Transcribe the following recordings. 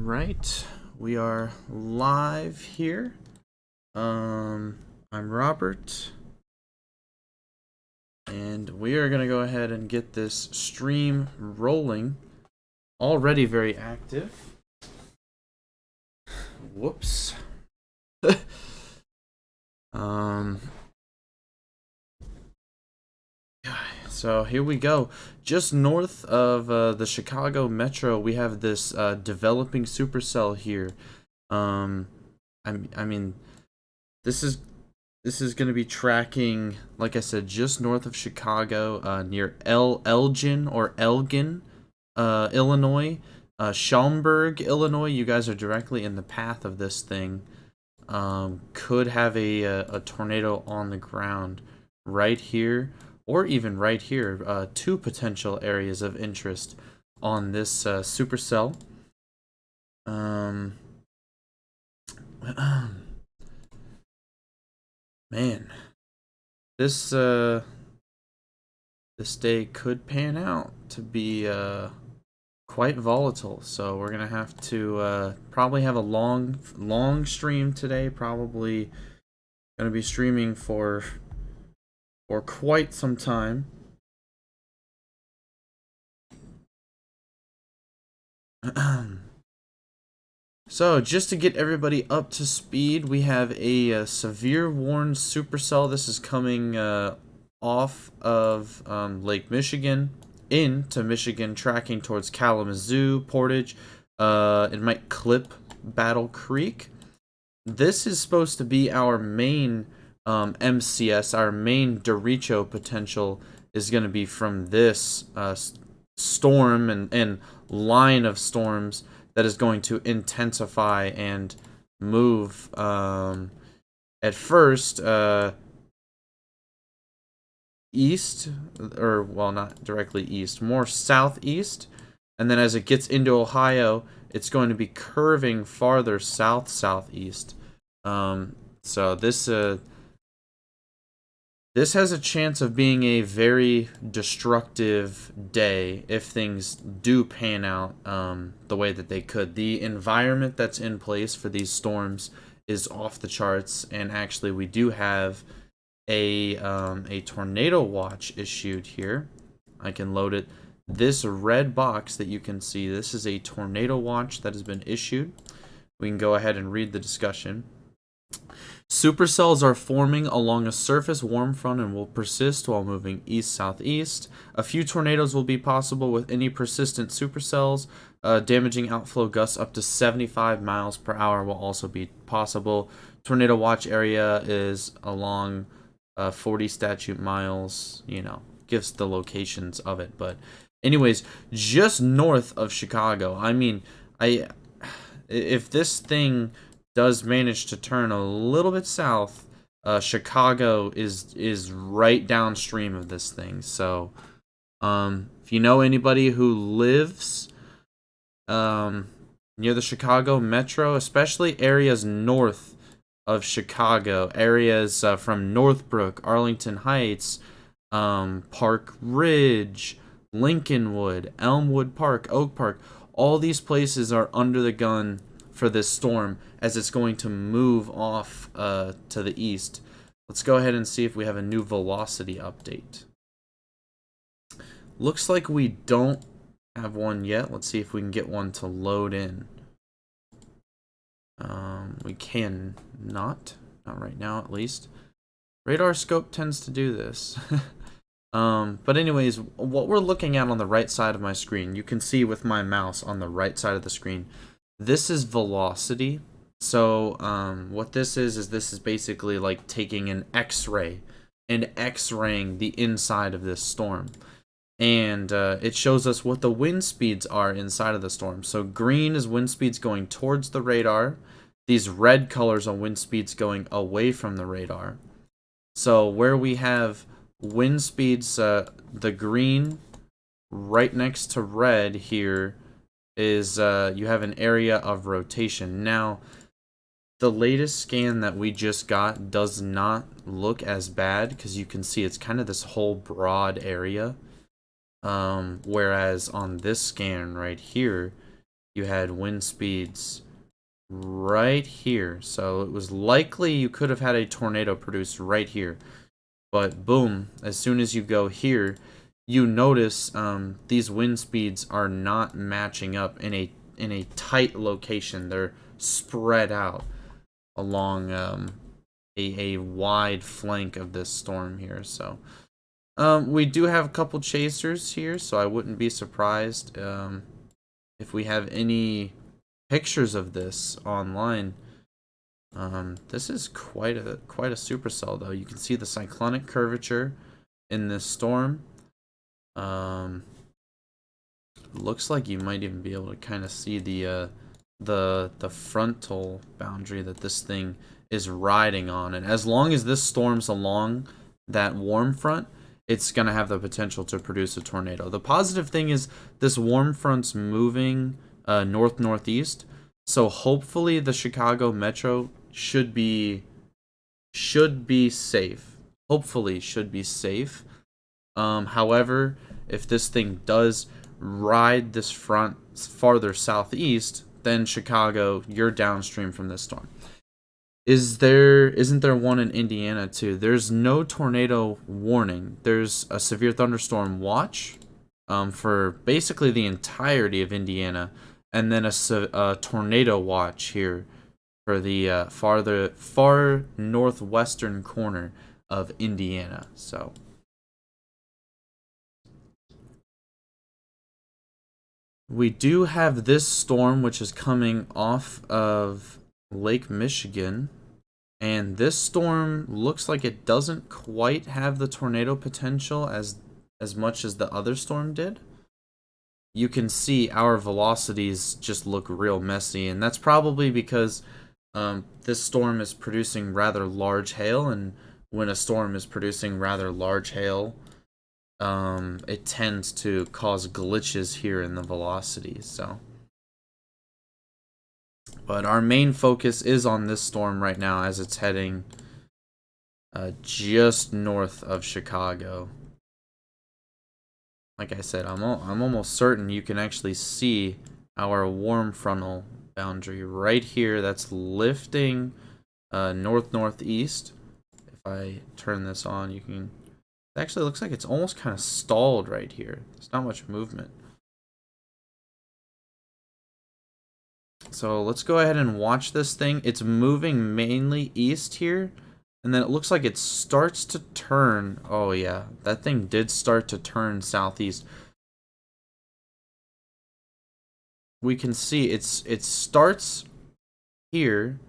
Right, we are live here. I'm Robert, and we are gonna go ahead and get this stream rolling. Already very active. Whoops. um. So here we go. Just north of the Chicago Metro, we have this developing supercell here. I mean, this is going to be tracking, like I said, just north of Chicago, near Elgin or Elgin, Illinois, Schaumburg, Illinois. You guys are directly in the path of this thing. Could have a tornado on the ground right here, or even right here. Two potential areas of interest on this supercell. Man, this day could pan out to be quite volatile. So we're gonna have to probably have a long stream today. Probably gonna be streaming for quite some time. So, just to get everybody up to speed, we have a severe warned supercell. This is coming off of Lake Michigan into Michigan, tracking towards Kalamazoo, Portage. It might clip Battle Creek. This is supposed to be our main MCS, our main Derecho potential is going to be from this storm and line of storms that is going to intensify and move at first east, or well, not directly east, more southeast, and then as it gets into Ohio, it's going to be curving farther southeast. So this has a chance of being a very destructive day if things do pan out the way that they could. The environment that's in place for these storms is off the charts, and actually we do have a tornado watch issued here. I can load it. This red box that you can see, this is a tornado watch that has been issued. We can go ahead and read the discussion. Supercells are forming along a surface warm front and will persist while moving east-southeast. A few tornadoes will be possible with any persistent supercells. Damaging outflow gusts up to 75 miles per hour will also be possible. Tornado watch area is along 40 statute miles, gives the locations of it. But anyways, just north of Chicago, I mean, if this thing does manage to turn a little bit south, Chicago is right downstream of this thing. So if you know anybody who lives near the Chicago Metro, especially areas north of Chicago, areas from Northbrook, Arlington Heights, Park Ridge, Lincolnwood, Elmwood Park, Oak Park, all these places are under the gun for this storm as it's going to move off to the east. Let's go ahead and see if we have a new velocity update. Looks like we don't have one yet. Let's see if we can get one to load in. We can not right now at least. Radar scope tends to do this. But anyways, what we're looking at on the right side of my screen, you can see with my mouse on the right side of the screen, this is velocity. So what this is this is basically like taking an X-ray and X-raying the inside of this storm. And it shows us what the wind speeds are inside of the storm. So green is wind speeds going towards the radar. These red colors are wind speeds going away from the radar. So where we have wind speeds, the green right next to red here is you have an area of rotation. Now, the latest scan that we just got does not look as bad because you can see it's kind of this whole broad area. Whereas on this scan right here, you had wind speeds right here. So it was likely you could have had a tornado produced right here. But boom, as soon as you go here, you notice these wind speeds are not matching up in a tight location. They're spread out along a wide flank of this storm here. So we do have a couple chasers here, so I wouldn't be surprised if we have any pictures of this online. This is quite a supercell, though. You can see the cyclonic curvature in this storm. Looks like you might even be able to kind of see the frontal boundary that this thing is riding on, and as long as this storm's along that warm front, it's gonna have the potential to produce a tornado. The positive thing is this warm front's moving north-northeast, so hopefully the Chicago Metro should be safe. Hopefully should be safe. However, if this thing does ride this front farther southeast, then Chicago, you're downstream from this storm. Isn't there one in Indiana too? There's no tornado warning. There's a severe thunderstorm watch for basically the entirety of Indiana, and then a tornado watch here for the far northwestern corner of Indiana. So we do have this storm, which is coming off of Lake Michigan, and this storm looks like it doesn't quite have the tornado potential as much as the other storm did. You can see our velocities just look real messy, and that's probably because this storm is producing rather large hail, and when a storm is producing rather large hail, it tends to cause glitches here in the velocities. So, but our main focus is on this storm right now as it's heading just north of Chicago. Like I said, I'm almost certain you can actually see our warm frontal boundary right here. That's lifting north-northeast. If I turn this on, you can... It actually looks like it's almost kind of stalled right here. There's not much movement. So let's go ahead and watch this thing. It's moving mainly east here, and then it looks like it starts to turn. Oh yeah, that thing did start to turn southeast. We can see it starts here,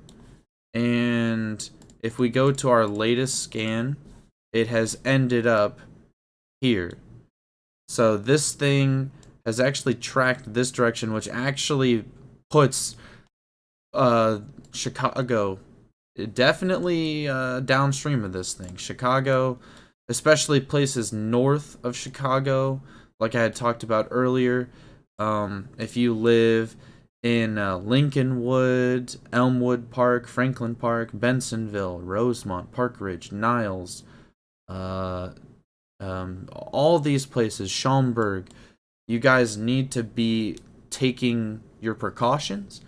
and if we go to our latest scan, it has ended up here. So this thing has actually tracked this direction, which actually puts Chicago definitely downstream of this thing. Chicago, especially places north of Chicago, like I had talked about earlier. If you live in Lincolnwood, Elmwood Park, Franklin Park, Bensonville, Rosemont, Park Ridge, Niles, all these places, Schaumburg, you guys need to be taking your precautions.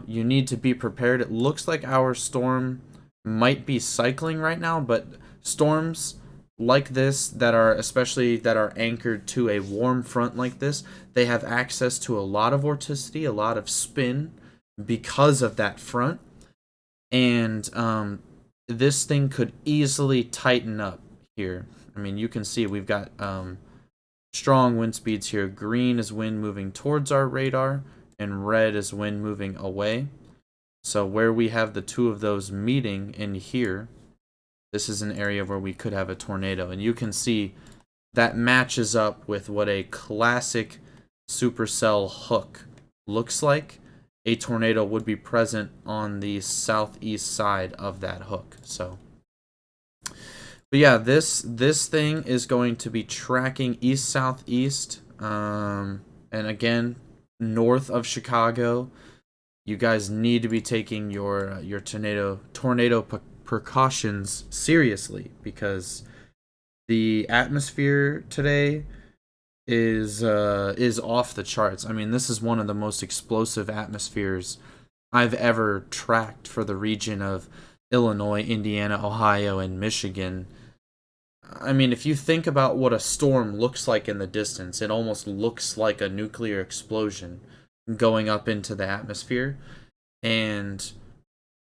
You need to be prepared. It looks like our storm might be cycling right now, but storms like this that are anchored to a warm front like this, they have access to a lot of vorticity, a lot of spin because of that front, and this thing could easily tighten up here. I mean, you can see we've got strong wind speeds here. Green is wind moving towards our radar, and red is wind moving away. So where we have the two of those meeting in here, this is an area where we could have a tornado. And you can see that matches up with what a classic supercell hook looks like. A tornado would be present on the southeast side of that hook. So, but yeah, this thing is going to be tracking east-southeast, and again, north of Chicago. You guys need to be taking your tornado precautions seriously, because the atmosphere today is off the charts. I mean, this is one of the most explosive atmospheres I've ever tracked for the region of Illinois, Indiana, Ohio, and Michigan. I mean, if you think about what a storm looks like in the distance, it almost looks like a nuclear explosion going up into the atmosphere. And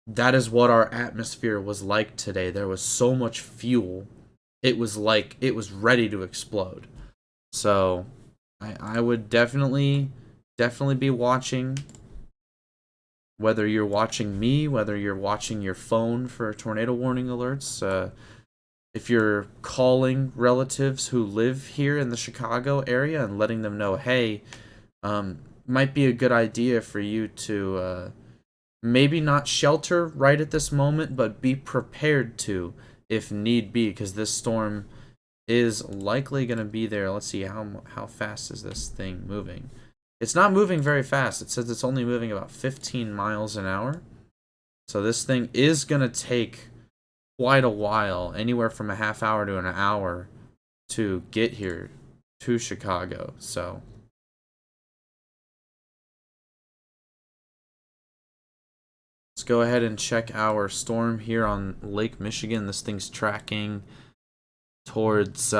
that is what our atmosphere was like today. There was so much fuel. It was like it was ready to explode. So I would definitely be watching, whether you're watching me, whether you're watching your phone for tornado warning alerts. If you're calling relatives who live here in the Chicago area and letting them know, hey, might be a good idea for you to maybe not shelter right at this moment, but be prepared to if need be, because this storm is likely going to be there. Let's see, how fast is this thing moving? It's not moving very fast. It says it's only moving about 15 miles an hour. So this thing is going to take quite a while, anywhere from a half hour to an hour, to get here to Chicago. So let's go ahead and check our storm here on Lake Michigan. This thing's tracking towards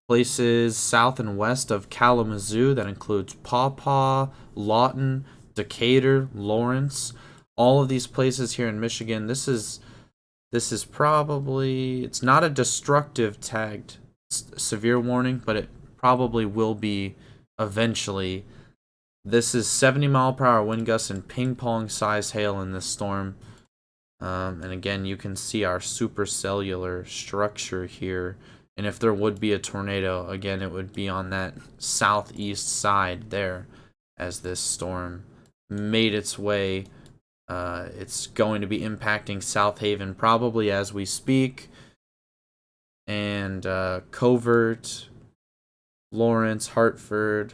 places south and west of Kalamazoo. That includes Paw Paw, Lawton, Decatur, Lawrence. All of these places here in Michigan. This is probably, it's not a destructive tagged severe warning, but it probably will be eventually. This is 70-mile-per-hour wind gusts and ping-pong size hail in this storm. And again, you can see our supercellular structure here. And if there would be a tornado, again, it would be on that southeast side there as this storm made its way. It's going to be impacting South Haven probably as we speak. And Covert, Lawrence, Hartford,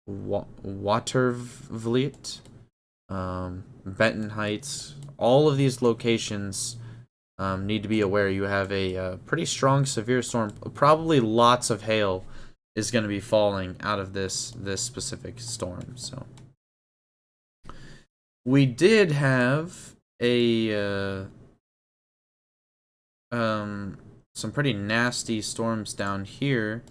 Watervliet, Benton Heights, all of these locations need to be aware you have a pretty strong severe storm. Probably lots of hail is going to be falling out of this specific storm. So we did have some pretty nasty storms down here,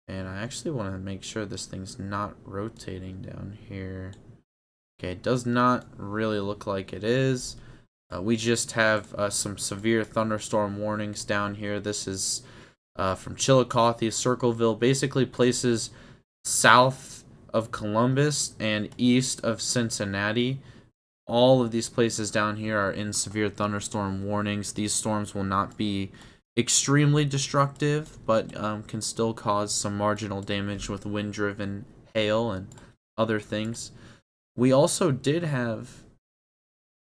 and I actually want to make sure this thing's not rotating down here. Okay, it does not really look like it is. We just have some severe thunderstorm warnings down here. This is from Chillicothe, Circleville, basically places south of Columbus and east of Cincinnati. All of these places down here are in severe thunderstorm warnings. These storms will not be extremely destructive, but can still cause some marginal damage with wind-driven hail and other things. We also did have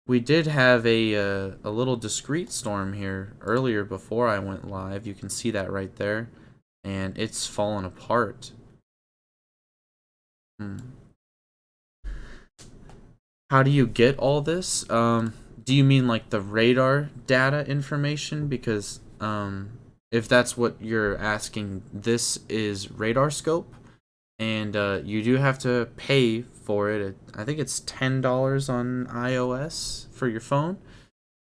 a little discrete storm here earlier before I went live. You can see that right there, and it's fallen apart. How do you get all this? Do you mean like the radar data information? Because if that's what you're asking, this is radar scope, and you do have to pay for it. I think it's $10 on iOS for your phone.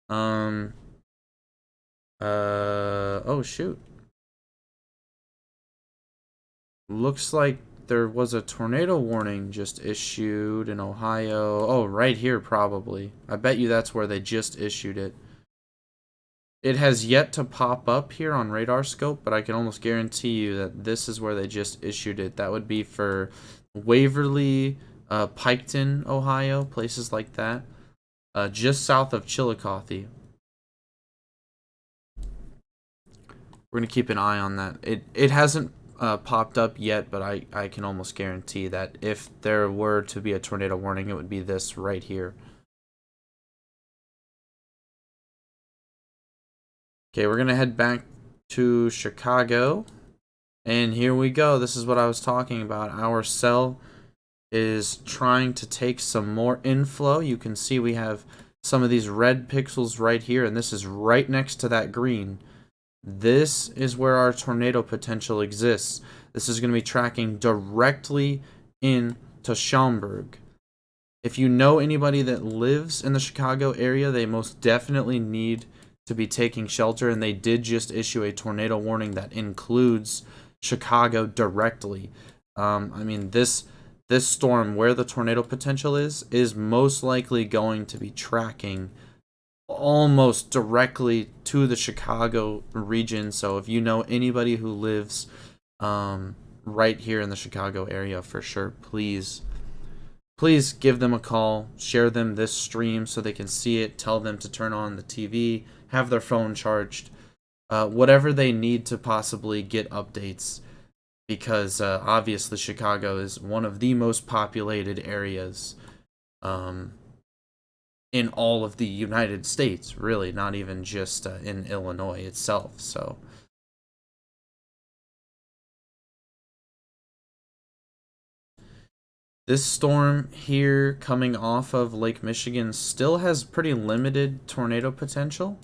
Oh shoot. Looks like there was a tornado warning just issued in Ohio. Oh, right here probably. I bet you that's where they just issued it. It has yet to pop up here on radar scope, but I can almost guarantee you that this is where they just issued it. That would be for Waverly, Piketon, Ohio, places like that, just south of Chillicothe. We're gonna keep an eye on that. It hasn't popped up yet, but I can almost guarantee that if there were to be a tornado warning, it would be this right here. Okay, we're gonna head back to Chicago, and here we go. This is what I was talking about. Our cell is trying to take some more inflow. You can see we have some of these red pixels right here, and this is right next to that green. This is where our tornado potential exists. This is going to be tracking directly into Schaumburg. If you know anybody that lives in the Chicago area, they most definitely need to be taking shelter, and they did just issue a tornado warning that includes Chicago directly. I mean, this storm, where the tornado potential is most likely going to be tracking almost directly to the Chicago region. So if you know anybody who lives right here in the Chicago area, for sure, please give them a call, share them this stream so they can see it, tell them to turn on the TV, have their phone charged, whatever they need to possibly get updates, because obviously Chicago is one of the most populated areas in all of the United States, really, not even just in Illinois itself. So this storm here coming off of Lake Michigan still has pretty limited tornado potential.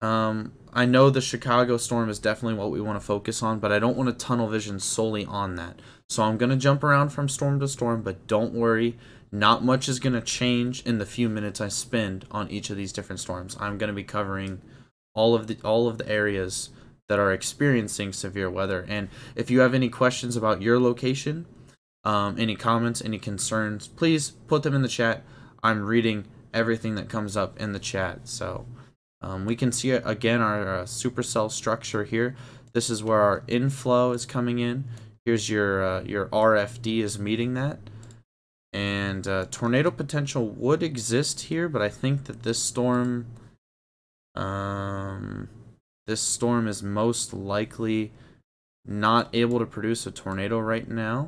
I know the Chicago storm is definitely what we want to focus on, but I don't want to tunnel vision solely on that. So I'm going to jump around from storm to storm, but don't worry, not much is going to change in the few minutes I spend on each of these different storms. I'm going to be covering all of the areas that are experiencing severe weather. And if you have any questions about your location, any comments, any concerns, please put them in the chat. I'm reading everything that comes up in the chat. So we can see again our supercell structure here. This is where our inflow is coming in. Here's your RFD is meeting that. And tornado potential would exist here, but I think that this storm is most likely not able to produce a tornado right now.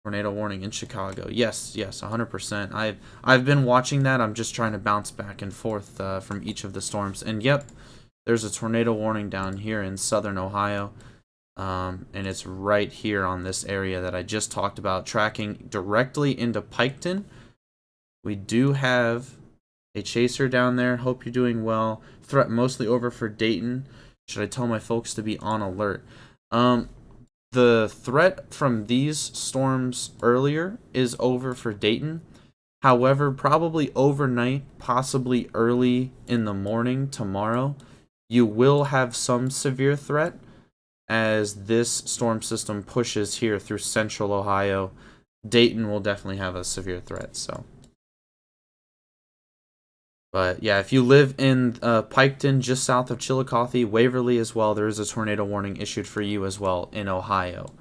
Tornado warning in Chicago. Yes, 100%. I've been watching that. I'm just trying to bounce back and forth from each of the storms. And yep, there's a tornado warning down here in southern Ohio. And it's right here on this area that I just talked about, tracking directly into Piketon. We do have a chaser down there. Hope you're doing well. Threat mostly over for Dayton. Should I tell my folks to be on alert? The threat from these storms earlier is over for Dayton. However, probably overnight, possibly early in the morning tomorrow, you will have some severe threat as this storm system pushes here through central Ohio. Dayton will definitely have a severe threat. So, but yeah, if you live in Piketon, just south of Chillicothe, Waverly as well, there is a tornado warning issued for you as well in Ohio.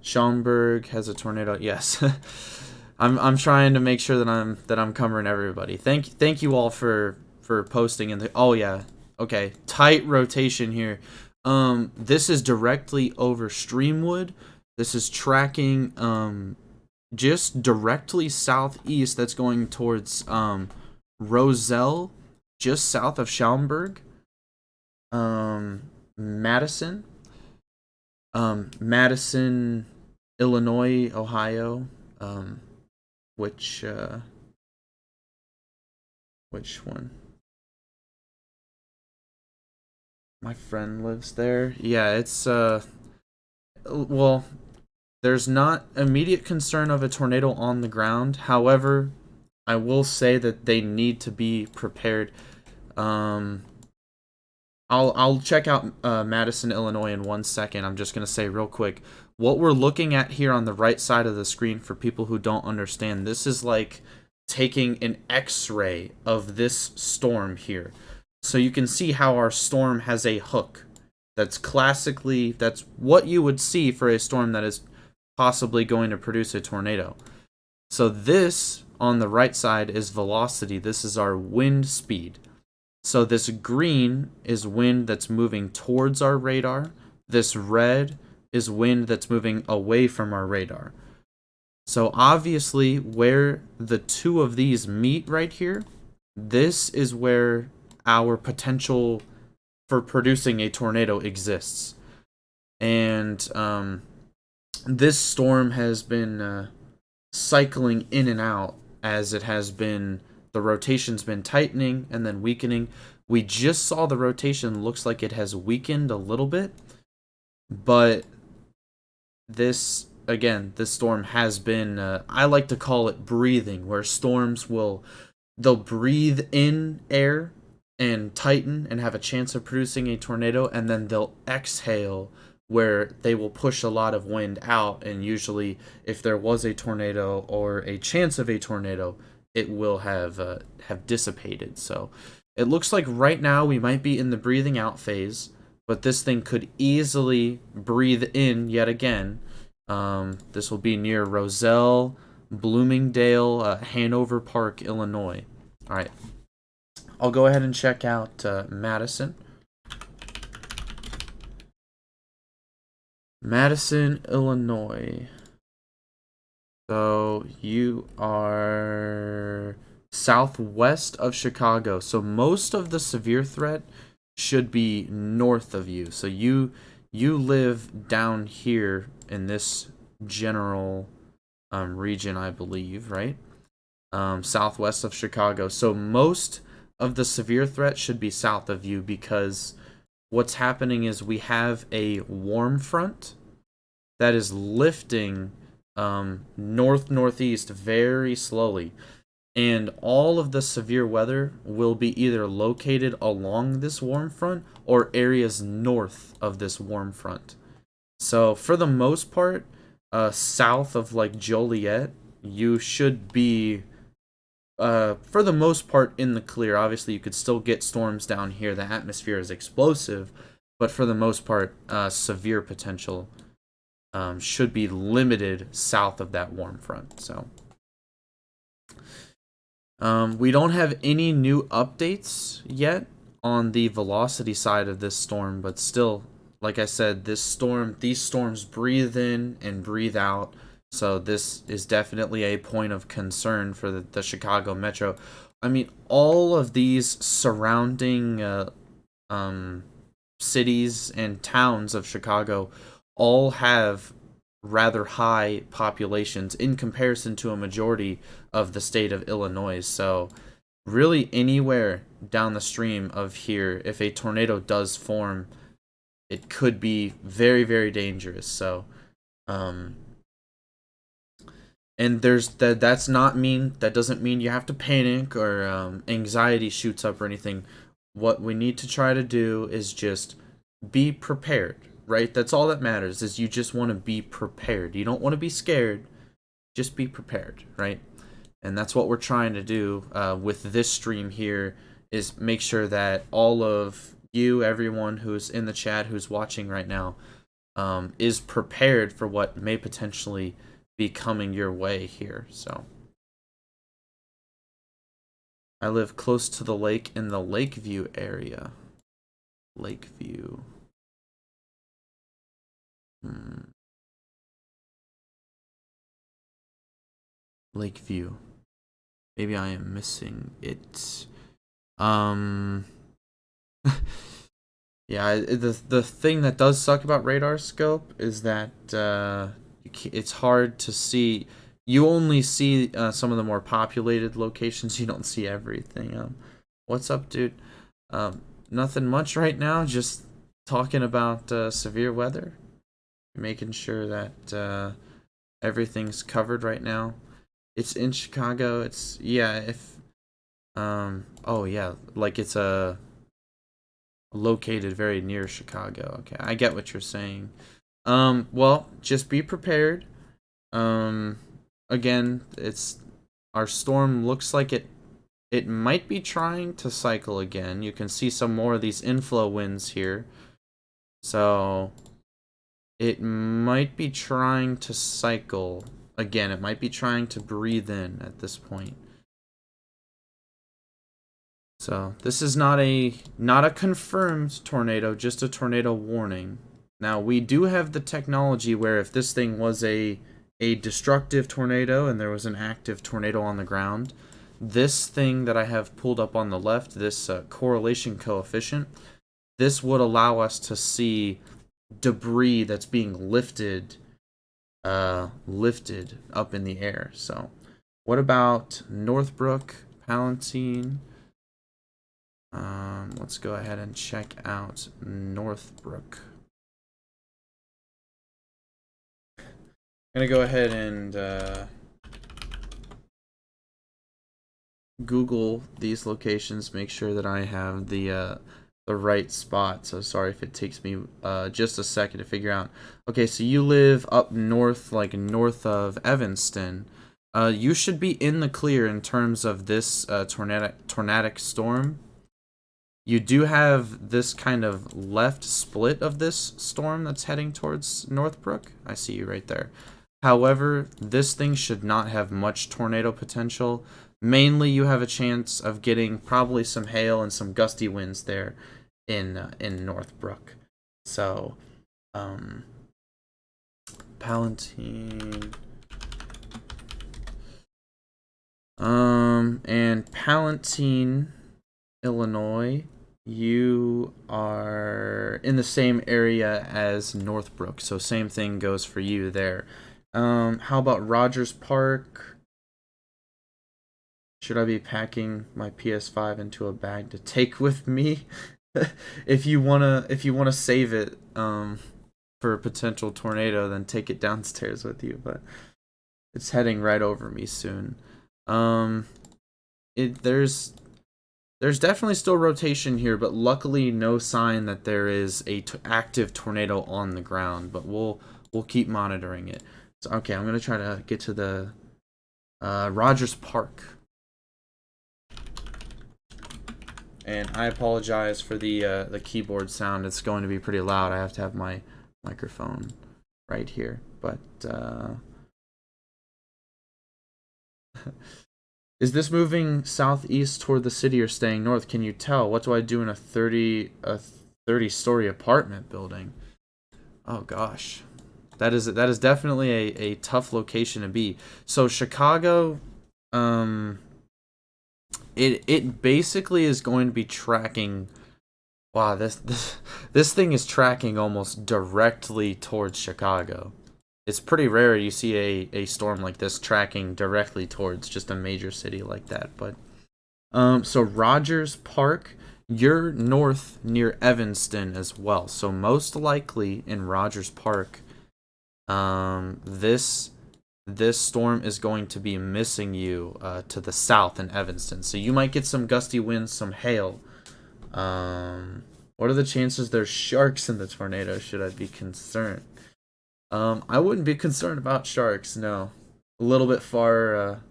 Schaumburg has a tornado. Yes, I'm trying to make sure that I'm covering everybody. Thank you all for posting in the. Oh yeah, okay, tight rotation here. This is directly over Streamwood. This is tracking just directly southeast. That's going towards Roselle, just south of Schaumburg. Madison, Illinois, Ohio. Which one? My friend lives there. Yeah, it's well, there's not immediate concern of a tornado on the ground. However, I will say that they need to be prepared. I'll check out Madison, Illinois in 1 second. I'm just gonna say real quick, what we're looking at here on the right side of the screen, for people who don't understand, this is like taking an X-ray of this storm here. So you can see how our storm has a hook. That's what you would see for a storm that is possibly going to produce a tornado. So this on the right side is velocity. This is our wind speed. So this green is wind that's moving towards our radar. This red is wind that's moving away from our radar. So obviously where the two of these meet right here, this is where our potential for producing a tornado exists. And this storm has been cycling in and out as it has been. The rotation's been tightening and then weakening. We just saw the rotation looks like it has weakened a little bit. But this, again, this storm has been, I like to call it breathing, where storms they'll breathe in air and tighten and have a chance of producing a tornado, and then they'll exhale where they will push a lot of wind out, and usually if there was a tornado or a chance of a tornado, it will have dissipated. So it looks like right now we might be in the breathing out phase, but this thing could easily breathe in yet again. This will be near Roselle, Bloomingdale, Hanover Park, Illinois. All right, I'll go ahead and check out Madison. Madison, Illinois. So you are southwest of Chicago. So most of the severe threat should be north of you. So you live down here in this general region, I believe, right? Southwest of Chicago. So most of the severe threat should be south of you, because what's happening is we have a warm front that is lifting northeast very slowly, and all of the severe weather will be either located along this warm front or areas north of this warm front. So for the most part, south of like Joliet, you should be for the most part in the clear. Obviously, you could still get storms down here. The atmosphere is explosive, but for the most part, severe potential should be limited south of that warm front. So we don't have any new updates yet on the velocity side of this storm, but still, like I said, these storms breathe in and breathe out. So this is definitely a point of concern for the Chicago Metro. I mean, all of these surrounding cities and towns of Chicago all have rather high populations in comparison to a majority of the state of Illinois. So really anywhere down the stream of here, if a tornado does form, it could be very, very dangerous. So and that doesn't mean you have to panic or anxiety shoots up or anything. What we need to try to do is just be prepared, right? That's all that matters, is you just want to be prepared. You don't want to be scared, just be prepared, right? And that's what we're trying to do with this stream here, is make sure that all of you, everyone who's in the chat, who's watching right now, is prepared for what may potentially be coming your way here. So I live close to the lake in the Lakeview area. Lakeview. Lakeview. Maybe I am missing it. Yeah, the thing that does suck about radar scope is that it's hard to see. You only see some of the more populated locations. You don't see everything. What's up, dude? Nothing much right now. Just talking about severe weather, making sure that everything's covered right now. It's in Chicago. It's, yeah, if oh yeah, like it's located very near Chicago. Okay, I get what you're saying. Well, just be prepared. Again, it's our storm looks like it might be trying to cycle again. You can see some more of these inflow winds here. So it might be trying to cycle again. It might be trying to breathe in at this point. So this is not a confirmed tornado, just a tornado warning. Now we do have the technology where if this thing was a destructive tornado and there was an active tornado on the ground, this thing that I have pulled up on the left, this correlation coefficient, this would allow us to see debris that's being lifted up in the air. So what about Northbrook, Palatine? Let's go ahead and check out Northbrook. I'm gonna go ahead and Google these locations, make sure that I have the right spot. So sorry if it takes me just a second to figure out. Okay, so you live up north, like north of Evanston. You should be in the clear in terms of this tornadic storm. You do have this kind of left split of this storm that's heading towards Northbrook. I see you right there. However, this thing should not have much tornado potential. Mainly, you have a chance of getting probably some hail and some gusty winds there in Northbrook. So, Palatine, and Palatine, Illinois. You are in the same area as Northbrook, so same thing goes for you there. How about Rogers Park? Should I be packing my PS5 into a bag to take with me? If you wanna save it for a potential tornado, then take it downstairs with you. But it's heading right over me soon. There's definitely still rotation here, but luckily no sign that there is a active tornado on the ground. But we'll keep monitoring it. So okay, I'm gonna try to get to the Rogers Park. And I apologize for the keyboard sound. It's going to be pretty loud. I have to have my microphone right here. But is this moving southeast toward the city or staying north? Can you tell? What do I do in a 30-story apartment building? Oh gosh. That is definitely a tough location to be. So Chicago, it basically is going to be tracking. Wow, this thing is tracking almost directly towards Chicago. It's pretty rare you see a storm like this tracking directly towards just a major city like that. But so Rogers Park, you're north near Evanston as well. So most likely in Rogers Park, this storm is going to be missing you to the south in Evanston. So you might get some gusty winds, some hail. What are the chances there's sharks in the tornado? Should I be concerned? I wouldn't be concerned about sharks. No, a little bit far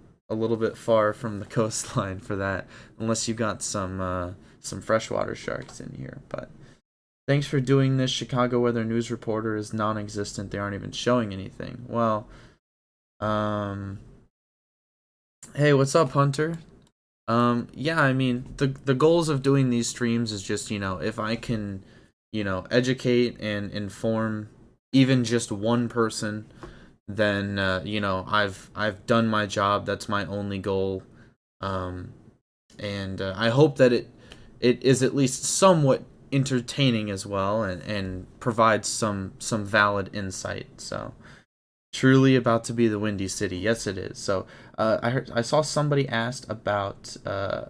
from the coastline for that, unless you got some freshwater sharks in here. But thanks for doing this. Chicago Weather News reporter is non-existent. They aren't even showing anything. Well, hey, what's up, Hunter? Yeah, I mean, the goals of doing these streams is just, if I can, educate and inform even just one person, then I've done my job. That's my only goal. And I hope that it is at least somewhat entertaining as well, and provides some valid insight. So truly about to be the Windy City. Yes, it is. So I saw somebody asked about I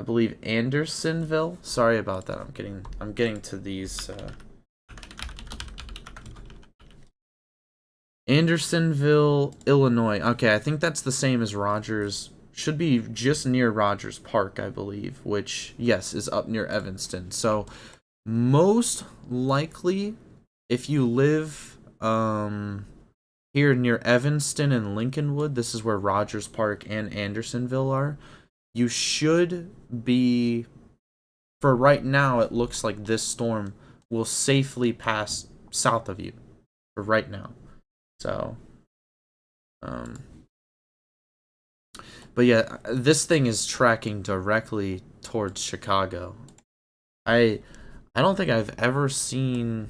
believe Andersonville. Sorry about that. I'm getting to these. Andersonville, Illinois. Okay, I think that's the same as Rogers. Should be just near Rogers Park, I believe, which, yes, is up near Evanston. So, most likely, if you live here near Evanston and Lincolnwood, this is where Rogers Park and Andersonville are, you should be, for right now, it looks like this storm will safely pass south of you, for right now. So, but yeah, this thing is tracking directly towards Chicago. I don't think I've ever seen,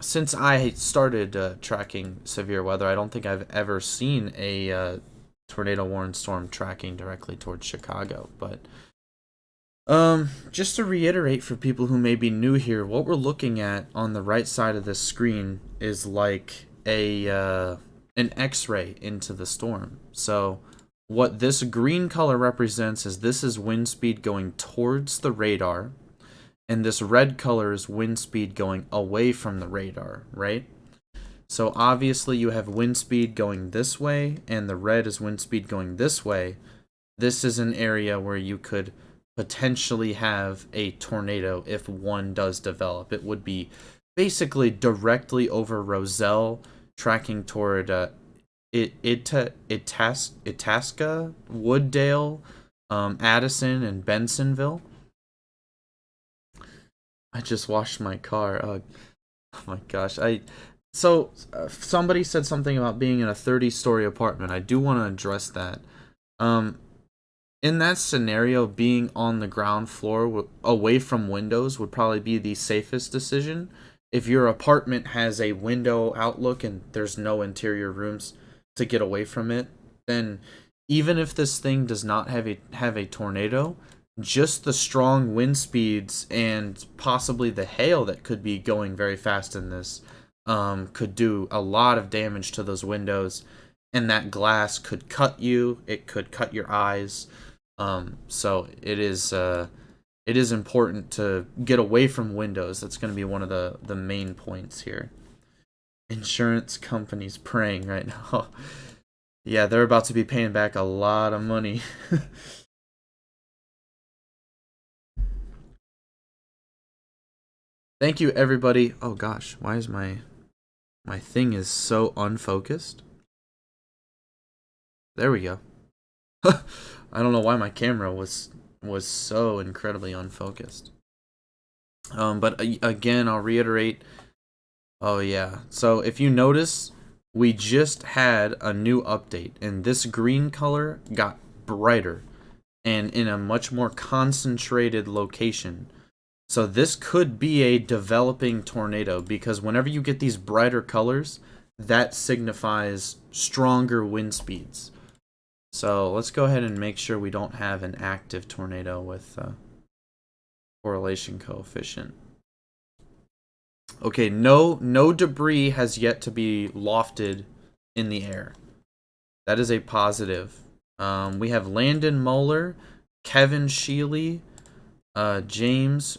since I started tracking severe weather, I don't think I've ever seen a tornado warning storm tracking directly towards Chicago. But just to reiterate for people who may be new here, what we're looking at on the right side of this screen is like an X-ray into the storm. So what this green color represents is this is wind speed going towards the radar, and this red color is wind speed going away from the radar, right? So obviously you have wind speed going this way, and the red is wind speed going this way. This is an area where you could potentially have a tornado if one does develop. It would be basically directly over Roselle, tracking toward Itasca, Wooddale, Addison, and Bensonville. I just washed my car. Oh my gosh. Somebody said something about being in a 30-story apartment. I do want to address that. In that scenario, being on the ground floor away from windows would probably be the safest decision. If your apartment has a window outlook and there's no interior rooms to get away from it, then even if this thing does not have a tornado, just the strong wind speeds and possibly the hail that could be going very fast in this could do a lot of damage to those windows, and that glass could cut you. It could cut your eyes. So it is important to get away from windows. That's going to be one of the main points here. Insurance companies praying right now. Yeah, they're about to be paying back a lot of money. Thank you, everybody. Oh gosh, why is my thing is so unfocused? There we go. I don't know why my camera was so incredibly unfocused. But again, I'll reiterate. Oh yeah. So if you notice, we just had a new update, and this green color got brighter and in a much more concentrated location. So this could be a developing tornado, because whenever you get these brighter colors, that signifies stronger wind speeds. So let's go ahead and make sure we don't have an active tornado with correlation coefficient. Okay, no debris has yet to be lofted in the air. That is a positive. We have Landon Moeller, Kevin Sheely, James,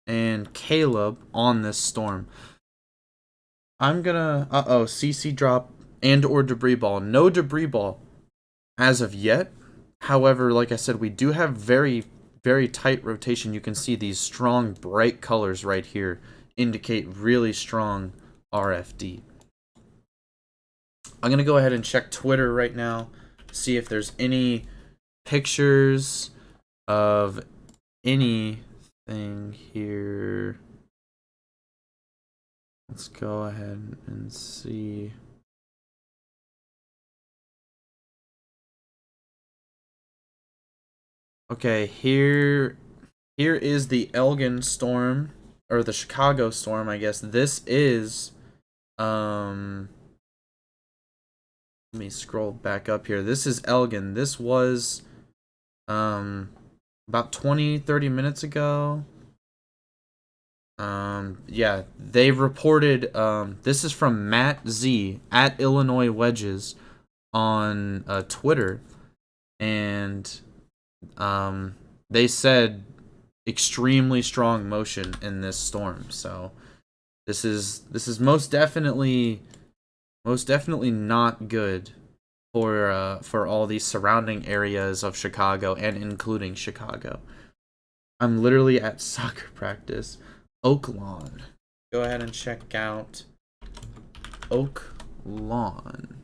and Caleb on this storm. I'm gonna CC drop and or debris ball. No debris ball as of yet. However, like I said, we do have very, very tight rotation. You can see these strong bright colors right here indicate really strong RFD. I'm gonna go ahead and check Twitter right now, see if there's any pictures of anything here. Let's go ahead and see. Okay, here is the Elgin storm, or the Chicago storm, I guess. This is let me scroll back up here. This is Elgin. This was about 20-30 minutes ago. Yeah, they reported, this is from Matt Z at Illinois Wedges on Twitter, and they said extremely strong motion in this storm. So this is most definitely not good for all these surrounding areas of Chicago, and including Chicago. I'm literally at soccer practice. Oak Lawn. Go ahead and check out Oak Lawn.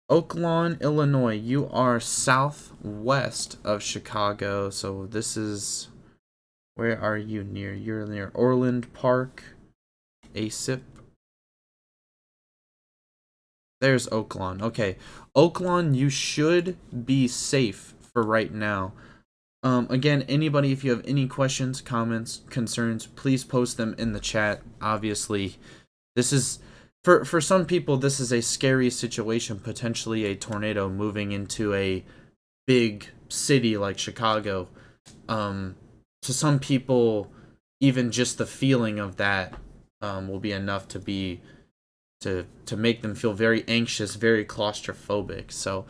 Oak Lawn, Illinois. You are southwest of Chicago. So this is, where are you near? You're near Orland Park, ASIP. There's Oak Lawn. Okay. Oak Lawn, you should be safe for right now. Again, anybody, if you have any questions, comments, concerns, please post them in the chat. Obviously, this is, for some people, this is a scary situation, potentially a tornado moving into a big city like Chicago. To some people, even just the feeling of that will be enough to make them feel very anxious, very claustrophobic. So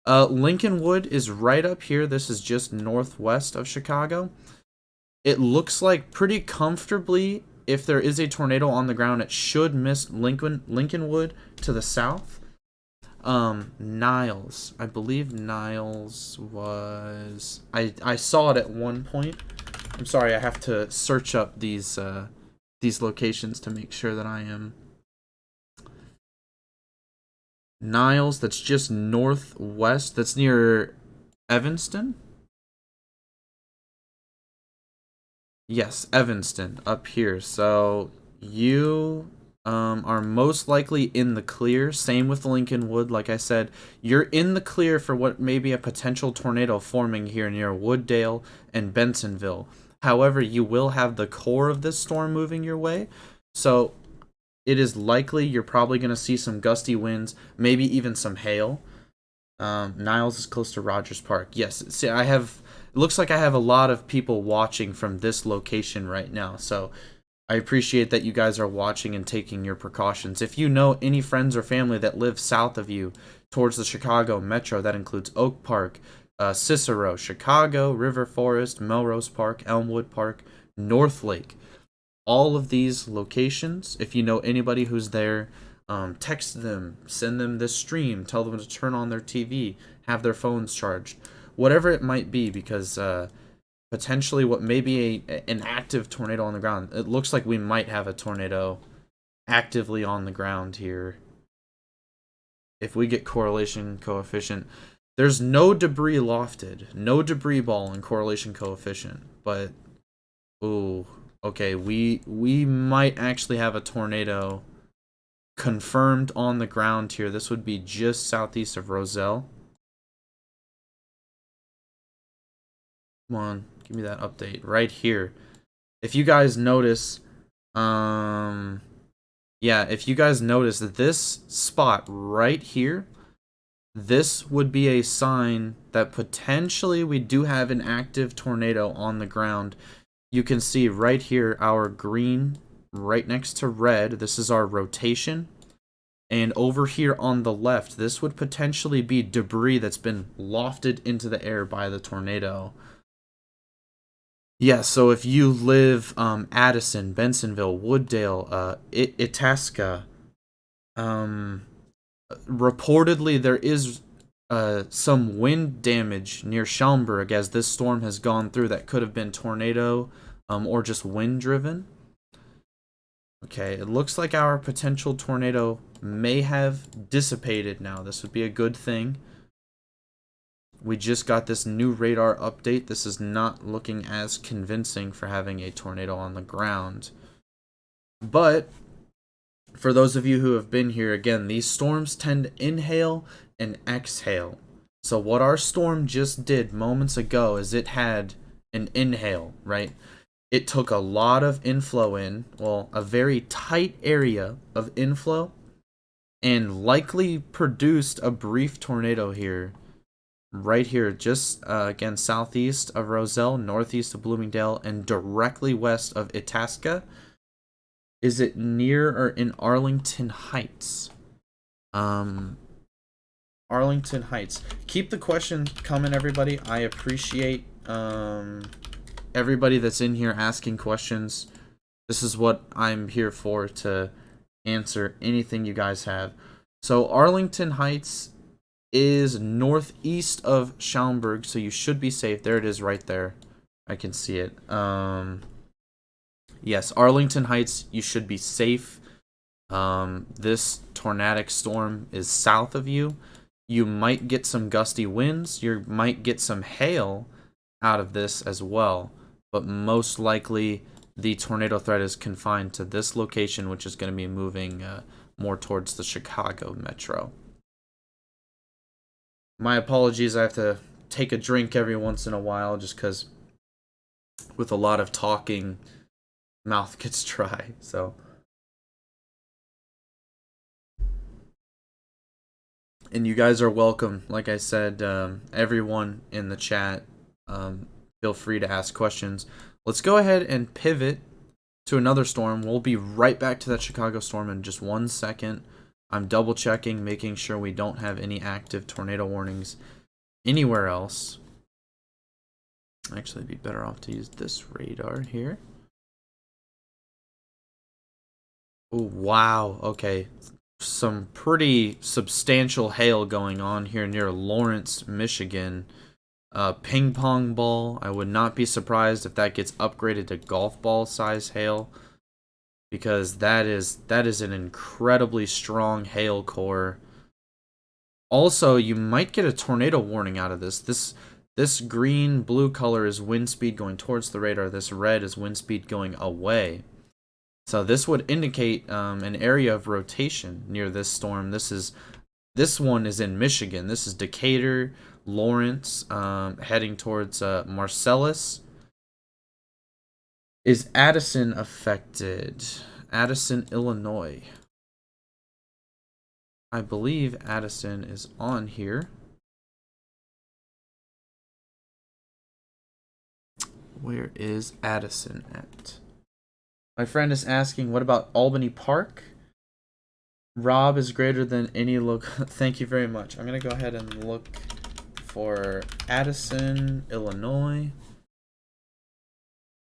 Lincolnwood is right up here. This is just northwest of Chicago. It looks like pretty comfortably, if there is a tornado on the ground, it should miss Lincolnwood to the south. Niles. I believe Niles was... I saw it at one point. I'm sorry, I have to search up these locations to make sure that I am... Niles, that's just northwest. That's near Evanston? Yes, Evanston, up here. So you are most likely in the clear. Same with Lincolnwood. Like I said, you're in the clear for what may be a potential tornado forming here near Wooddale and Bensonville. However, you will have the core of this storm moving your way. So it is likely you're probably going to see some gusty winds, maybe even some hail. Niles is close to Rogers Park. Yes, see, I have... It looks like I have a lot of people watching from this location right now, so I appreciate that you guys are watching and taking your precautions. If you know any friends or family that live south of you towards the Chicago Metro, that includes Oak Park, Cicero, Chicago, River Forest, Melrose Park, Elmwood Park, North Lake. All of these locations, if you know anybody who's there, text them, send them this stream, tell them to turn on their TV, have their phones charged. Whatever it might be, because potentially what may be an active tornado on the ground. It looks like we might have a tornado actively on the ground here. If we get correlation coefficient, there's no debris lofted, no debris ball in correlation coefficient, but ooh, okay, we might actually have a tornado confirmed on the ground here. This would be just southeast of Roselle. Come on, give me that update right here. If you guys notice, yeah, if you guys notice that this spot right here, this would be a sign that potentially we do have an active tornado on the ground. You can see right here our green right next to red. This is our rotation. And over here on the left, this would potentially be debris that's been lofted into the air by the tornado. Yeah, so if you live Addison, Bensonville, Wooddale, Itasca, reportedly there is some wind damage near Schaumburg as this storm has gone through that could have been tornado or just wind driven. Okay, it looks like our potential tornado may have dissipated now. This would be a good thing. We just got this new radar update. This is not looking as convincing for having a tornado on the ground. But for those of you who have been here, again, these storms tend to inhale and exhale. So what our storm just did moments ago is it had an inhale, right? It took a lot of inflow in, well, a very tight area of inflow, and likely produced a brief tornado here. Right here, just again southeast of Roselle, northeast of Bloomingdale, and directly west of Itasca. Is it near or in Arlington Heights? Arlington Heights. Keep the question coming, everybody. I appreciate everybody that's in here asking questions. This is what I'm here for, to answer anything you guys have. So Arlington Heights is northeast of Schaumburg, so you should be safe. There it is right there. I can see it. Yes, Arlington Heights, you should be safe. This tornadic storm is south of you. You might get some gusty winds. You might get some hail out of this as well. But most likely, the tornado threat is confined to this location, which is going to be moving more towards the Chicago Metro. My apologies, I have to take a drink every once in a while just because with a lot of talking, mouth gets dry. So, and you guys are welcome. Like I said, everyone in the chat, feel free to ask questions. Let's go ahead and pivot to another storm. We'll be right back to that Chicago storm in just 1 second. I'm double checking, making sure we don't have any active tornado warnings anywhere else. Actually, it'd be better off to use this radar here. Oh, wow. Okay. Some pretty substantial hail going on here near Lawrence, Michigan. Ping pong ball. I would not be surprised if that gets upgraded to golf ball size hail, because that is an incredibly strong hail core. Also, you might get a tornado warning out of this. This green blue color is wind speed going towards the radar. This red is wind speed going away. So this would indicate an area of rotation near this storm. This one is in Michigan. This is Decatur, Lawrence, heading towards Marcellus. Is Addison affected? Addison, Illinois. I believe Addison is on here. Where is Addison at? My friend is asking, what about Albany Park? Rob is greater than any look. Thank you very much. I'm going to go ahead and look for Addison, Illinois.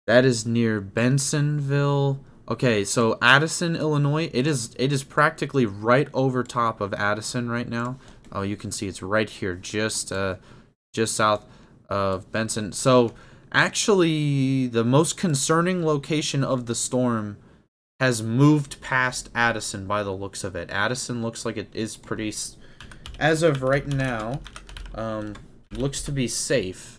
That is near Bensonville. Okay, so Addison, Illinois, it is practically right over top of Addison right now. Oh, you can see it's right here, just south of Benson. So actually, the most concerning location of the storm has moved past Addison by the looks of it. Addison looks like it is pretty, as of right now, looks to be safe.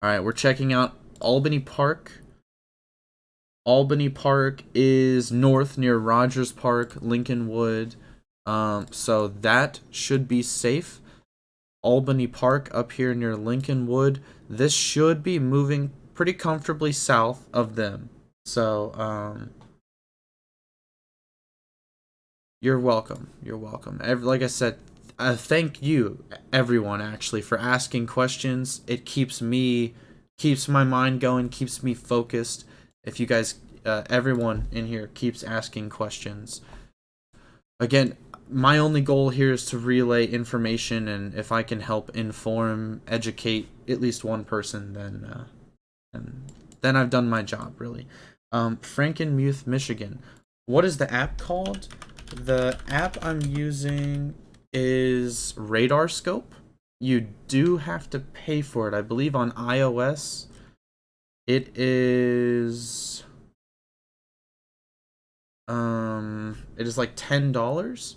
Alright, we're checking out Albany Park. Albany Park is north near Rogers Park, Lincolnwood. So that should be safe. Albany Park up here near Lincolnwood. This should be moving pretty comfortably south of them. So, you're welcome. You're welcome. Like I said, thank you, everyone, actually, for asking questions. It keeps my mind going, keeps me focused. If you guys, everyone in here keeps asking questions. Again, my only goal here is to relay information, and if I can help inform, educate at least one person, then I've done my job, really. Frankenmuth, Michigan. What is the app called? The app I'm using is Radar Scope. You do have to pay for it. I believe on iOS it is like $10.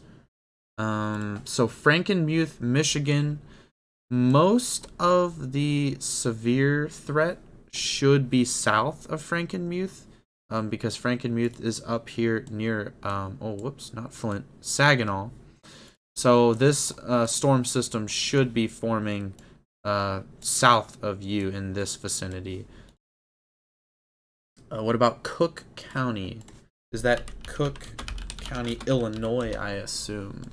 So Frankenmuth, Michigan. Most of the severe threat should be south of Frankenmuth, because Frankenmuth is up here near not Flint, Saginaw. So this storm system should be forming south of you in this vicinity. What about Cook County? Is that Cook County, Illinois, I assume?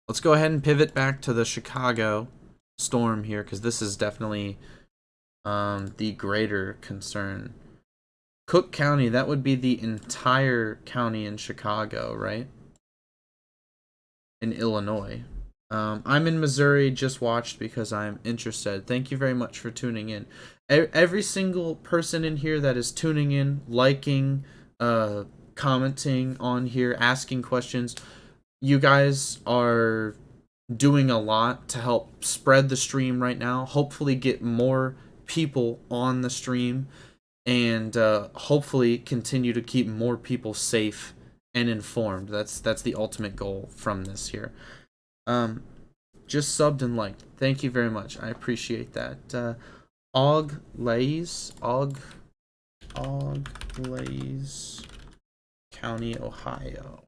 Let's go ahead and pivot back to the Chicago storm here, because this is definitely the greater concern. Cook County, that would be the entire county in Chicago, right? In Illinois. I'm in Missouri, just watched because I'm interested. Thank you very much for tuning in. Every single person in here that is tuning in, liking, commenting on here, asking questions, you guys are doing a lot to help spread the stream right now. Hopefully get more people on the stream, and hopefully continue to keep more people safe and informed. That's the ultimate goal from this here. Just subbed and liked. Thank you very much. I appreciate that. Auglaize County, Ohio.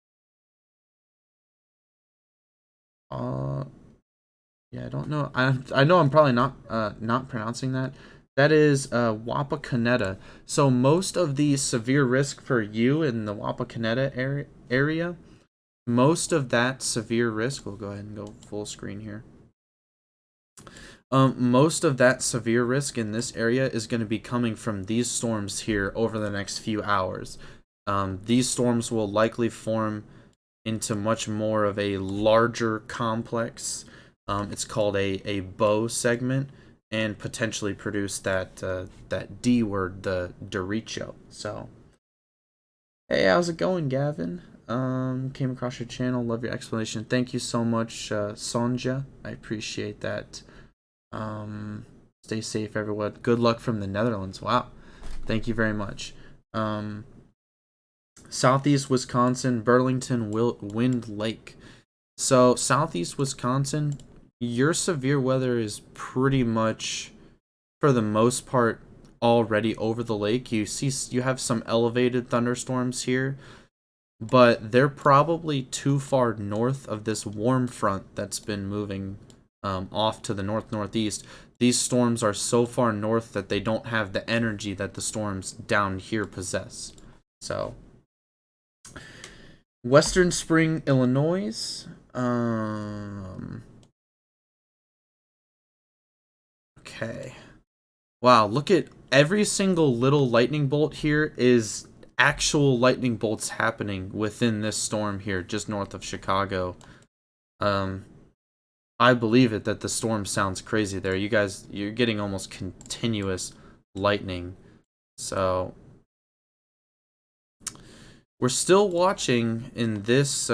Yeah, I don't know. I know I'm probably not pronouncing that. That is Wapakoneta. So most of the severe risk for you in the Wapakoneta area, most of that severe risk, we'll go ahead and go full screen here. Most of that severe risk in this area is going to be coming from these storms here over the next few hours. These storms will likely form into much more of a larger complex. It's called a bow segment, and potentially produce that D word, the derecho. So, hey, how's it going, Gavin? Came across your channel. Love your explanation. Thank you so much, Sonja. I appreciate that. Stay safe, everyone. Good luck from the Netherlands. Wow. Thank you very much. Southeast Wisconsin, Burlington, Wind Lake. So, Southeast Wisconsin, your severe weather is pretty much, for the most part, already over the lake. You have some elevated thunderstorms here, but they're probably too far north of this warm front that's been moving off to the northeast. These storms are so far north that they don't have the energy that the storms down here possess. So, Western Spring, Illinois. Okay. Wow, look at every single little lightning bolt here is actual lightning bolts happening within this storm here, just north of Chicago. I believe it that the storm sounds crazy there. You guys, you're getting almost continuous lightning. So, we're still watching in this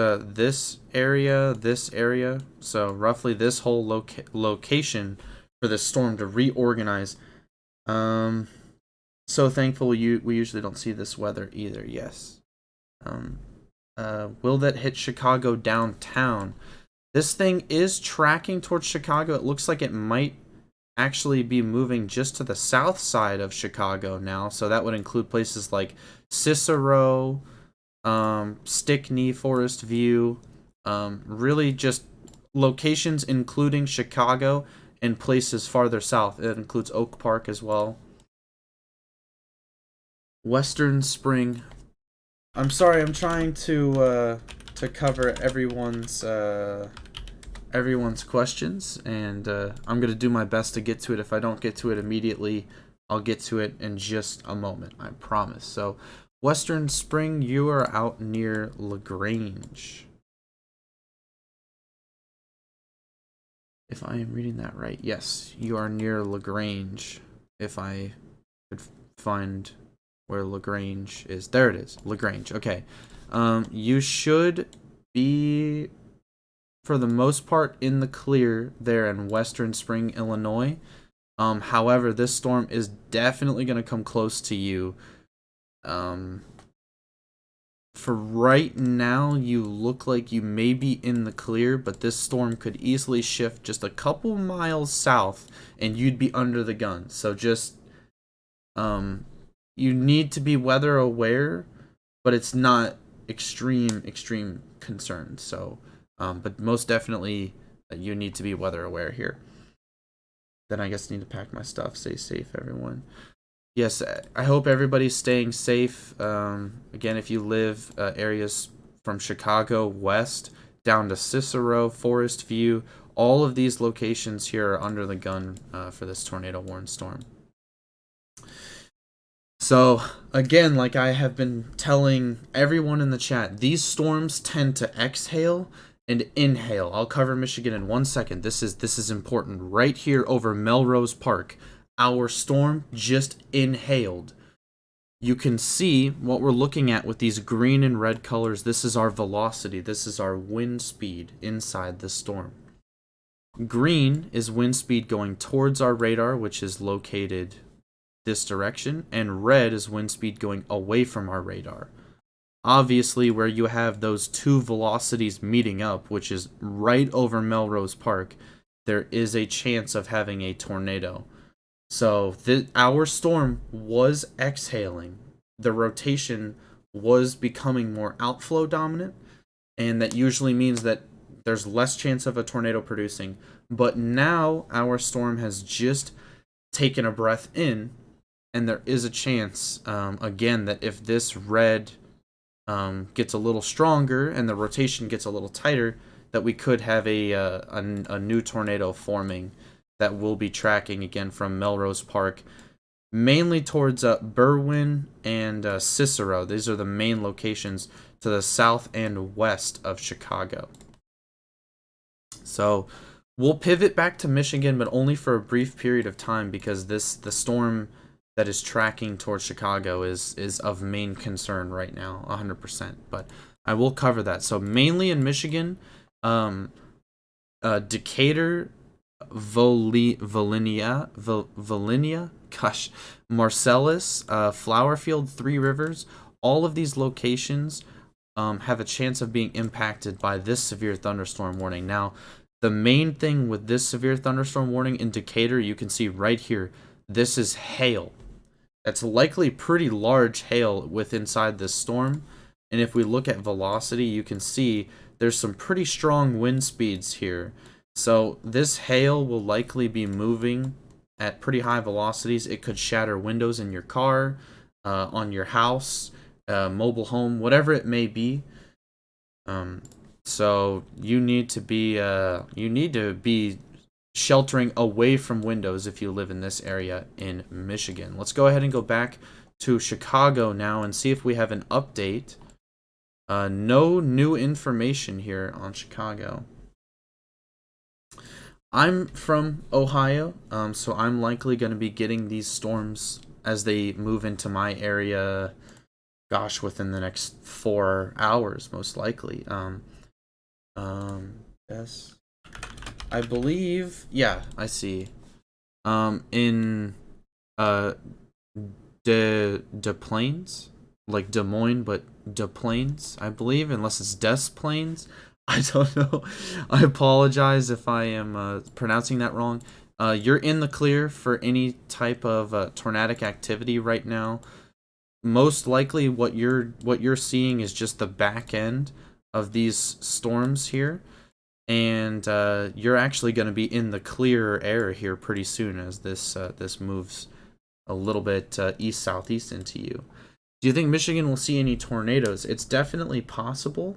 area. So roughly this whole location for this storm to reorganize. So thankful we usually don't see this weather either. Yes. Will that hit Chicago downtown? This thing is tracking towards Chicago. It looks like it might actually be moving just to the south side of Chicago now. So that would include places like Cicero, Stickney, Forest View, really just locations including Chicago and places farther south. It includes Oak Park as well. Western Spring. I'm sorry, I'm trying to cover everyone's questions, and I'm gonna do my best to get to it. If I don't get to it immediately, I'll get to it in just a moment. I promise. So, Western Spring, you are out near LaGrange. If I am reading that right, yes, you are near LaGrange. If I could find where LaGrange is. There it is, LaGrange. Okay. You should be, for the most part, in the clear there in Western Spring, Illinois. However, this storm is definitely going to come close to you. For right now, you look like you may be in the clear, but this storm could easily shift just a couple miles south, and you'd be under the gun. So just, you need to be weather aware, but it's not extreme concern. So, but most definitely, you need to be weather aware here. Then I guess I need to pack my stuff. Stay safe, everyone. Yes, I hope everybody's staying safe. Again, if you live areas from Chicago west down to Cicero, Forest View, all of these locations here are under the gun for this tornado warned storm. So, again, like I have been telling everyone in the chat, these storms tend to exhale and inhale. I'll cover Michigan in 1 second. This is important. Right here over Melrose Park, our storm just inhaled. You can see what we're looking at with these green and red colors. This is our velocity. This is our wind speed inside the storm. Green is wind speed going towards our radar, which is located this direction, and red is wind speed going away from our radar. Obviously, where you have those two velocities meeting up, which is right over Melrose Park, there is a chance of having a tornado. So our storm was exhaling. The rotation was becoming more outflow dominant, and that usually means that there's less chance of a tornado producing. But now our storm has just taken a breath in, and there is a chance, again, that if this red gets a little stronger and the rotation gets a little tighter, that we could have a new tornado forming that will be tracking again from Melrose Park. mainly towards Berwyn and Cicero. These are the main locations to the south and west of Chicago. So we'll pivot back to Michigan, but only for a brief period of time because the storm that is tracking towards Chicago is of main concern right now, 100%. But I will cover that. So mainly in Michigan, Decatur, Volhynia, gosh, Marcellus, Flowerfield, Three Rivers, all of these locations have a chance of being impacted by this severe thunderstorm warning. Now, the main thing with this severe thunderstorm warning in Decatur, you can see right here, this is hail. That's likely pretty large hail with inside this storm. And if we look at velocity, you can see there's some pretty strong wind speeds here. So this hail will likely be moving at pretty high velocities. It could shatter windows in your car, on your house, mobile home, whatever it may be. So you need to be sheltering away from windows if you live in this area in Michigan. Let's go ahead and go back to Chicago now and see if we have an update. No new information here on Chicago. I'm from Ohio, so I'm likely going to be getting these storms as they move into my area, gosh, within the next 4 hours, most likely. Yes, I believe, yeah, I see. In Des Plaines, like Des Moines, but Des Plaines, I believe, unless it's Des Plaines. I don't know. I apologize if I am pronouncing that wrong. You're in the clear for any type of tornadic activity right now. Most likely, what you're seeing is just the back end of these storms here, and you're actually going to be in the clearer area here pretty soon as this moves a little bit east southeast into you. Do you think Michigan will see any tornadoes? It's definitely possible.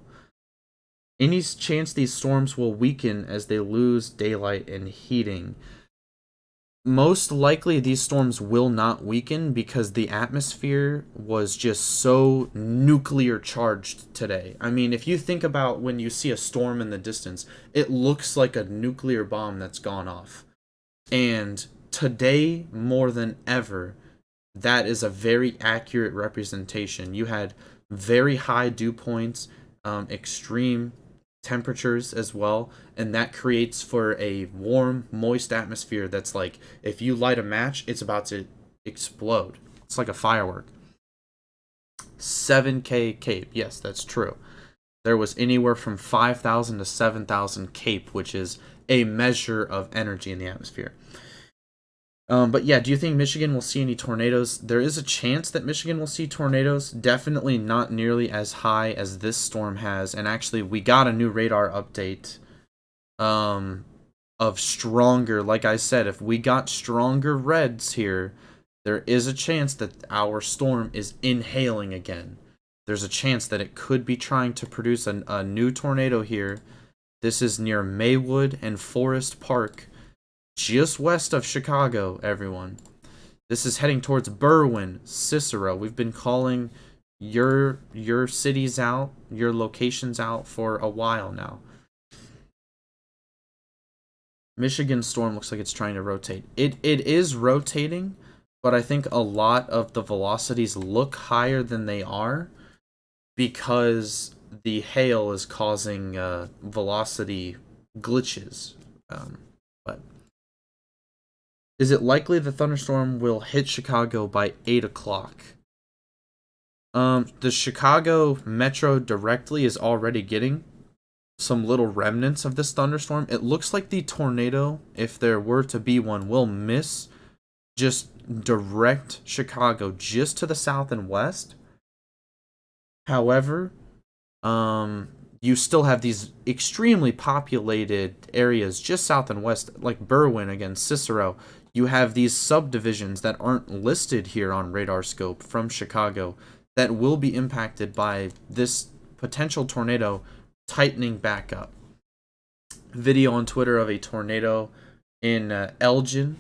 Any chance these storms will weaken as they lose daylight and heating? Most likely these storms will not weaken because the atmosphere was just so nuclear charged today. I mean, if you think about when you see a storm in the distance, it looks like a nuclear bomb that's gone off. And today, more than ever, that is a very accurate representation. You had very high dew points, extreme temperatures as well, and that creates for a warm, moist atmosphere that's like if you light a match, it's about to explode. It's like a firework. 7K CAPE, yes, that's true. There was anywhere from 5,000 to 7,000 CAPE, which is a measure of energy in the atmosphere. But yeah, do you think Michigan will see any tornadoes? There is a chance that Michigan will see tornadoes. Definitely not nearly as high as this storm has. And actually, we got a new radar update of stronger. Like I said, if we got stronger reds here, there is a chance that our storm is inhaling again. There's a chance that it could be trying to produce a new tornado here. This is near Maywood and Forest Park, just west of Chicago, everyone. This is heading towards Berwyn, Cicero. We've been calling your cities out, your locations out for a while now. Michigan storm looks like it's trying to rotate. It is rotating, but I think a lot of the velocities look higher than they are because the hail is causing velocity glitches. But is it likely the thunderstorm will hit Chicago by 8 o'clock? The Chicago Metro directly is already getting some little remnants of this thunderstorm. It looks like the tornado, if there were to be one, will miss just direct Chicago just to the south and west. However, you still have these extremely populated areas just south and west, like Berwyn, again, Cicero. You have these subdivisions that aren't listed here on radar scope from Chicago that will be impacted by this potential tornado tightening back up. Video on Twitter of a tornado in Elgin,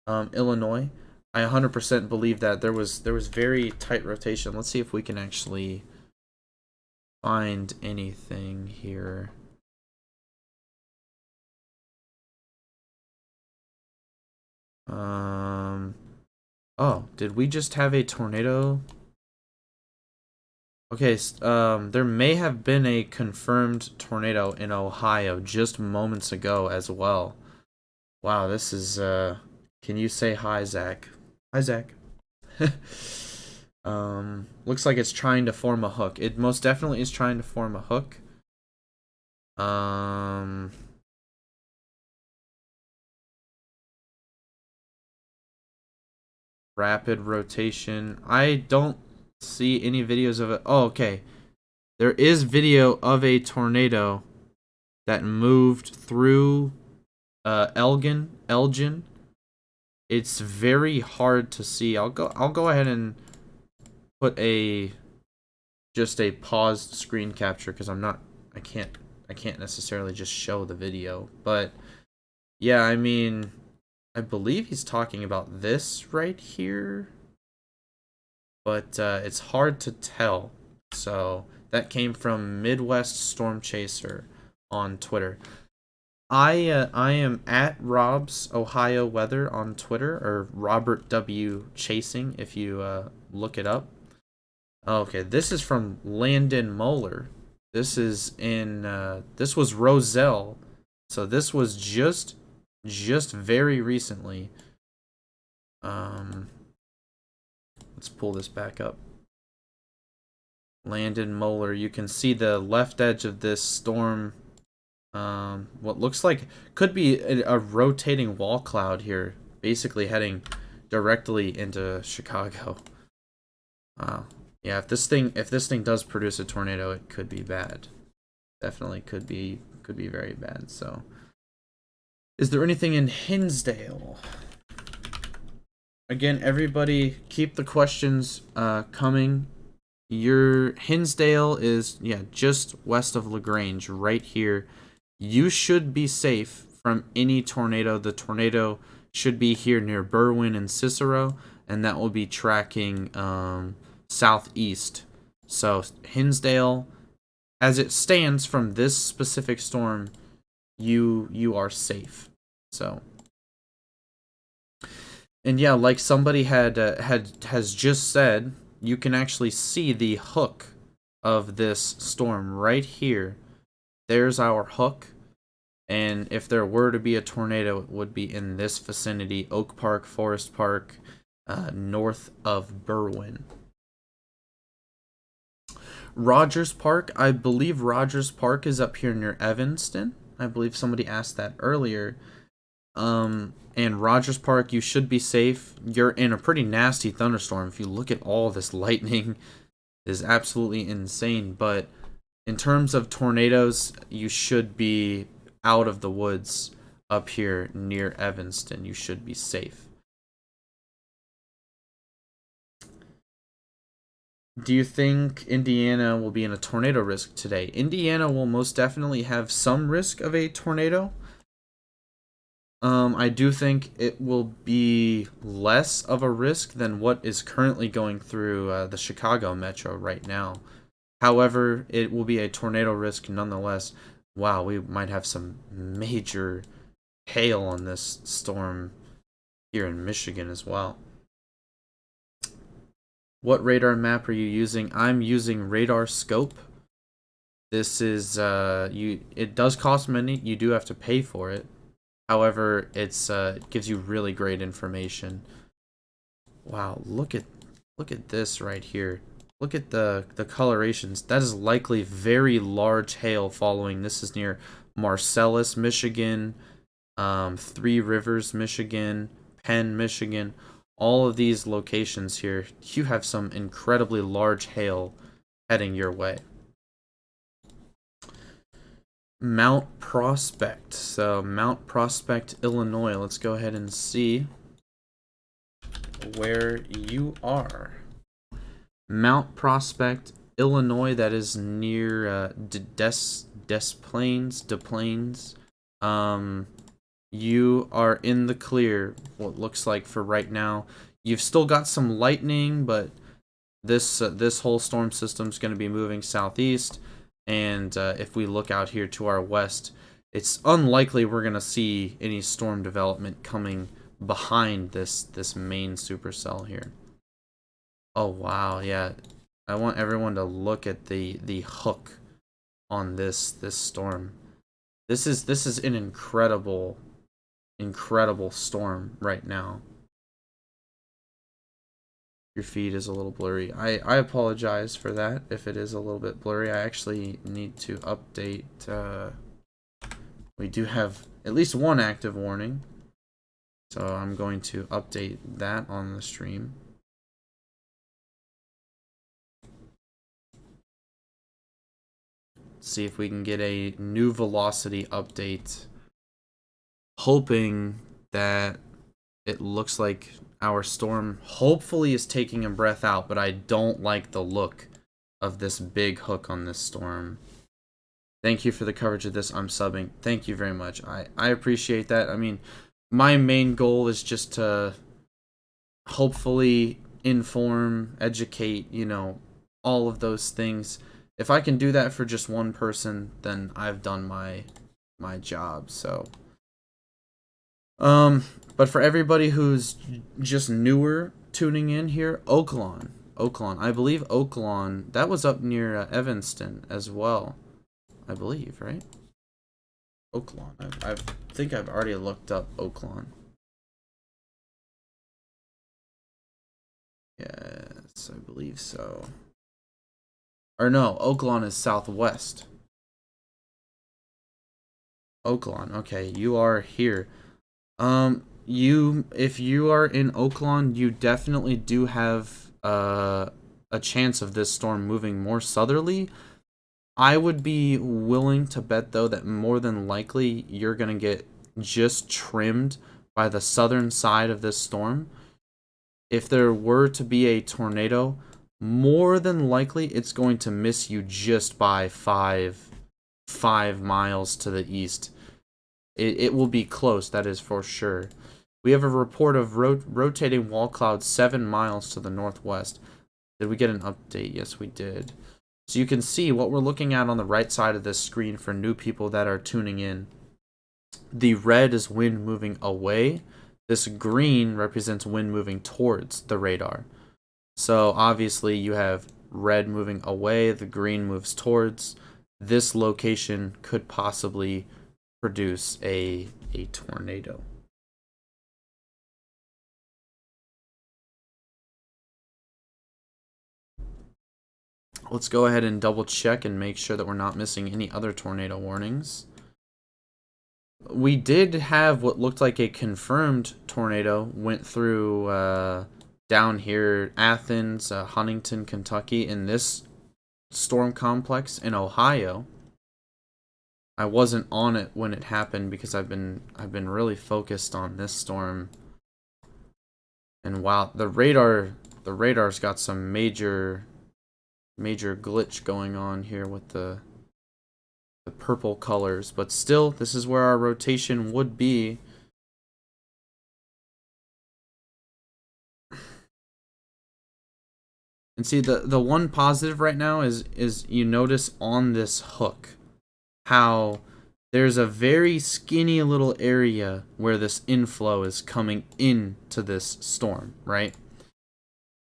Illinois. I 100% believe that there was very tight rotation. Let's see if we can actually find anything here. Oh, did we just have a tornado? Okay, there may have been a confirmed tornado in Ohio just moments ago as well. Wow, this is, can you say hi, Zach? Hi, Zach. Looks like it's trying to form a hook. It most definitely is trying to form a hook. Rapid rotation. I don't see any videos of it. Oh, okay. There is video of a tornado that moved through Elgin. It's very hard to see. I'll go ahead and put just a paused screen capture because I can't necessarily just show the video. But yeah, I mean, I believe he's talking about this right here, but it's hard to tell. So that came from Midwest Storm Chaser on Twitter. I am at Rob's Ohio Weather on Twitter, or Robert W Chasing if you look it up. Okay, this is from Landon Moeller. This is in this was Roselle, so this was just very recently. Let's pull this back up. Landon Moeller, you can see the left edge of this storm. What looks like could be a rotating wall cloud here, basically heading directly into Chicago. Yeah, if this thing does produce a tornado, it could be bad. Definitely could be very bad. So, is there anything in Hinsdale? Again, everybody, keep the questions coming. Your Hinsdale is just west of LaGrange, right here. You should be safe from any tornado. The tornado should be here near Berwyn and Cicero, and that will be tracking southeast. So Hinsdale, as it stands from this specific storm, you are safe. So, and yeah, like somebody has just said, you can actually see the hook of this storm right here. There's our hook, and if there were to be a tornado, it would be in this vicinity: Oak Park, Forest Park, north of Berwyn. Rogers Park, I believe Rogers Park is up here near Evanston. I believe somebody asked that earlier. And Rogers Park, you should be safe. You're in a pretty nasty thunderstorm. If you look at all this lightning, it is absolutely insane. But in terms of tornadoes, you should be out of the woods up here near Evanston. You should be safe. Do you think Indiana will be in a tornado risk today? Indiana will most definitely have some risk of a tornado. I do think it will be less of a risk than what is currently going through the Chicago metro right now. However, it will be a tornado risk nonetheless. Wow, we might have some major hail on this storm here in Michigan as well. What radar map are you using? I'm using Radar Scope. This is it does cost money. You do have to pay for it. However, it gives you really great information. Wow, look at this right here. Look at the colorations. That is likely very large hail following. This is near Marcellus, Michigan, Three Rivers, Michigan, Penn, Michigan. All of these locations here, you have some incredibly large hail heading your way. Mount Prospect. So Mount Prospect, Illinois. Let's go ahead and see where you are. Mount Prospect, Illinois. That is near Des Plaines. you are in the clear, what looks like for right now. You've still got some lightning, but this whole storm system is going to be moving southeast, and if we look out here to our west, it's unlikely we're going to see any storm development coming behind this main supercell here. Oh wow, yeah. I want everyone to look at the hook on this storm. This is an incredible storm right now. Your feed is a little blurry. I apologize for that if it is a little bit blurry. I actually need to update. We do have at least one active warning, so I'm going to update that on the stream. See if we can get a new velocity update, hoping that it looks like our storm hopefully is taking a breath out, but I don't like the look of this big hook on this storm. Thank you for the coverage of this. I'm subbing. Thank you very much. I appreciate that. I mean, my main goal is just to hopefully inform, educate, you know, all of those things. If I can do that for just one person, then I've done my job. So but for everybody who's just newer tuning in here, Oaklawn, I believe Oaklawn, that was up near Evanston as well, I believe, right? Oaklawn, I think I've already looked up Oaklawn. Yes, I believe so. Or no, Oaklawn is southwest. Oaklawn, okay, you are here. If you are in Oaklawn, you definitely do have a chance of this storm moving more southerly. I would be willing to bet, though, that more than likely you're going to get just trimmed by the southern side of this storm. If there were to be a tornado, more than likely it's going to miss you just by 5 miles to the east. It will be close, that is for sure. We have a report of rotating wall clouds 7 miles to the northwest. Did we get an update? Yes, we did. So you can see what we're looking at on the right side of this screen for new people that are tuning in. The red is wind moving away. This green represents wind moving towards the radar. So obviously you have red moving away, the green moves towards. This location could possibly produce a tornado. Let's go ahead and double check and make sure that we're not missing any other tornado warnings. We did have what looked like a confirmed tornado went through down here, Athens, Huntington, Kentucky, in this storm complex in Ohio. I wasn't on it when it happened because I've been really focused on this storm. And wow, the radar's got some major glitch going on here with the purple colors, but still, this is where our rotation would be. And see, the one positive right now is you notice on this hook how there's a very skinny little area where this inflow is coming into this storm, right?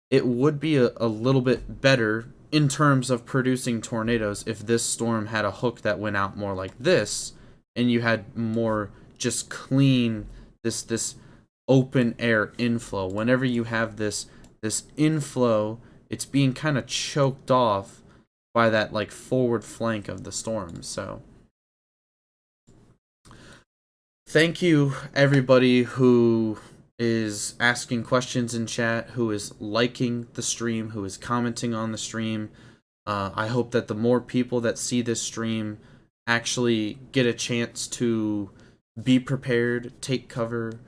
It would be a little bit better in terms of producing tornadoes if this storm had a hook that went out more like this, and you had more just clean, this open air inflow. Whenever you have this inflow, it's being kind of choked off by that like forward flank of the storm. So thank you everybody who is asking questions in chat, who is liking the stream, who is commenting on the stream. I hope that the more people that see this stream actually get a chance to be prepared, take cover,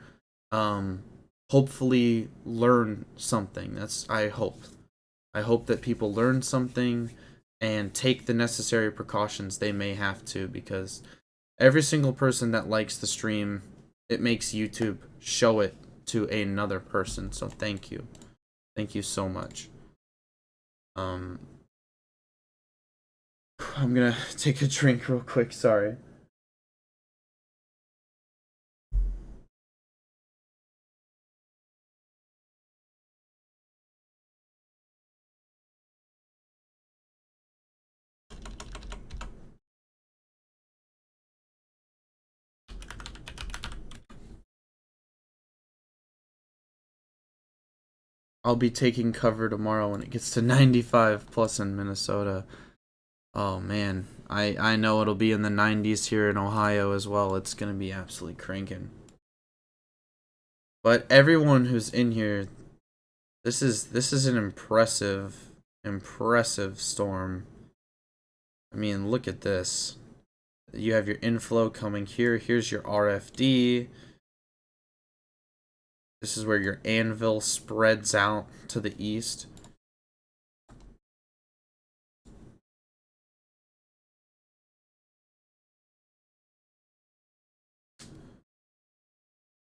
hopefully learn something. That's I hope. I hope that people learn something and take the necessary precautions they may have to, because every single person that likes the stream it makes YouTube show it to another person. So thank you. Thank you so much. I'm gonna take a drink real quick, sorry. I'll be taking cover tomorrow when it gets to 95 plus in Minnesota. Oh man, I know it'll be in the 90s here in Ohio as well. It's gonna be absolutely cranking. But everyone who's in here, this is an impressive storm. I mean, look at this. You have your inflow coming here. Here's your RFD. This is where your anvil spreads out to the east.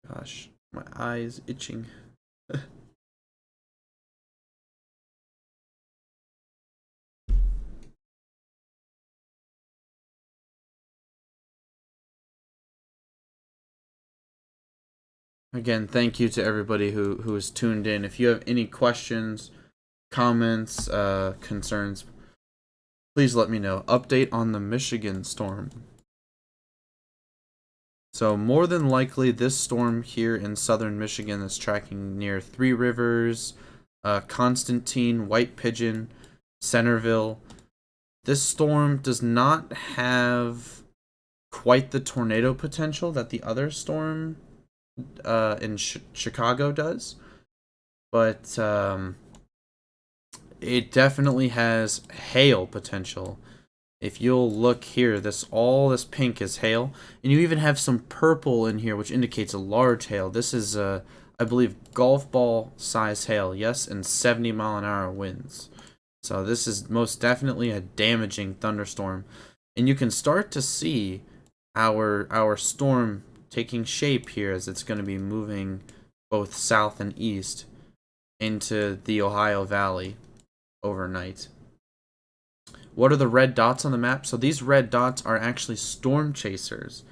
Gosh, my eye is itching. Again, thank you to everybody who is tuned in. If you have any questions, comments, concerns, please let me know. Update on the Michigan storm. So more than likely, this storm here in southern Michigan is tracking near Three Rivers, Constantine, White Pigeon, Centerville. This storm does not have quite the tornado potential that the other storm in Chicago does, but it definitely has hail potential. If you'll look here, all this pink is hail, and you even have some purple in here, which indicates a large hail. This is, I believe, golf ball size hail, yes, and 70-mile-an-hour winds. So this is most definitely a damaging thunderstorm, and you can start to see our storm taking shape here as it's going to be moving both south and east into the Ohio Valley overnight. What are the red dots on the map? So these red dots are actually storm chasers.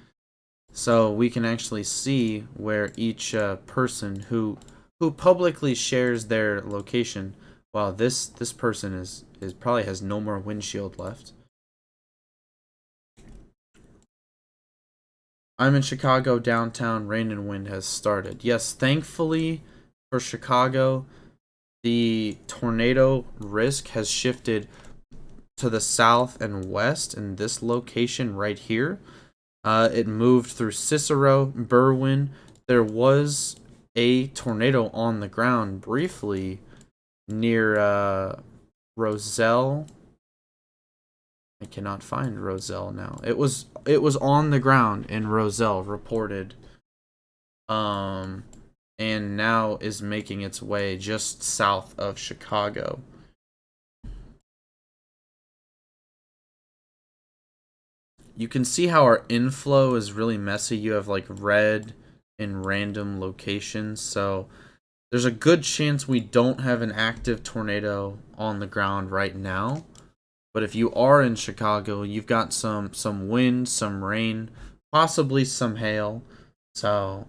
So we can actually see where each person who publicly shares their location. Wow, this person is probably has no more windshield left. I'm in Chicago downtown. Rain and wind has started. Yes, thankfully for Chicago, the tornado risk has shifted to the south and west in this location right here. It moved through Cicero, Berwyn. There was a tornado on the ground briefly near Roselle. I cannot find Roselle now. It was on the ground in Roselle, reported. And now is making its way just south of Chicago. You can see how our inflow is really messy. You have like red in random locations, so there's a good chance we don't have an active tornado on the ground right now. But if you are in Chicago, you've got some wind, some rain, possibly some hail. So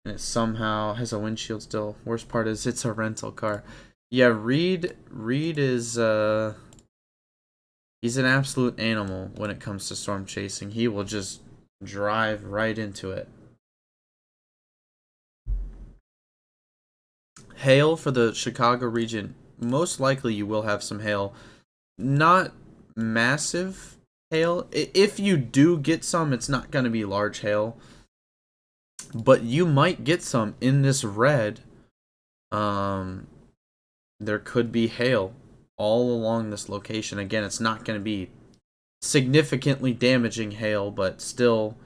and it somehow has a windshield still. Worst part is it's a rental car. Yeah, Reed is he's an absolute animal when it comes to storm chasing. He will just drive right into it. Hail for the Chicago region. Most likely you will have some hail. Not massive hail. If you do get some, it's not going to be large hail. But you might get some in this red. There could be hail all along this location. Again, it's not going to be significantly damaging hail, but still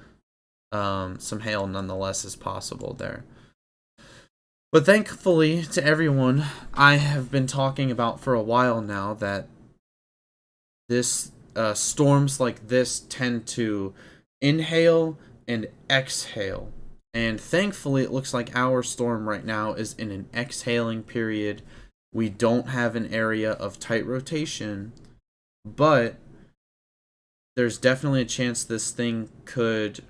some hail nonetheless is possible there. But thankfully to everyone, I have been talking about for a while now that this storms like this tend to inhale and exhale. And thankfully, it looks like our storm right now is in an exhaling period. We don't have an area of tight rotation, but there's definitely a chance this thing could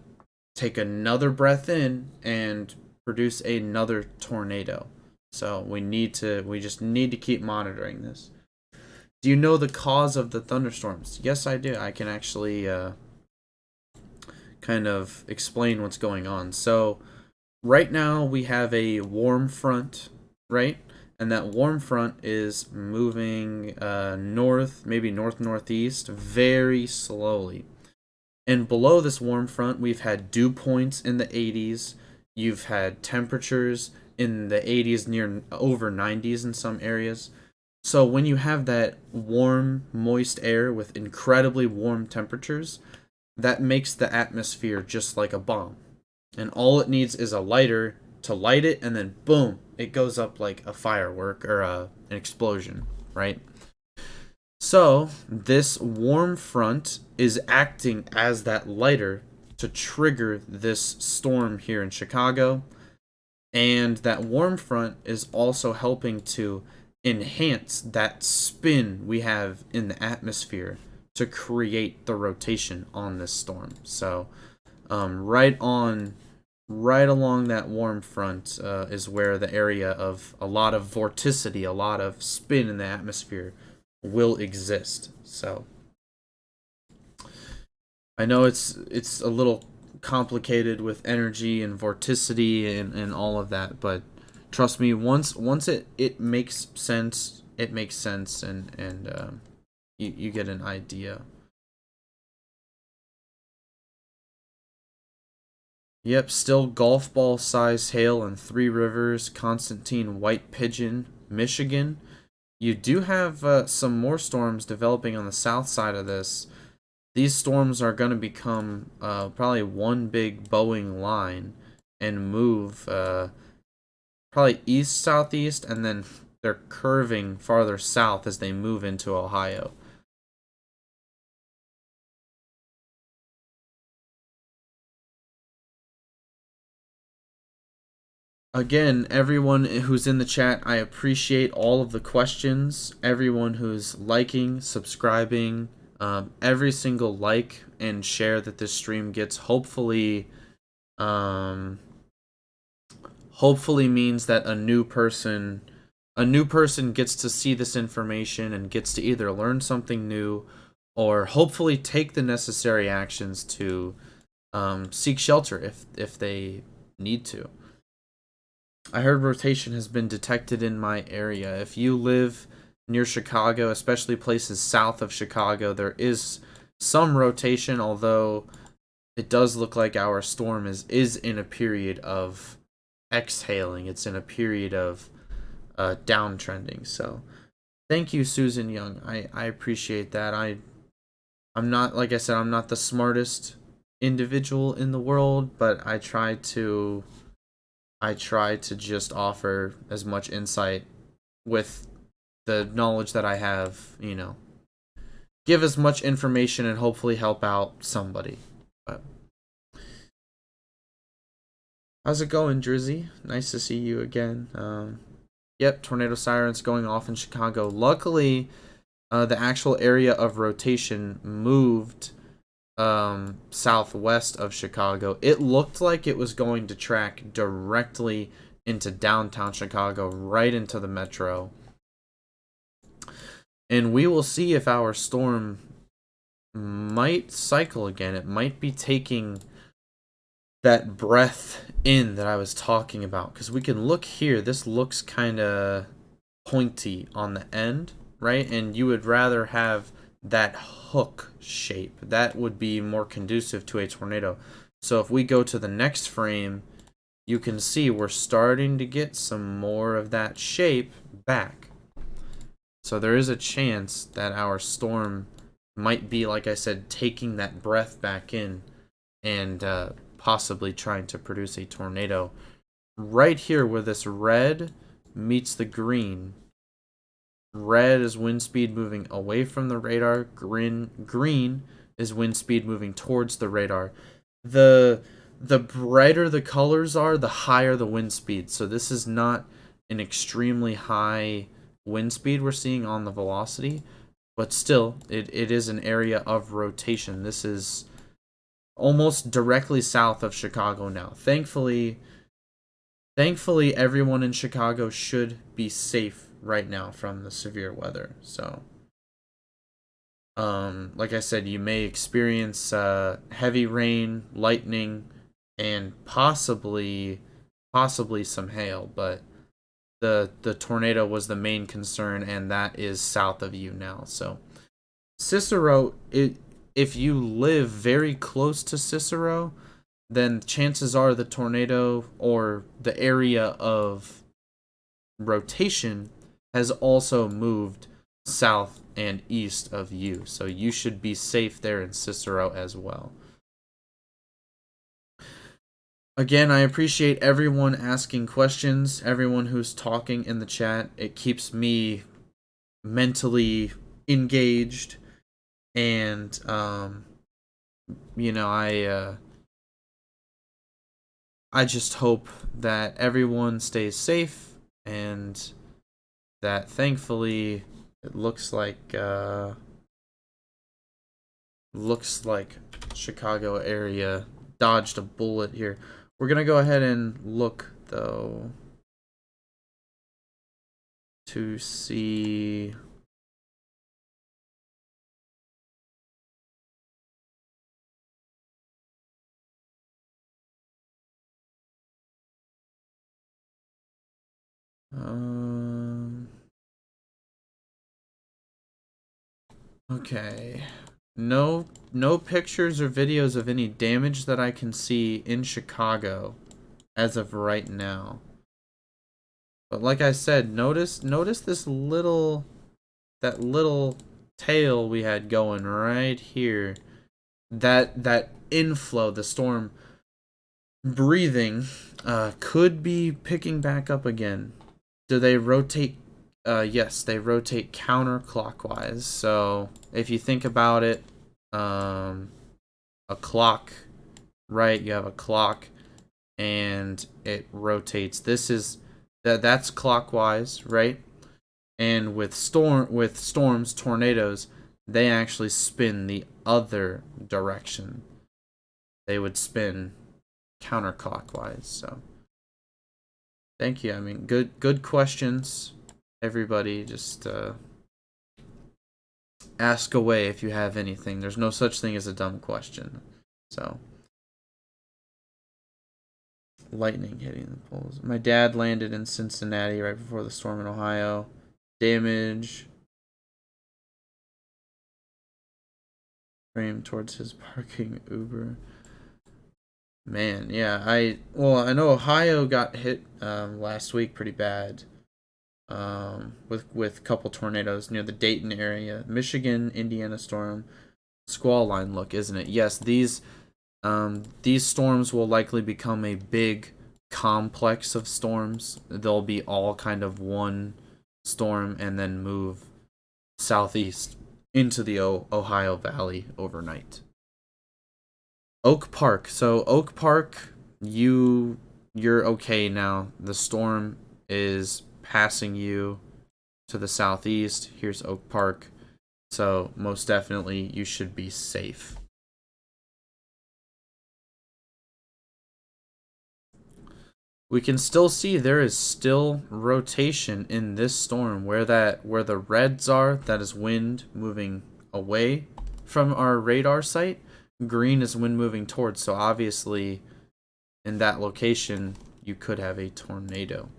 take another breath in and produce another tornado. So we just need to keep monitoring this. Do you know the cause of the thunderstorms? Yes, I do. I can actually kind of explain what's going on. So right now we have a warm front, right? And that warm front is moving north, maybe north-northeast, very slowly. And below this warm front, we've had dew points in the 80s. You've had temperatures in the 80s, near over 90s in some areas. So when you have that warm, moist air with incredibly warm temperatures, that makes the atmosphere just like a bomb. And all it needs is a lighter to light it, and then boom, it goes up like a firework or an explosion, right? So this warm front is acting as that lighter to trigger this storm here in Chicago. And that warm front is also helping to enhance that spin we have in the atmosphere to create the rotation on this storm. So right along that warm front is where the area of a lot of vorticity, a lot of spin in the atmosphere will exist. So I know it's a little complicated with energy and vorticity and all of that, but trust me, once it makes sense, it makes sense, and you get an idea. Yep, still golf ball size hail in Three Rivers, Constantine, White Pigeon, Michigan. You do have some more storms developing on the south side of this. These storms are going to become probably one big Boeing line and move probably east southeast, and then they're curving farther south as they move into Ohio. Again, everyone who's in the chat, I appreciate all of the questions. Everyone who's liking, subscribing, every single like and share that this stream gets, um, hopefully means that a new person gets to see this information and gets to either learn something new or hopefully take the necessary actions to seek shelter if they need to. I heard rotation has been detected in my area. If you live near Chicago, especially places south of Chicago, there is some rotation, although it does look like our storm is in a period of exhaling. It's in a period of downtrending. So thank you, Susan Young. I appreciate that. I'm not, like I said, I'm not the smartest individual in the world, but I try to just offer as much insight with the knowledge that I have, give as much information and hopefully help out somebody. But how's it going, Drizzy? Nice to see you again. Yep, tornado sirens going off in Chicago. Luckily, the actual area of rotation moved southwest of Chicago. It looked like it was going to track directly into downtown Chicago, right into the metro. And we will see if our storm might cycle again. It might be taking that breath in that I was talking about. Because we can look here. This looks kind of pointy on the end, right? And you would rather have that hook shape. That would be more conducive to a tornado. So if we go to the next frame, you can see we're starting to get some more of that shape back. So there is a chance that our storm might be, like I said, taking that breath back in and possibly trying to produce a tornado. Right here where this red meets the green, red is wind speed moving away from the radar. Green is wind speed moving towards the radar. The the brighter the colors are, the higher the wind speed. So this is not an extremely high wind speed we're seeing on the velocity, but still, it is an area of rotation. This is almost directly south of Chicago now. Thankfully, everyone in Chicago should be safe right now from the severe weather. So, like I said, you may experience heavy rain, lightning, and possibly some hail, but the tornado was the main concern, and that is south of you now. So Cicero, if you live very close to Cicero, then chances are the tornado or the area of rotation has also moved south and east of you. So you should be safe there in Cicero as well. Again, I appreciate everyone asking questions, everyone who's talking in the chat. It keeps me mentally engaged, and I just hope that everyone stays safe, and that thankfully it looks like Chicago area dodged a bullet here. We're gonna go ahead and look though to see. Okay. No pictures or videos of any damage that I can see in Chicago as of right now. But like I said, notice this little tail we had going right here. That inflow, the storm breathing, could be picking back up again. Do they rotate? Yes, they rotate counterclockwise. So if you think about it, a clock, right? You have a clock, and it rotates. That's clockwise, right? And with storms, tornadoes, they actually spin the other direction. They would spin counterclockwise. So thank you. I mean, good questions, everybody. Just ask away if you have anything. There's no such thing as a dumb question. So, lightning hitting the poles. My dad landed in Cincinnati right before the storm in Ohio. Damage. Frame towards his parking Uber. Man, yeah, I know Ohio got hit last week pretty bad. With a couple tornadoes near the Dayton area. Michigan, Indiana storm. Squall line look, isn't it? Yes, these storms will likely become a big complex of storms. They'll be all kind of one storm and then move southeast into the Ohio Valley overnight. Oak Park. So Oak Park, you're okay now. The storm is passing you to the southeast. Here's Oak Park. So most definitely you should be safe. We can still see there is still rotation in this storm. Where the reds are, that is wind moving away from our radar site. Green is wind moving towards. So obviously in that location you could have a tornado.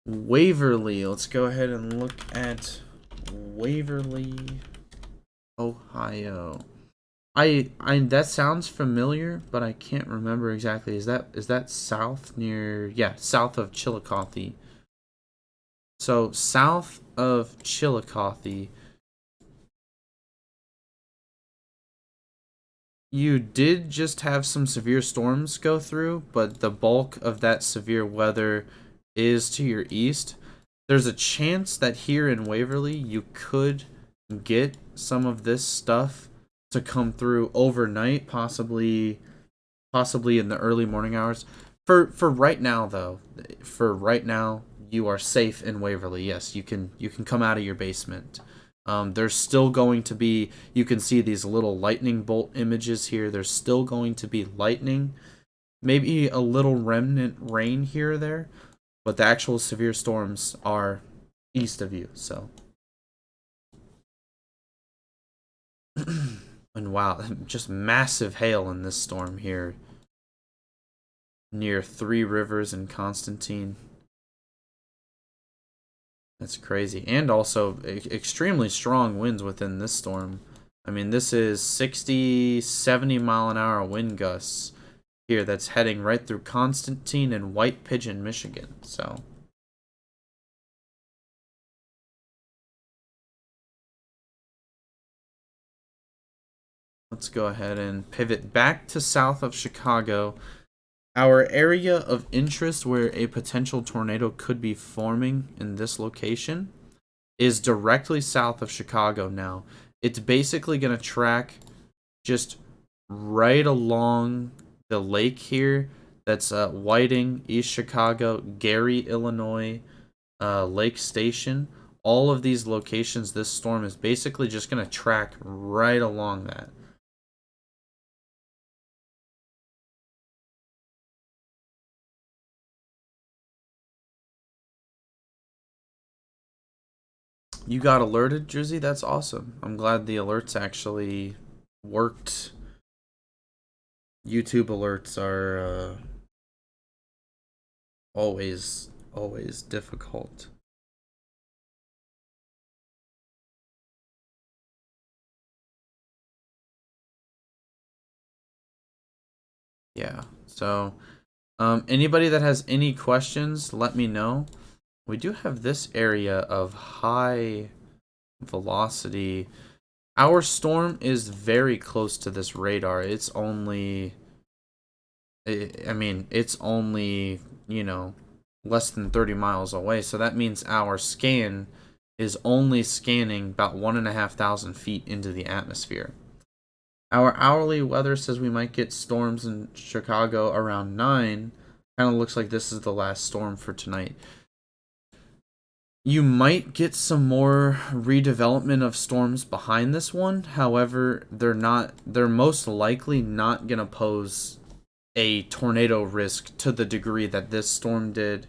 Waverly. Let's go ahead and look at Waverly, Ohio. I that sounds familiar, but I can't remember exactly. Is that south near? Yeah, south of Chillicothe. So south of Chillicothe, you did just have some severe storms go through, but the bulk of that severe weather is to your east. There's a chance that here in Waverly you could get some of this stuff to come through overnight, possibly possibly in the early morning hours. For right now though, for right now you are safe in Waverly. Yes, you can come out of your basement. There's still going to be, you can see these little lightning bolt images here. There's still going to be lightning, maybe a little remnant rain here or there, but the actual severe storms are east of you. So, and wow, just massive hail in this storm here near Three Rivers and Constantine. That's crazy. And also extremely strong winds within this storm. I mean, this is 60, 70 mile an hour wind gusts here that's heading right through Constantine and White Pigeon, Michigan. So, let's go ahead and pivot back to south of Chicago. Our area of interest where a potential tornado could be forming in this location is directly south of Chicago now. It's basically going to track just right along the lake here. That's Whiting, East Chicago, Gary, Illinois, Lake Station. All of these locations, this storm is basically just going to track right along that. You got alerted, Drizzy? That's awesome. I'm glad the alerts actually worked. YouTube alerts are always difficult. Yeah. So, anybody that has any questions, let me know. We do have this area of high velocity. Our storm is very close to this radar. It's only, I mean, it's only, less than 30 miles away. So that means our scan is only scanning about 1,500 feet into the atmosphere. Our hourly weather says we might get storms in Chicago around 9. Kind of looks like this is the last storm for tonight. You might get some more redevelopment of storms behind this one. However, they're most likely not going to pose a tornado risk to the degree that this storm did.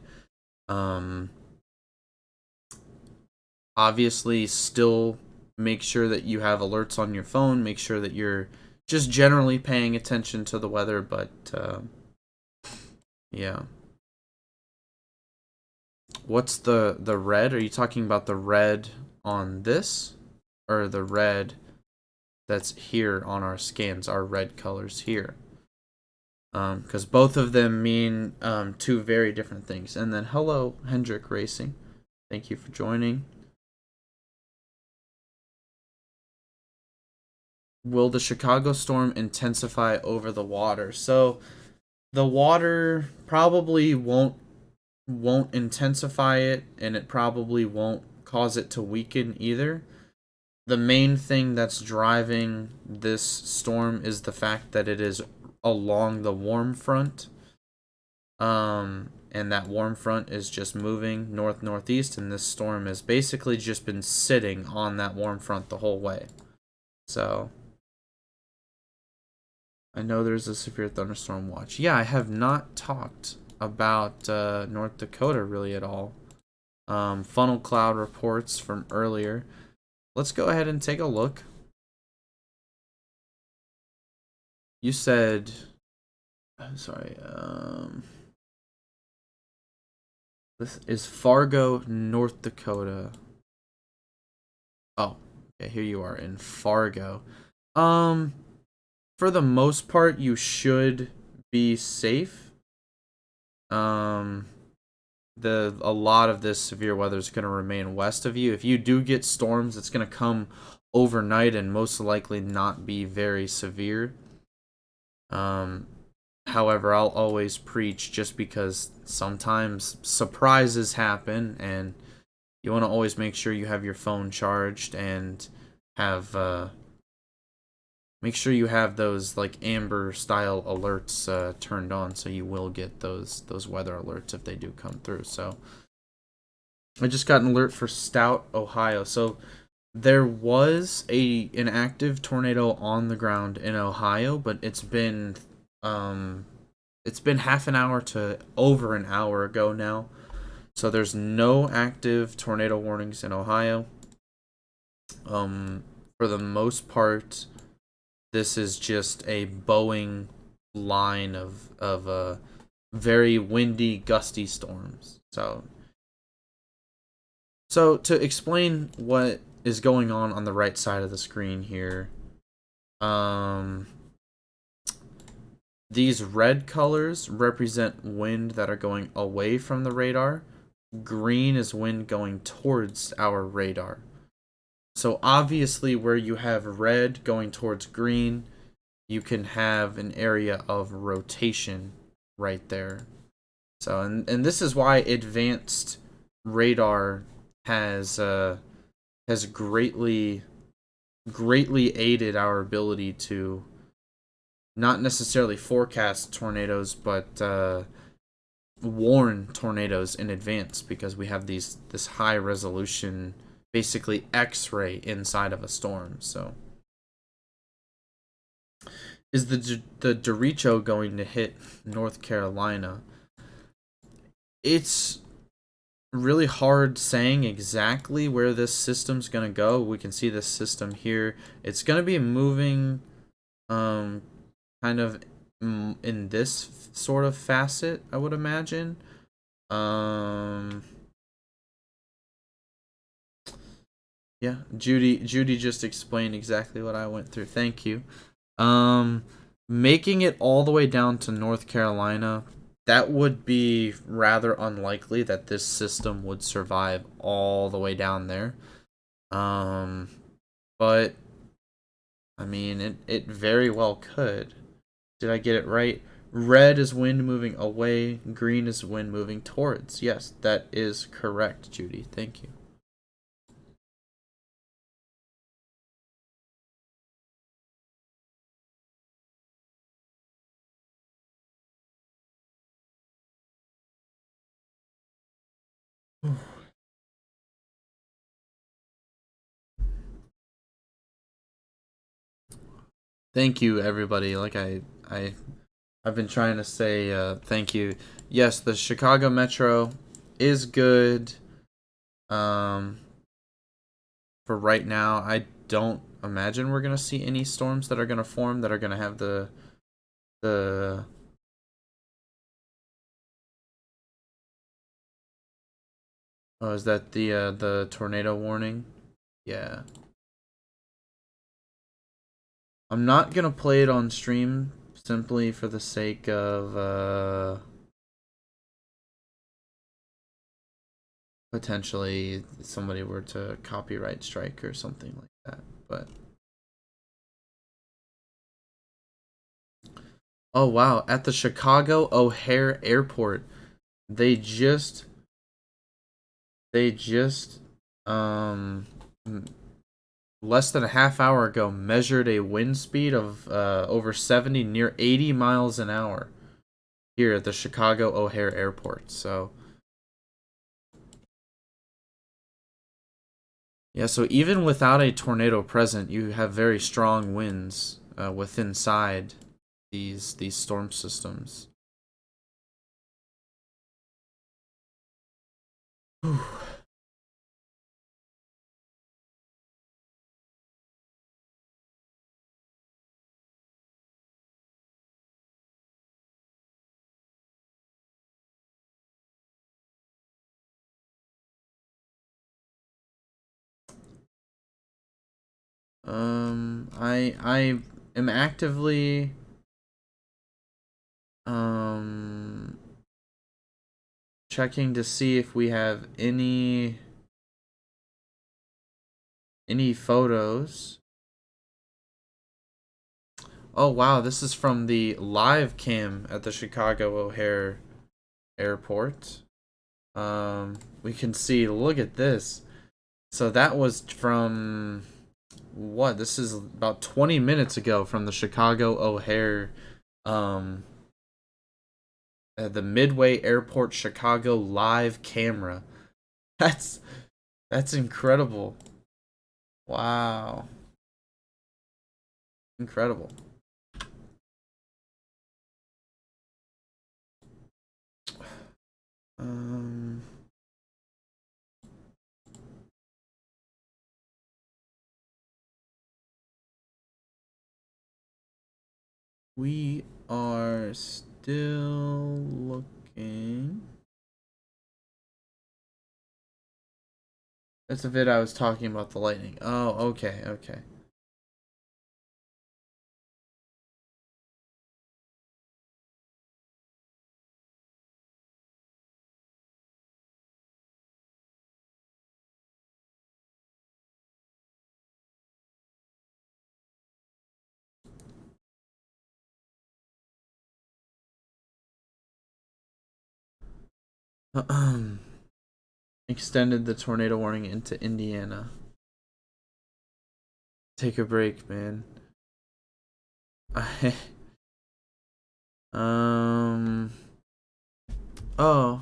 Obviously, still make sure that you have alerts on your phone. Make sure that you're just generally paying attention to the weather. But yeah. What's the red? Are you talking about the red on this, or the red that's here on our scans? Our red colors here. Because both of them mean two very different things. And then hello, Hendrick Racing. Thank you for joining. Will the Chicago storm intensify over the water? So the water probably won't intensify it, and it probably won't cause it to weaken either. The main thing that's driving this storm is the fact that it is along the warm front. And that warm front is just moving north-northeast, and this storm has basically just been sitting on that warm front the whole way. So, I know there's a severe thunderstorm watch. Yeah, I have not talked about North Dakota really at all. Funnel cloud reports from earlier. Let's go ahead and take a look. You said, sorry, this is Fargo, North Dakota. Oh, okay, here you are in Fargo. For the most part, you should be safe. A lot of this severe weather is going to remain west of you. If you do get storms, it's going to come overnight and most likely not be very severe. However, I'll always preach, just because sometimes surprises happen, and you want to always make sure you have your phone charged and have make sure you have those like amber style alerts turned on, so you will get those weather alerts if they do come through. So I just got an alert for Stout, Ohio. So there was an active tornado on the ground in Ohio, but it's been half an hour to over an hour ago now. So there's no active tornado warnings in Ohio. For the most part, this is just a bowing line of very windy, gusty storms. So to explain what is going on the right side of the screen here, these red colors represent wind that are going away from the radar. Green is wind going towards our radar. So obviously where you have red going towards green, you can have an area of rotation right there. So and this is why advanced radar has greatly aided our ability to not necessarily forecast tornadoes, but warn tornadoes in advance, because we have this high resolution, basically X-ray inside of a storm. So is the Derecho going to hit North Carolina? It's really hard saying exactly where this system's going to go. We can see this system here. It's going to be moving kind of in this sort of facet, I would imagine. Yeah, Judy just explained exactly what I went through. Thank you. Making it all the way down to North Carolina, that would be rather unlikely that this system would survive all the way down there. But I mean, it very well could. Did I get it right? Red is wind moving away, green is wind moving towards. Yes, that is correct, Judy. Thank you. Thank you, everybody. Like I've been trying to say, thank you. Yes, the Chicago Metro is good. For right now, I don't imagine we're gonna see any storms that are gonna form that are gonna have the oh, is that the tornado warning? Yeah. I'm not gonna play it on stream simply for the sake of potentially somebody were to copyright strike or something like that. But oh wow, at the Chicago O'Hare Airport, they just they just less than a half hour ago measured a wind speed of over 70, near 80 miles an hour here at the Chicago O'Hare Airport. So yeah, so even without a tornado present, you have very strong winds with inside these storm systems. Whew. I am actively checking to see if we have any photos. Oh wow, this is from the live cam at the Chicago O'Hare Airport. We can see, look at this. So that was from what? This is about 20 minutes ago from the Chicago O'Hare, um, the Midway Airport Chicago live camera. That's that's incredible. Wow, incredible. Um, we are still looking. That's the vid I was talking about the lightning. Oh, okay, okay. Extended the tornado warning into Indiana. Take a break, man. um. Oh,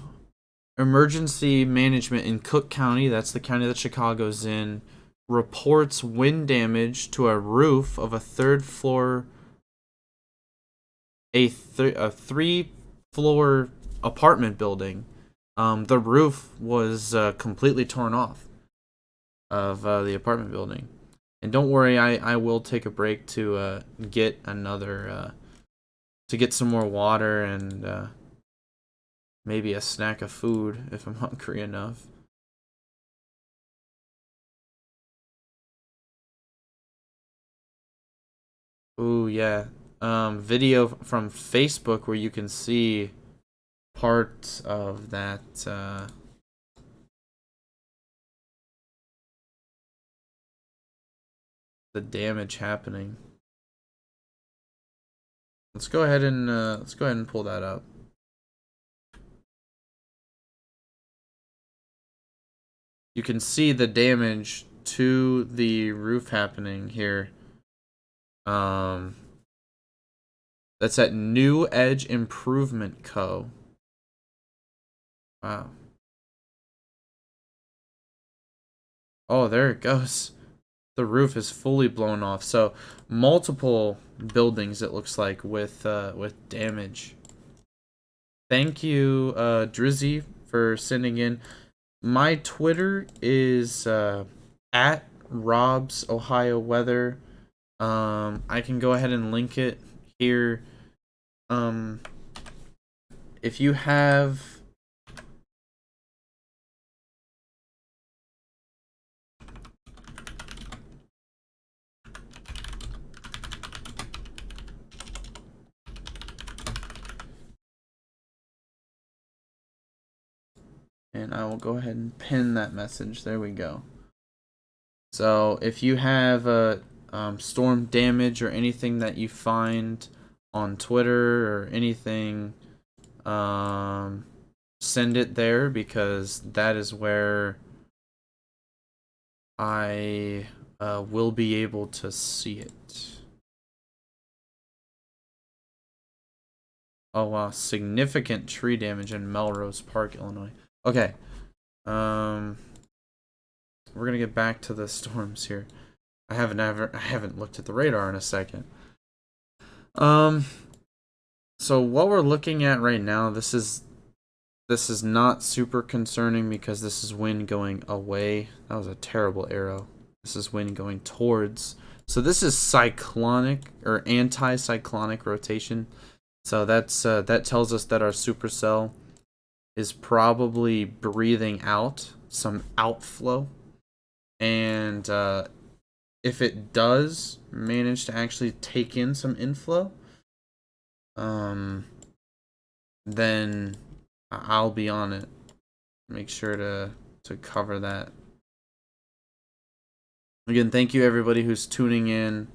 emergency management in Cook County. That's the county that Chicago's in. Reports wind damage to a roof of a third floor, a 3 floor apartment building. The roof was completely torn off of the apartment building. And don't worry, I will take a break to get another to get some more water and maybe a snack of food if I'm hungry enough. Ooh, yeah. Video from Facebook where you can see parts of that the damage happening. Let's go ahead and pull that up. You can see the damage to the roof happening here. Um, that's at New Edge Improvement Co. Wow. Oh, there it goes. The roof is fully blown off. So multiple buildings it looks like with damage. Thank you, Drizzy, for sending in. My Twitter is at Rob's Ohio Weather. I can go ahead and link it here. Um, if you have and I will go ahead and pin that message. There we go. So if you have a storm damage or anything that you find on Twitter or anything, send it there because that is where I will be able to see it. Oh wow, significant tree damage in Melrose Park, Illinois. Okay. Um we're going to get back to the storms here. I haven't looked at the radar in a second. Um so what we're looking at right now, this is not super concerning because this is wind going away. That was a terrible arrow. This is wind going towards. So this is cyclonic or anti-cyclonic rotation. So that tells us that our supercell is probably breathing out some outflow. And if it does manage to actually take in some inflow, then I'll be on it. Make sure to cover that. Again, thank you everybody who's tuning in.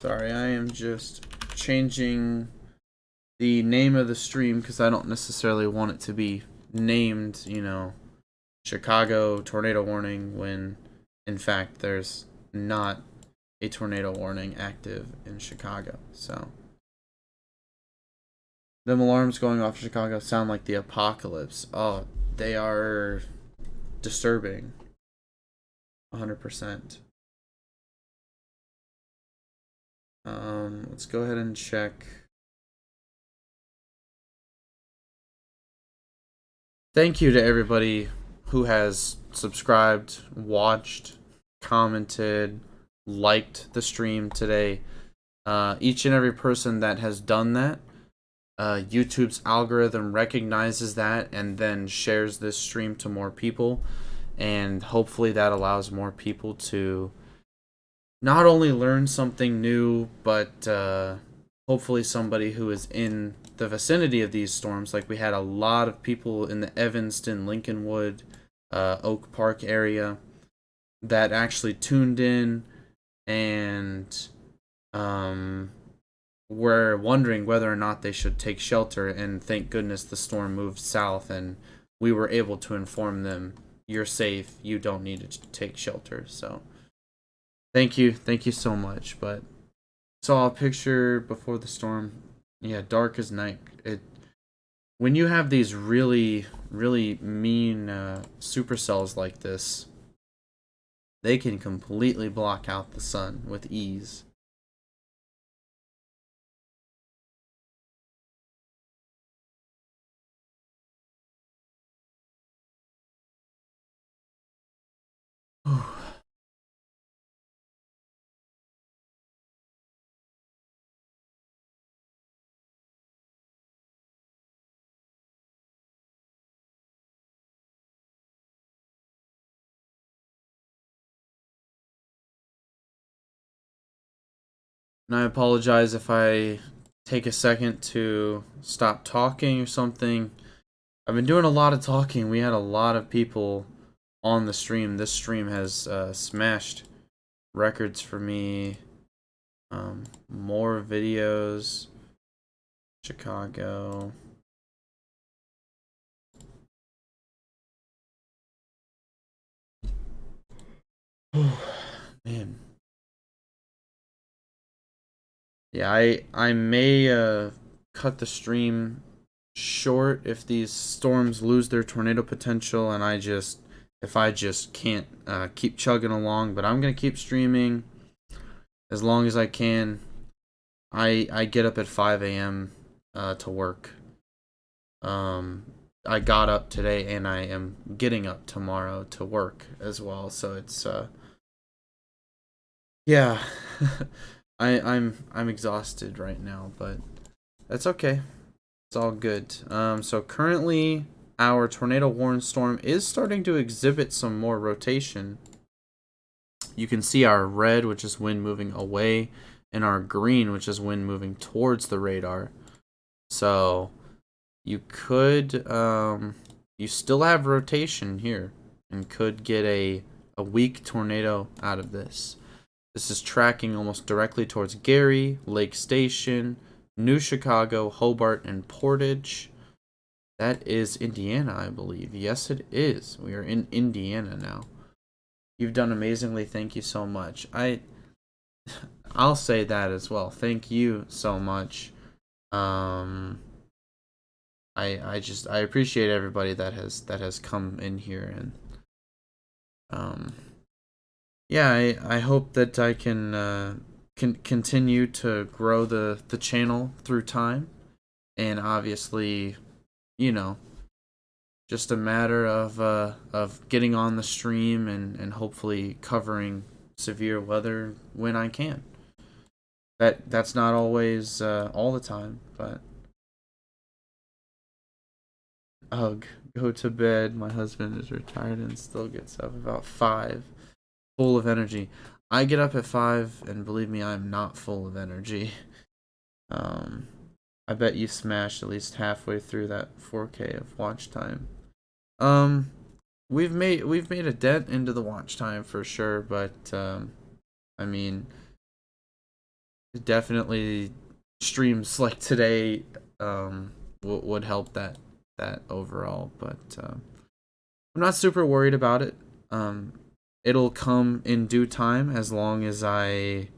Sorry, I am just changing the name of the stream because I don't necessarily want it to be named, you know, Chicago tornado warning when in fact there's not a tornado warning active in Chicago. So them alarms going off in Chicago sound like the apocalypse. Oh, they are disturbing. 100%. Let's go ahead and check. Thank you to everybody who has subscribed, watched, commented, liked the stream today. Each and every person that has done that, YouTube's algorithm recognizes that and then shares this stream to more people. And hopefully that allows more people to not only learn something new, but hopefully somebody who is in the vicinity of these storms. Like we had a lot of people in the Evanston, Lincolnwood, Oak Park area that actually tuned in and were wondering whether or not they should take shelter. And thank goodness the storm moved south and we were able to inform them, you're safe, you don't need to take shelter. So thank you so much. But saw a picture before the storm. Yeah, dark as night. When you have these really mean supercells like this, they can completely block out the sun with ease. And I apologize if I take a second to stop talking or something. I've been doing a lot of talking. We had a lot of people on the stream. This stream has smashed records for me. More videos. Chicago. Man. Yeah, I may cut the stream short if these storms lose their tornado potential and if I just can't keep chugging along, but I'm gonna keep streaming as long as I can. I get up at 5 a.m. To work. I got up today and I am getting up tomorrow to work as well, so it's yeah. I'm exhausted right now, but that's okay. It's all good. So currently our tornado warning storm is starting to exhibit some more rotation. You can see our red, which is wind moving away, and our green, which is wind moving towards the radar. So you could you still have rotation here and could get a weak tornado out of this. This is tracking almost directly towards Gary, Lake Station, New Chicago, Hobart, and Portage. That is Indiana, I believe. Yes, it is. We are in Indiana now. You've done amazingly. Thank you so much. I'll say that as well. Thank you so much. I appreciate everybody that has come in here and yeah, I hope that I can continue to grow the channel through time, and obviously, you know, just a matter of getting on the stream and hopefully covering severe weather when I can. That's not always all the time, but ugh, go to bed. My husband is retired and still gets up about 5. Full of energy. I get up at 5, and believe me, I'm not full of energy. I bet you smashed at least halfway through that 4K of watch time. We've made a dent into the watch time for sure, but I mean, definitely streams like today would help that overall, but I'm not super worried about it. Um, it'll come in due time as long as I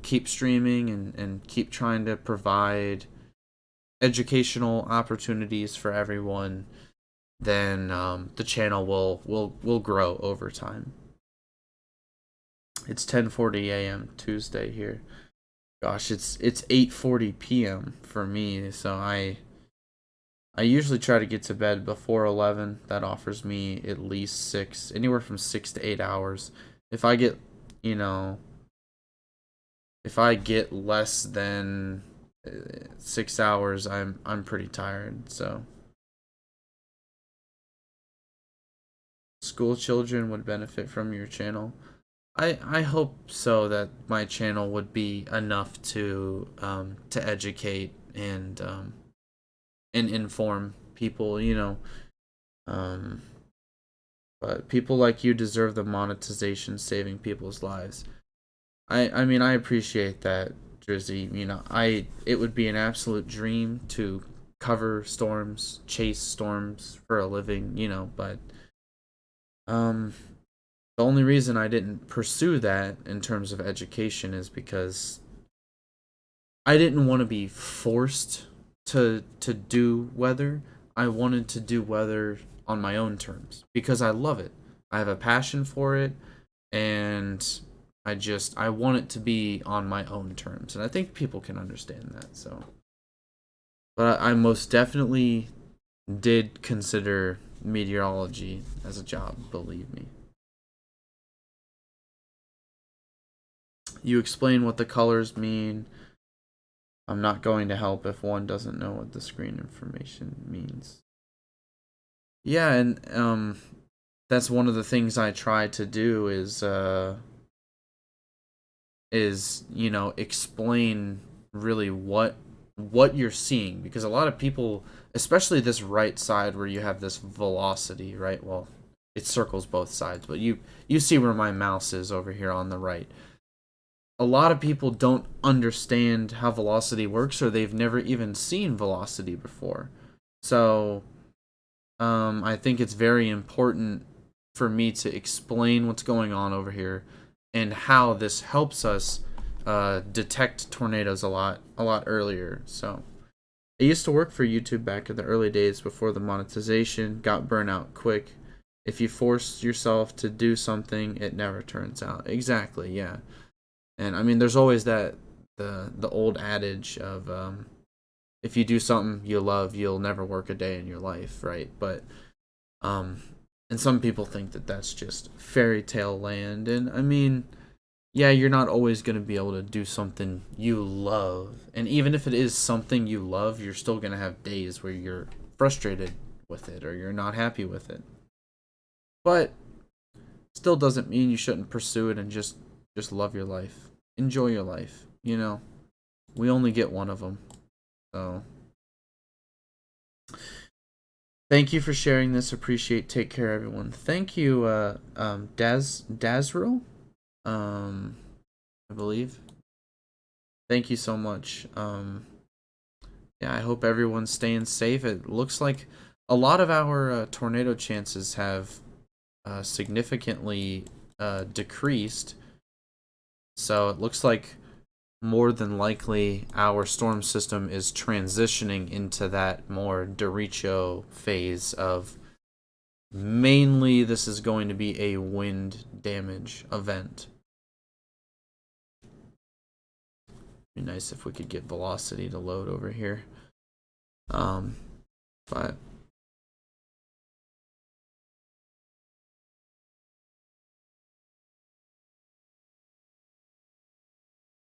keep streaming and keep trying to provide educational opportunities for everyone. Then the channel will grow over time. It's 10:40 a.m. Tuesday here. Gosh, it's 8:40 p.m. for me, so I usually try to get to bed before 11. That offers me at least anywhere from 6 to 8 hours. If I get, you know, if I get less than 6 hours, I'm pretty tired. So school children would benefit from your channel. I hope so, that my channel would be enough to educate and inform people. Um, but people like you deserve the monetization, saving people's lives. I mean, I appreciate that, Drizzy. It would be an absolute dream to cover storms, chase storms for a living. But um, the only reason I didn't pursue that in terms of education is because I didn't want to be forced to do weather. I wanted to do weather on my own terms because I love it. I have a passion for it, and I want it to be on my own terms, and I think people can understand that. So, but I most definitely did consider meteorology as a job. Believe me. You explain what the colors mean. I'm not going to help if one doesn't know what the screen information means. Yeah, and that's one of the things I try to do is explain really what you're seeing, because a lot of people, especially this right side where you have this velocity, right? Well, it circles both sides, but you see where my mouse is over here on the right. A lot of people don't understand how velocity works, or they've never even seen velocity before. So I think it's very important for me to explain what's going on over here and how this helps us detect tornadoes a lot earlier. So I used to work for YouTube back in the early days before the monetization. Got burnt out quick. If you force yourself to do something, it never turns out. Exactly, yeah. And I mean, there's always the old adage of if you do something you love, you'll never work a day in your life, right? But um, and some people think that that's just fairy tale land, and I mean, yeah, you're not always gonna be able to do something you love, and even if it is something you love, you're still gonna have days where you're frustrated with it or you're not happy with it. But still doesn't mean you shouldn't pursue it and just love your life. Enjoy your life. We only get one of them. So thank you for sharing this. Appreciate. Take care, everyone. Thank you, Dazril. I believe. Thank you so much. Yeah, I hope everyone's staying safe. It looks like a lot of our tornado chances have significantly decreased. So it looks like more than likely our storm system is transitioning into that more derecho phase of, mainly this is going to be a wind damage event. Be nice if we could get velocity to load over here. But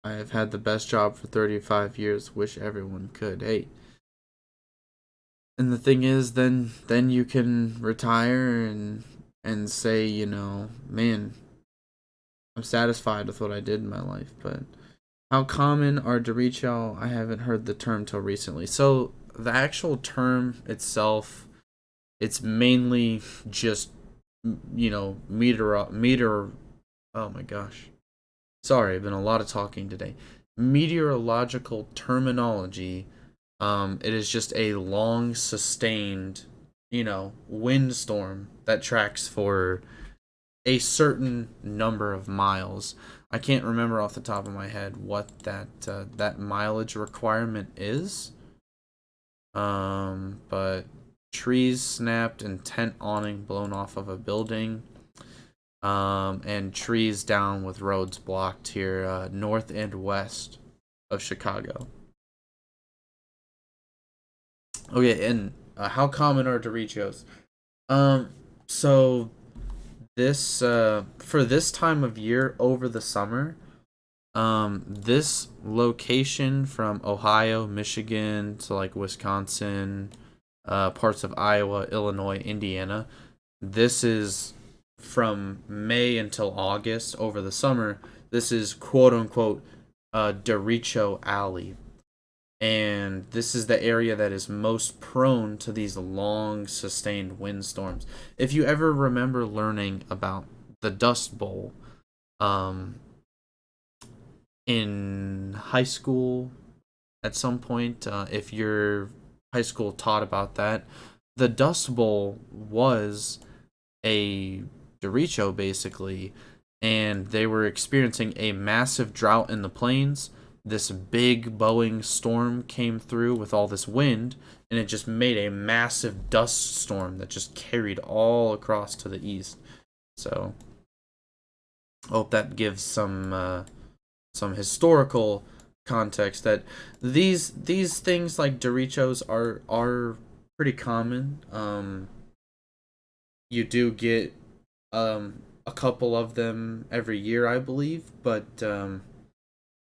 I have had the best job for 35 years. Wish everyone could. Hey, and the thing is, then you can retire and say, man, I'm satisfied with what I did in my life. But how common are derecho? I haven't heard the term till recently. So the actual term itself, it's mainly just meteor Oh my gosh. Sorry, been a lot of talking today. Meteorological terminology. It is just a long, sustained, windstorm that tracks for a certain number of miles. I can't remember off the top of my head what that mileage requirement is. But trees snapped and tent awning blown off of a building. And trees down with roads blocked here, north and west of Chicago. Okay, and how common are derechos? Um, so this for this time of year over the summer, this location from Ohio, Michigan to like Wisconsin, parts of Iowa, Illinois, Indiana, this is from May until August over the summer. This is quote unquote Derecho Alley. And this is the area that is most prone to these long, sustained windstorms. If you ever remember learning about the Dust Bowl um, in high school at some point, if your high school taught about that, the Dust Bowl was a derecho basically, and they were experiencing a massive drought in the plains. This big Boeing storm came through with all this wind, and it just made a massive dust storm that just carried all across to the east. So, I hope that gives some historical context that these things like derechos are pretty common. You do get a couple of them every year, I believe, but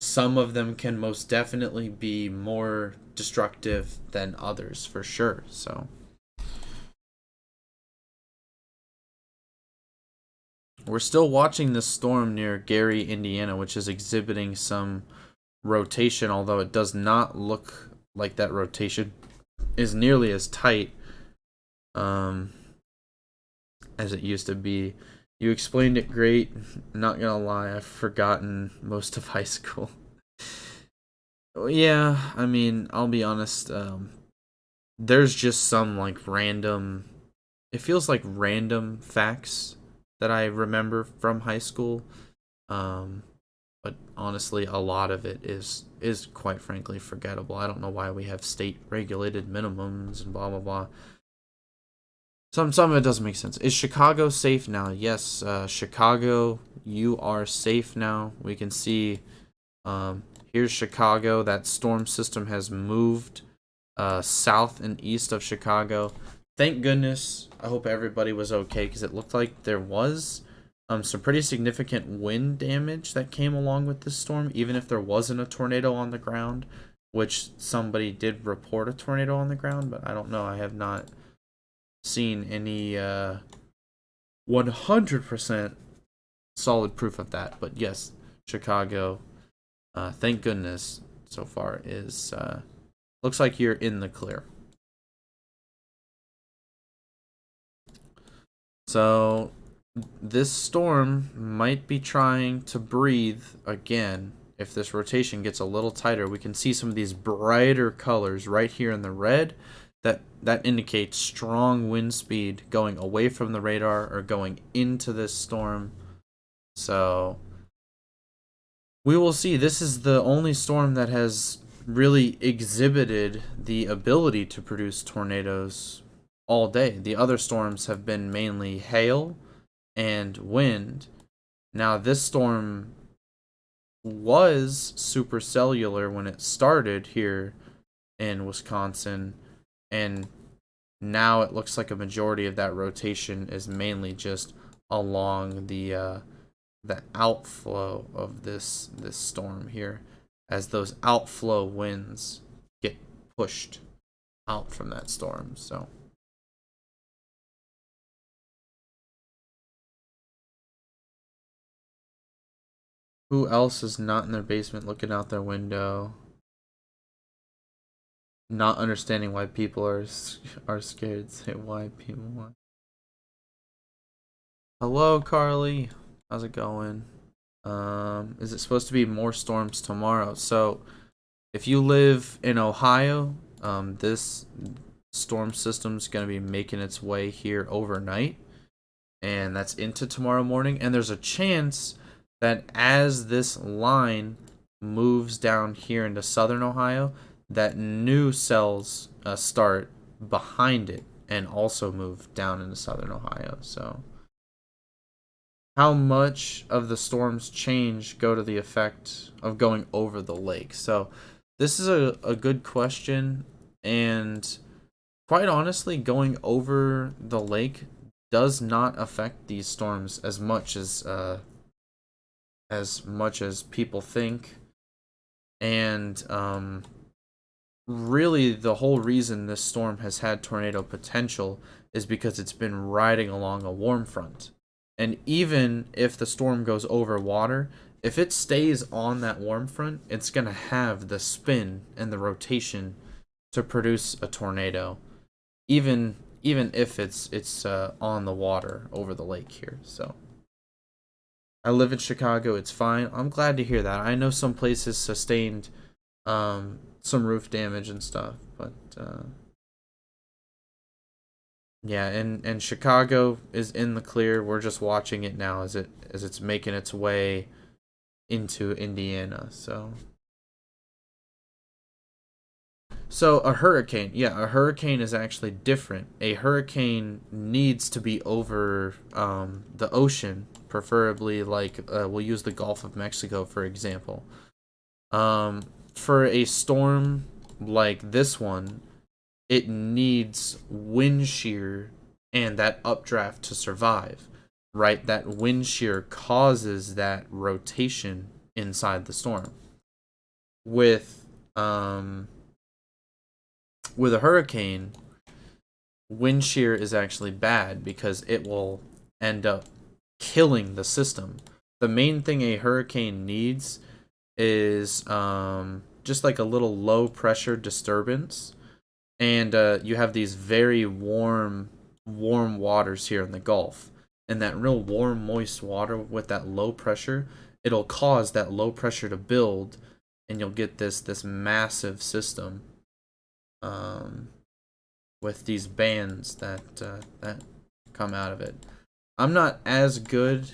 some of them can most definitely be more destructive than others for sure. So we're still watching this storm near Gary, Indiana, which is exhibiting some rotation, although it does not look like that rotation is nearly as tight um, as it used to be. You explained it great. Not gonna lie, I've forgotten most of high school. Yeah, I mean, I'll be honest. There's just some like random. It feels like random facts that I remember from high school. Um, but honestly, a lot of it is quite frankly forgettable. I don't know why we have state regulated minimums and blah blah blah. Some of it doesn't make sense. Is Chicago safe now? Yes, Chicago, you are safe now. We can see here's Chicago. That storm system has moved south and east of Chicago. Thank goodness. I hope everybody was okay because it looked like there was some pretty significant wind damage that came along with this storm, even if there wasn't a tornado on the ground, which somebody did report a tornado on the ground, but I don't know. I have not seen any 100% solid proof of that. But yes, Chicago, thank goodness, so far is looks like you're in the clear. So this storm might be trying to breathe again. If this rotation gets a little tighter, we can see some of these brighter colors right here in the red. That indicates strong wind speed going away from the radar or going into this storm. So we will see. This is the only storm that has really exhibited the ability to produce tornadoes all day. The other storms have been mainly hail and wind. Now, this storm was supercellular when it started here in Wisconsin, and now it looks like a majority of that rotation is mainly just along the outflow of this storm here, as those outflow winds get pushed out from that storm. So who else is not in their basement looking out their window, not understanding why people are scared? Say why people want. Hello, Carly. How's it going? Is it supposed to be more storms tomorrow? So if you live in Ohio, this storm system's going to be making its way here overnight, and that's into tomorrow morning. And there's a chance that as this line moves down here into southern Ohio, that new cells start behind it and also move down into southern Ohio. So how much of the storm's change go to the effect of going over the lake? So this is a good question, and quite honestly, going over the lake does not affect these storms as much as people think. And really, the whole reason this storm has had tornado potential is because it's been riding along a warm front. And even if the storm goes over water, if it stays on that warm front, it's going to have the spin and the rotation to produce a tornado, even if it's on the water over the lake here. So I live in Chicago. It's fine. I'm glad to hear that. I know some places sustained some roof damage and stuff, but yeah, and Chicago is in the clear. We're just watching it now as it's making its way into Indiana. So a hurricane, yeah, a hurricane is actually different. A hurricane needs to be over the ocean, preferably like we'll use the Gulf of Mexico for example. For a storm like this one, it needs wind shear and that updraft to survive, right? That wind shear causes that rotation inside the storm. With um, with a hurricane, wind shear is actually bad because it will end up killing the system. The main thing a hurricane needs is just like a little low pressure disturbance, and you have these very warm waters here in the Gulf, and that real warm moist water with that low pressure, it'll cause that low pressure to build, and you'll get this massive system um, with these bands that come out of it. I'm not as good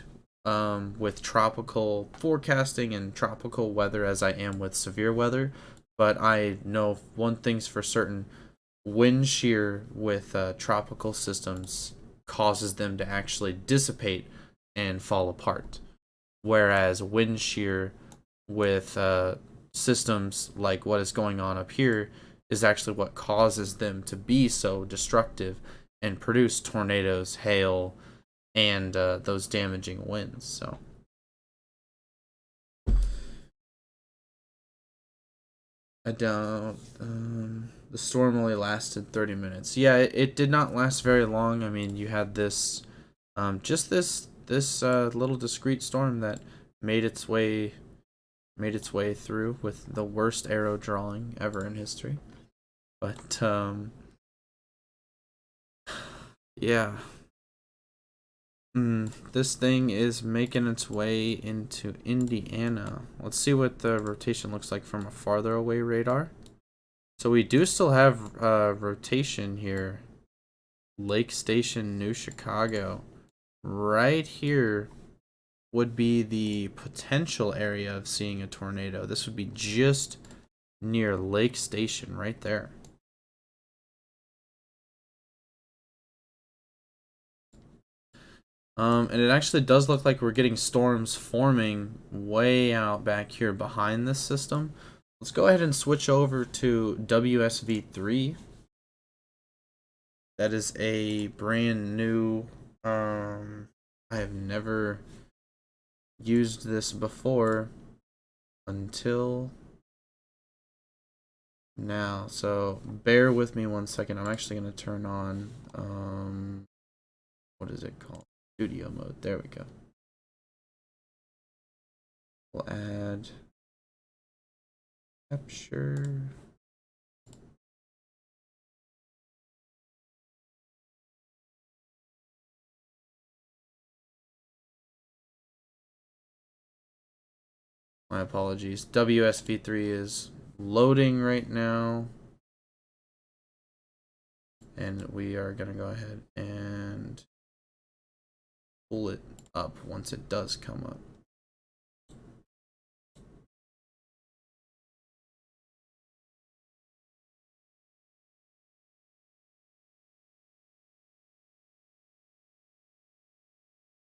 with tropical forecasting and tropical weather as I am with severe weather, but I know one thing's for certain: wind shear with tropical systems causes them to actually dissipate and fall apart, whereas wind shear with systems like what is going on up here is actually what causes them to be so destructive and produce tornadoes, hail, and those damaging winds. So I don't. The storm only lasted 30 minutes. Yeah, it did not last very long. I mean, you had just this little discrete storm that made its way made its way through with the worst arrow drawing ever in history. But yeah. This thing is making its way into Indiana. Let's see what the rotation looks like from a farther away radar. So we do still have rotation here. Lake Station, New Chicago. Right here would be the potential area of seeing a tornado. This would be just near Lake Station right there. And it actually does look like we're getting storms forming way out back here behind this system. Let's go ahead and switch over to WSV3. That is a brand new, I have never used this before until now. So bear with me one second. I'm actually going to turn on, what is it called? Studio mode. There we go. We'll add capture. My apologies. WSV3 is loading right now. And we are going to go ahead and pull it up once it does come up.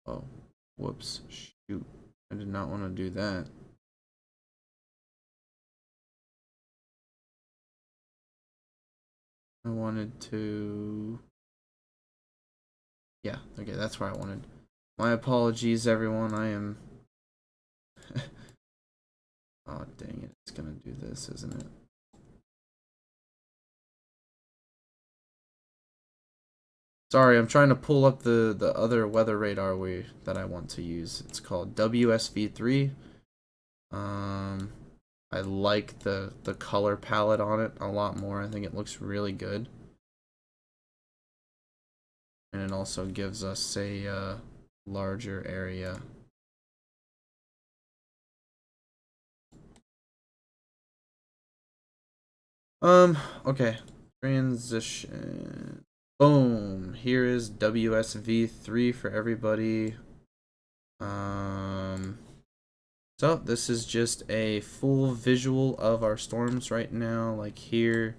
Oh, whoops. Shoot. I did not want to do that. I wanted to... Yeah, okay, that's where I wanted. My apologies, everyone. I am... Oh, dang it. It's going to do this, isn't it? Sorry, I'm trying to pull up the other weather radar that I want to use. It's called WSV3. I like the color palette on it a lot more. I think it looks really good. And it also gives us a larger area. Okay. Transition. Boom. Here is WSV3 for everybody. So this is just a full visual of our storms right now. Like here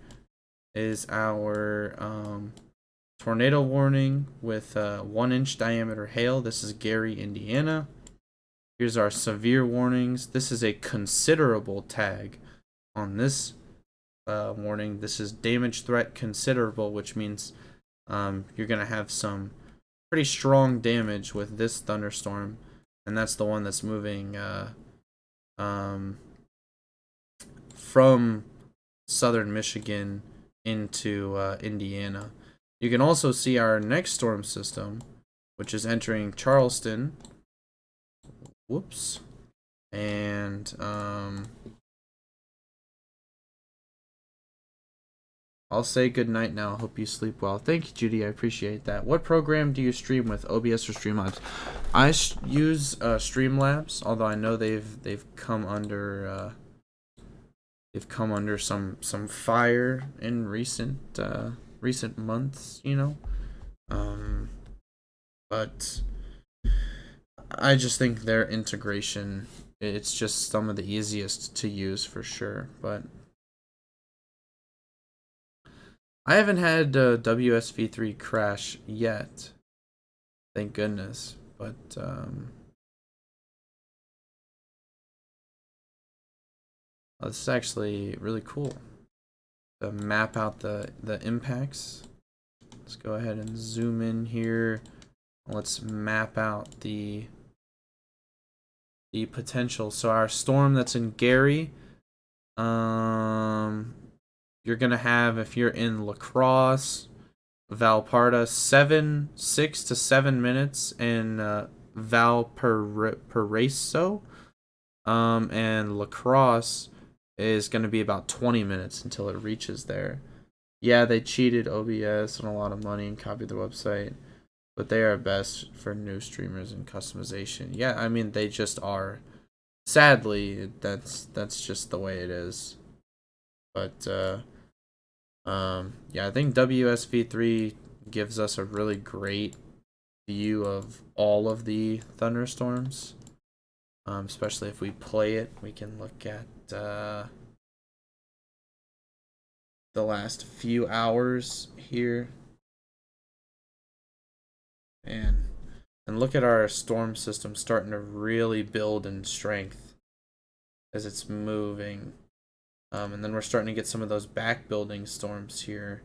is our tornado warning with 1-inch diameter hail. This is Gary, Indiana. Here's our severe warnings. This is a considerable tag on this warning. This is damage threat considerable, which means you're going to have some pretty strong damage with this thunderstorm. And that's the one that's moving from southern Michigan into Indiana. You can also see our next storm system, which is entering Charleston. Whoops. And I'll say good night now. Hope you sleep well. Thank you, Judy. I appreciate that. What program do you stream with, OBS or Streamlabs? I use Streamlabs, although I know they've come under some fire in recent months, you know. But I just think their integration, it's just some of the easiest to use for sure. But I haven't had WSV3 crash yet, thank goodness. But this is actually really cool to map out the impacts. Let's go ahead and zoom in here. Let's map out the potential. So our storm that's in Gary, you're gonna have, if you're in La Crosse, Valparta, 6 to 7 minutes in Valparaiso, and La Crosse is gonna be about 20 minutes until it reaches there. Yeah, they cheated OBS and a lot of money and copied the website, but they are best for new streamers and customization. Yeah, I mean they just are. Sadly, that's just the way it is. But yeah, I think WSV3 gives us a really great view of all of the thunderstorms. Especially if we play it, we can look at the last few hours here, and look at our storm system starting to really build in strength as it's moving. And then we're starting to get some of those back building storms here.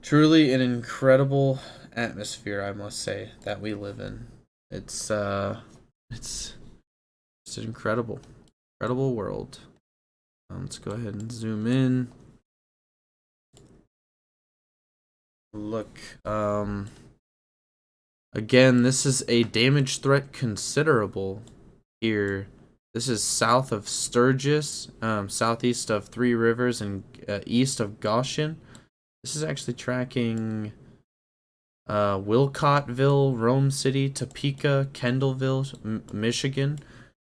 Truly an incredible atmosphere, I must say, that we live in. It's an incredible world. Let's go ahead and zoom in. Look, again, this is a damage threat considerable here. This is south of Sturgis, southeast of Three Rivers, and east of Goshen. This is actually tracking Wilcottville, Rome City, Topeka, Kendallville, Michigan.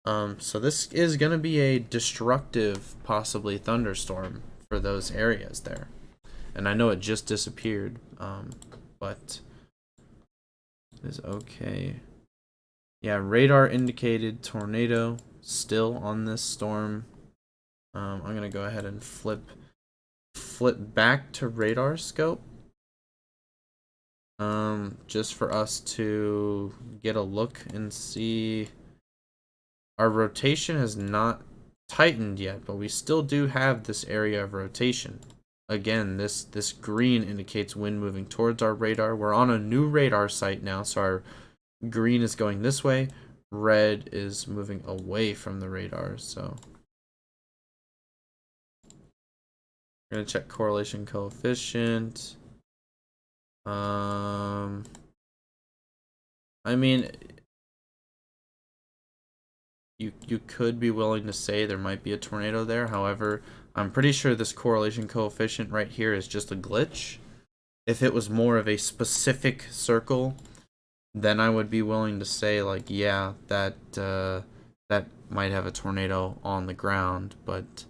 So this is going to be a destructive, possibly thunderstorm for those areas there. And I know it just disappeared, but it is okay. Yeah, radar indicated tornado still on this storm. I'm going to go ahead and flip back to radar scope. Just for us to get a look and see. Our rotation has not tightened yet, but we still do have this area of rotation. Again, this green indicates wind moving towards our radar. We're on a new radar site now, so our green is going this way. Red is moving away from the radar, so we're going to check correlation coefficient. I mean, you could be willing to say there might be a tornado there. However, I'm pretty sure this correlation coefficient right here is just a glitch. If it was more of a specific circle, then I would be willing to say, like, yeah, that might have a tornado on the ground, but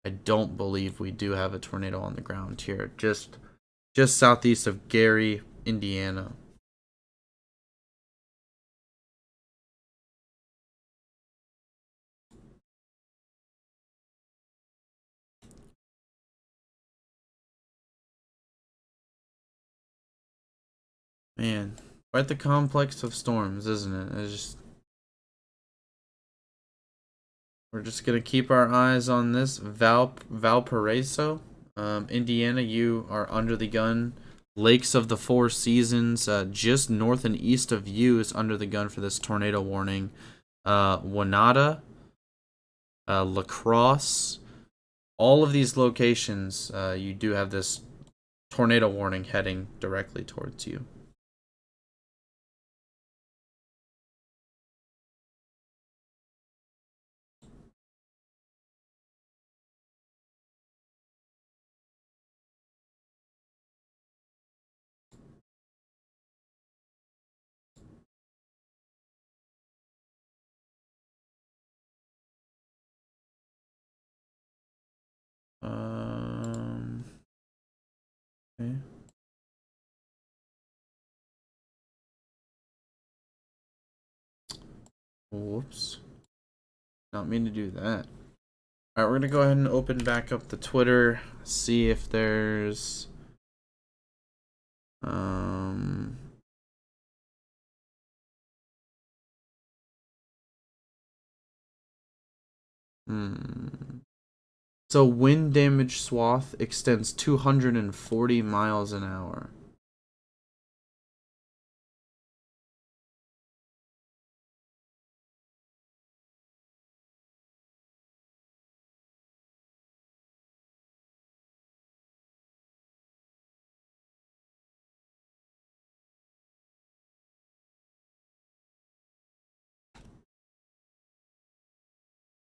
I don't believe we do have a tornado on the ground here. Just southeast of Gary, Indiana. Man, quite the complex of storms, isn't it? It's just, we're just gonna keep our eyes on this. Valparaiso, Indiana, you are under the gun. Lakes of the Four Seasons, just north and east of you, is under the gun for this tornado warning. Wanata, La Crosse, all of these locations, you do have this tornado warning heading directly towards you. Okay. Whoops. Not mean to do that. Alright, we're gonna go ahead and open back up the Twitter, see if there's So wind damage swath extends 240 miles an hour.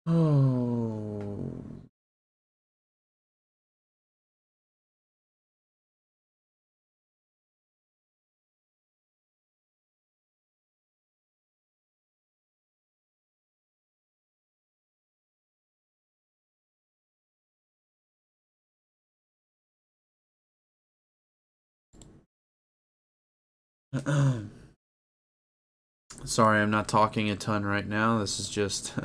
Oh. Sorry, I'm not talking a ton right now. This is just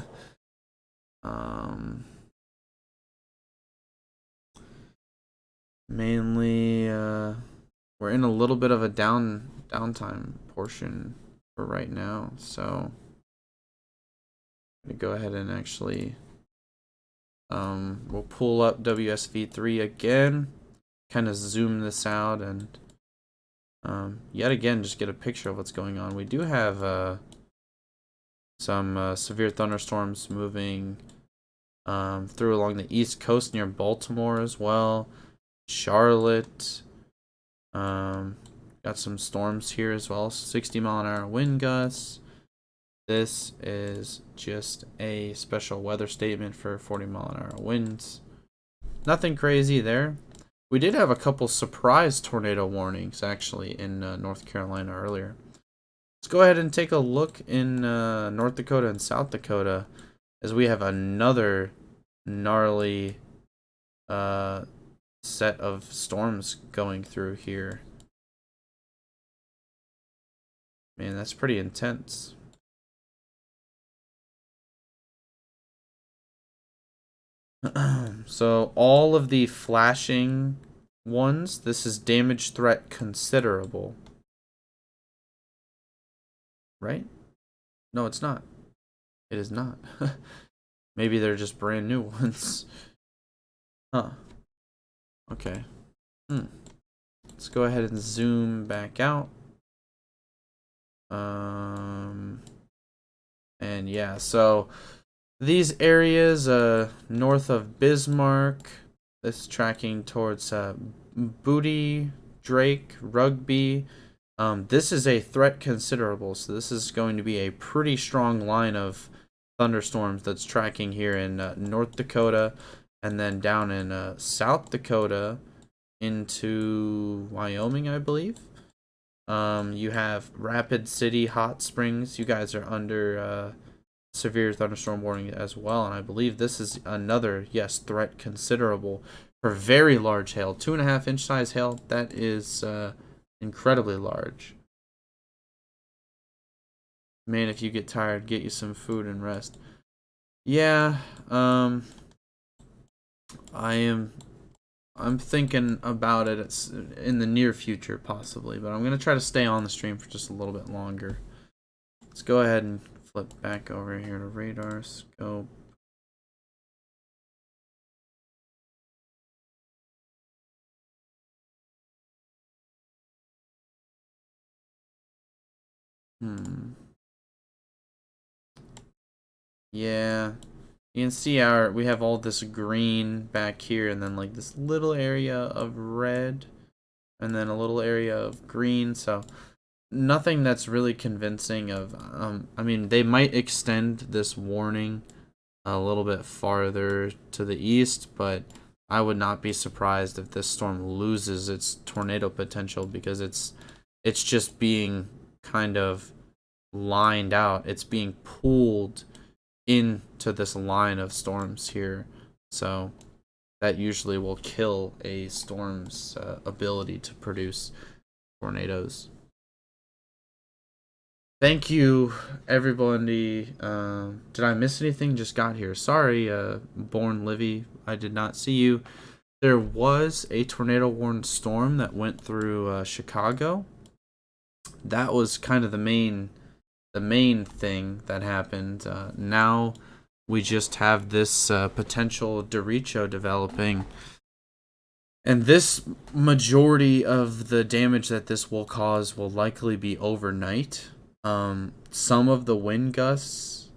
mainly we're in a little bit of a downtime portion for right now, so I'm gonna go ahead and actually we'll pull up WSV3 again, kind of zoom this out, and yet again just get a picture of what's going on. We do have some severe thunderstorms moving through along the east coast near Baltimore as well. Charlotte, got some storms here as well. 60-mile-an-hour wind gusts. This is just a special weather statement for 40-mile-an-hour winds. Nothing crazy there. We did have a couple surprise tornado warnings actually in North Carolina earlier. Let's go ahead and take a look in North Dakota and South Dakota as we have another gnarly set of storms going through here. Man, that's pretty intense. So all of the flashing ones, this is damage threat considerable. Right? No, it's not. It is not. Maybe they're just brand new ones. Huh. Okay. Let's go ahead and zoom back out. And yeah, so these areas north of Bismarck, this tracking towards Booty, Drake, Rugby. This is a threat considerable, so this is going to be a pretty strong line of thunderstorms that's tracking here in North Dakota, and then down in South Dakota into Wyoming, I believe. You have Rapid City, Hot Springs. You guys are under severe thunderstorm warning as well, and I believe this is another, yes, threat considerable for very large hail. 2.5-inch size hail. That is incredibly large. Man, if you get tired, get you some food and rest. Yeah, I'm thinking about it. It's in the near future, possibly, but I'm gonna try to stay on the stream for just a little bit longer. Let's go ahead and flip back over here to radar scope. Yeah, you can see we have all this green back here, and then like this little area of red, and then a little area of green. So nothing that's really convincing of. I mean, they might extend this warning a little bit farther to the east, but I would not be surprised if this storm loses its tornado potential because it's just being kind of lined out. It's being pulled into this line of storms here. So that usually will kill a storm's ability to produce tornadoes. Thank you, everybody. Did I miss anything? Just got here. Sorry, Born Livy. I did not see you. There was a tornado warned storm that went through Chicago. That was kind of the main thing that happened. Now we just have this potential derecho developing. And this majority of the damage that this will cause will likely be overnight. Some of the wind gusts,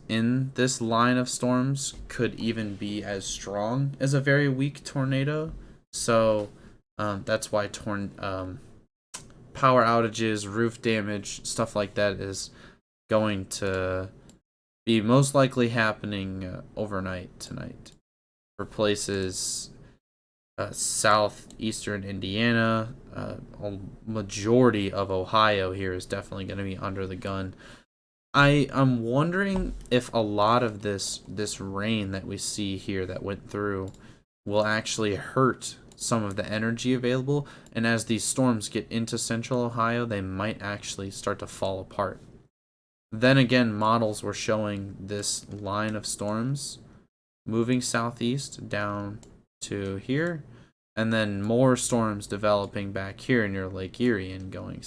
in this line of storms could even be as strong as a very weak tornado. So that's why power outages, roof damage, stuff like that is going to be most likely happening overnight tonight for places southeastern Indiana. A majority of Ohio here is definitely going to be under the gun. I'm wondering if a lot of this rain that we see here that went through will actually hurt some of the energy available, and as these storms get into central Ohio, they might actually start to fall apart. Then again, models were showing this line of storms moving southeast down to here, and then more storms developing back here near Lake Erie and going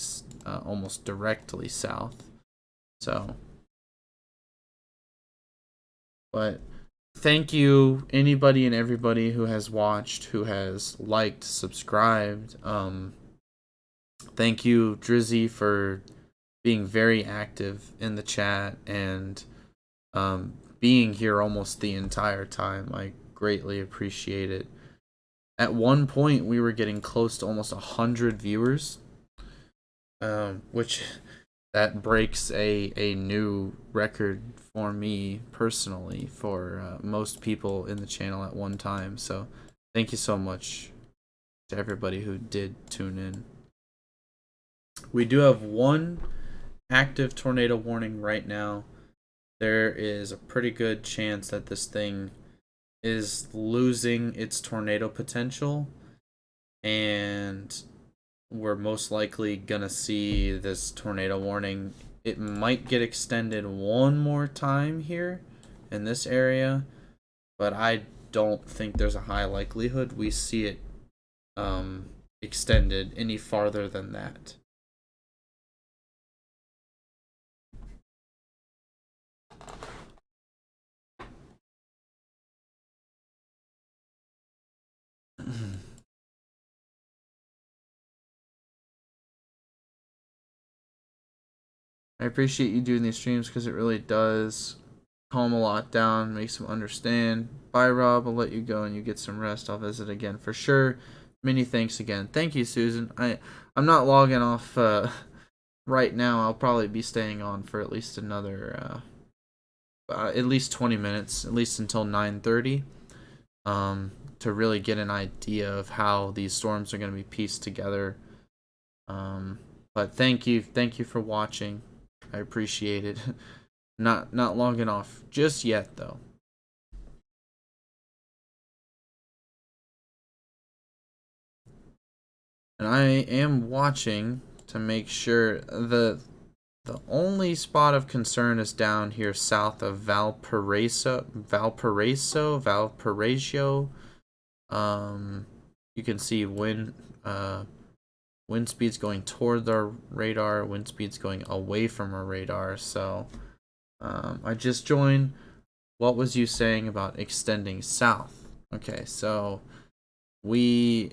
almost directly south. So, but thank you, anybody and everybody who has watched, who has liked, subscribed. Thank you, Drizzy, for being very active in the chat and being here almost the entire time. I greatly appreciate it. At one point, we were getting close to almost 100 viewers, which that breaks a new record for me personally, for most people in the channel at one time. So thank you so much to everybody who did tune in. We do have one active tornado warning right now. There is a pretty good chance that this thing is losing its tornado potential, and we're most likely gonna see this tornado warning. It might get extended one more time here in this area, but I don't think there's a high likelihood we see it extended any farther than that. I appreciate you doing these streams because it really does calm a lot down, makes them understand. Bye, Rob. I'll let you go and you get some rest. I'll visit again for sure. Many thanks again. Thank you, Susan. I'm not logging off right now. I'll probably be staying on for at least another at least 20 minutes, at least until 9:30, to really get an idea of how these storms are going to be pieced together. But thank you for watching. I appreciate it. Not logging off just yet though. And I am watching to make sure the only spot of concern is down here south of Valparaiso. You can see wind speeds going toward our radar, wind speeds going away from our radar. So I just joined. What was you saying about extending south? Okay, so we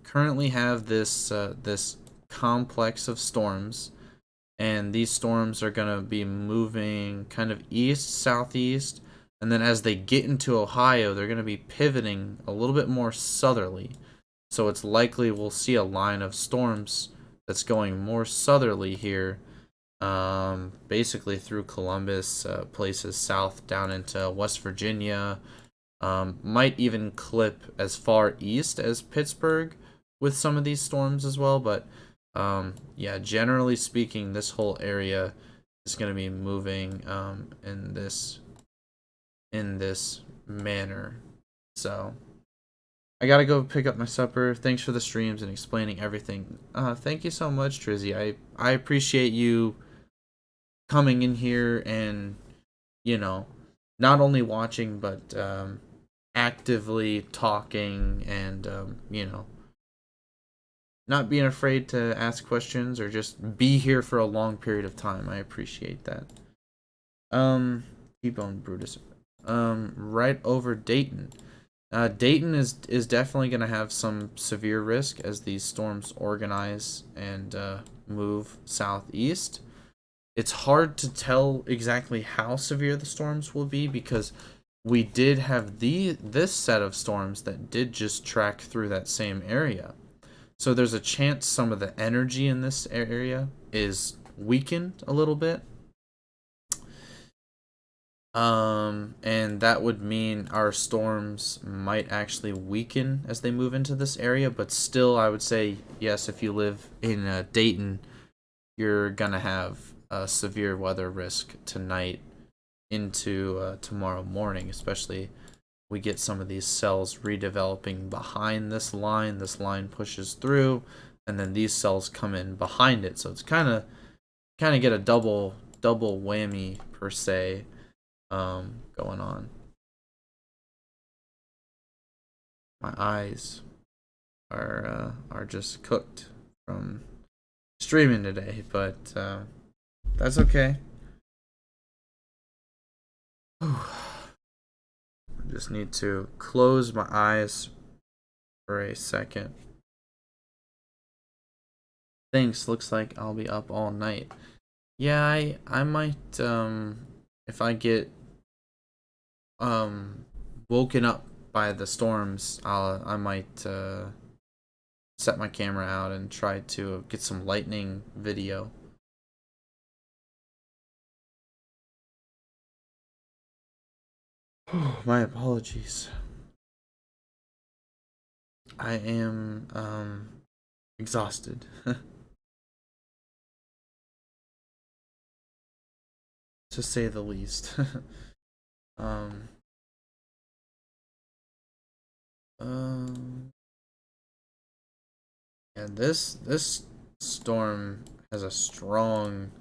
currently have this this complex of storms, and these storms are going to be moving kind of east southeast, and then as they get into Ohio, they're going to be pivoting a little bit more southerly. So it's likely we'll see a line of storms that's going more southerly here, basically through Columbus, places south down into West Virginia, might even clip as far east as Pittsburgh with some of these storms as well. But yeah, generally speaking, this whole area is going to be moving in this manner. So I gotta go pick up my supper. Thanks for the streams and explaining everything. Thank you so much, Trizzy. I appreciate you coming in here and, you know, not only watching but actively talking and, you know, not being afraid to ask questions or just be here for a long period of time. I appreciate that. T-Bone Brutus. Right over Dayton. Dayton is definitely going to have some severe risk as these storms organize and move southeast. It's hard to tell exactly how severe the storms will be because we did have this set of storms that did just track through that same area. So there's a chance some of the energy in this area is weakened a little bit. And that would mean our storms might actually weaken as they move into this area, but still, I would say, yes, if you live in Dayton, you're gonna have a severe weather risk tonight into tomorrow morning, especially we get some of these cells redeveloping behind this line. This line pushes through, and then these cells come in behind it. So it's kind of get a double whammy per se. Going on. My eyes are just cooked from streaming today, but that's okay. I just need to close my eyes for a second. Thanks. Looks like I'll be up all night. Yeah, I might if I get woken up by the storms, I might set my camera out and try to get some lightning video. My apologies. I am exhausted. To say the least. um um and this storm has a strong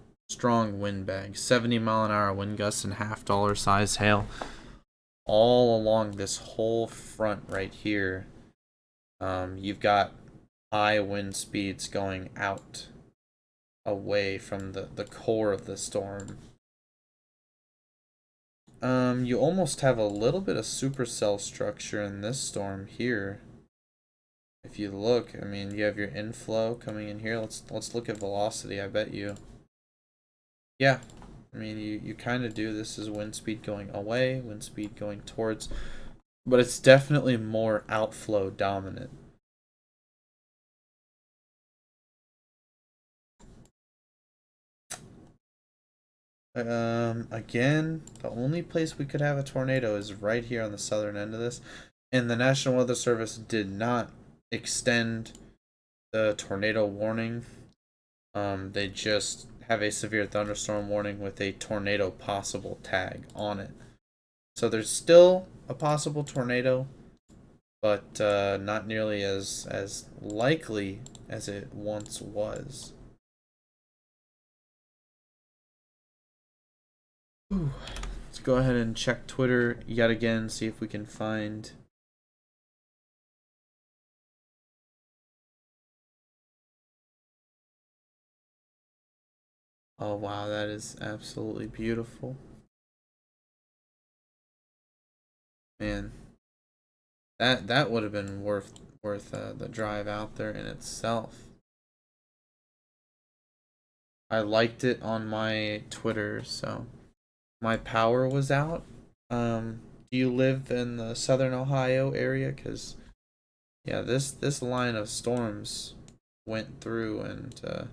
wind bag. 70-mile-an-hour wind gusts and half-dollar size hail all along this whole front right here. You've got high wind speeds going out away from the core of the storm. You almost have a little bit of supercell structure in this storm here. If you look, I mean, you have your inflow coming in here. Let's look at velocity. I bet you. Yeah, I mean, you kind of do. This is wind speed going away, wind speed going towards, but it's definitely more outflow dominant. Again, the only place we could have a tornado is right here on the southern end of this, and the National Weather Service did not extend the tornado warning. They just have a severe thunderstorm warning with a tornado possible tag on it. So there's still a possible tornado, but not nearly as likely as it once was. Ooh. Let's go ahead and check Twitter yet again, see if we can find. Oh wow, that is absolutely beautiful. Man, that would have been worth the drive out there in itself. I liked it on my Twitter, so my power was out. Do you live in the southern Ohio area? Cause yeah, this line of storms went through and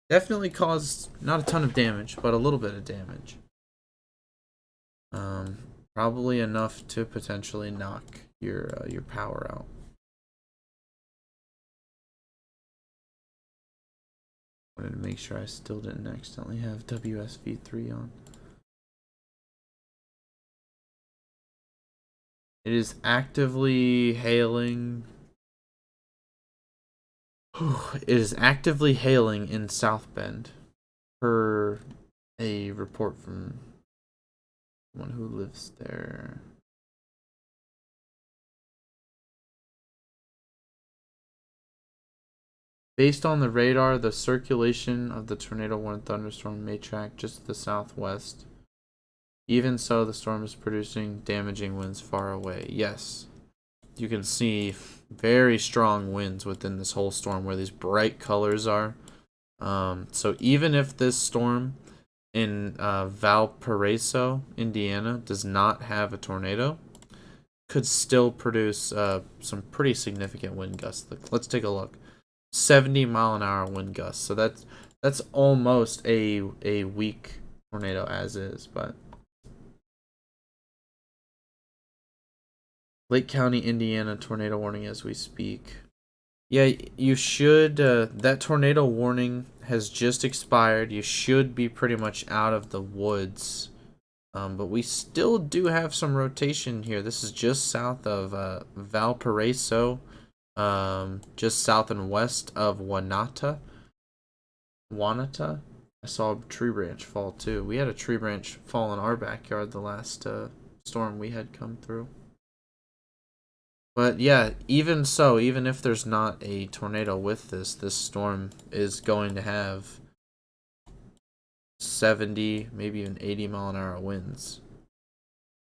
definitely caused not a ton of damage, but a little bit of damage. Um, Probably enough to potentially knock your power out. Wanted to make sure I still didn't accidentally have WSV3 on. It is actively hailing. It is actively hailing in South Bend, per a report from someone who lives there. Based on the radar, the circulation of the tornado warning thunderstorm may track just to the southwest. Even so, the storm is producing damaging winds far away. Yes, you can see very strong winds within this whole storm where these bright colors are. So even if this storm in Valparaiso, Indiana, does not have a tornado, could still produce some pretty significant wind gusts. Let's take a look. 70-mile-an-hour wind gusts. So that's almost a weak tornado as is, but Lake County, Indiana tornado warning as we speak. Yeah, you should. That tornado warning has just expired. You should be pretty much out of the woods. But we still do have some rotation here. This is just south of Valparaiso, just south and west of Wanata. Wanata. I saw a tree branch fall too. We had a tree branch fall in our backyard the last storm we had come through. But yeah, even so, even if there's not a tornado with this storm is going to have 70, maybe even 80-mile-an-hour winds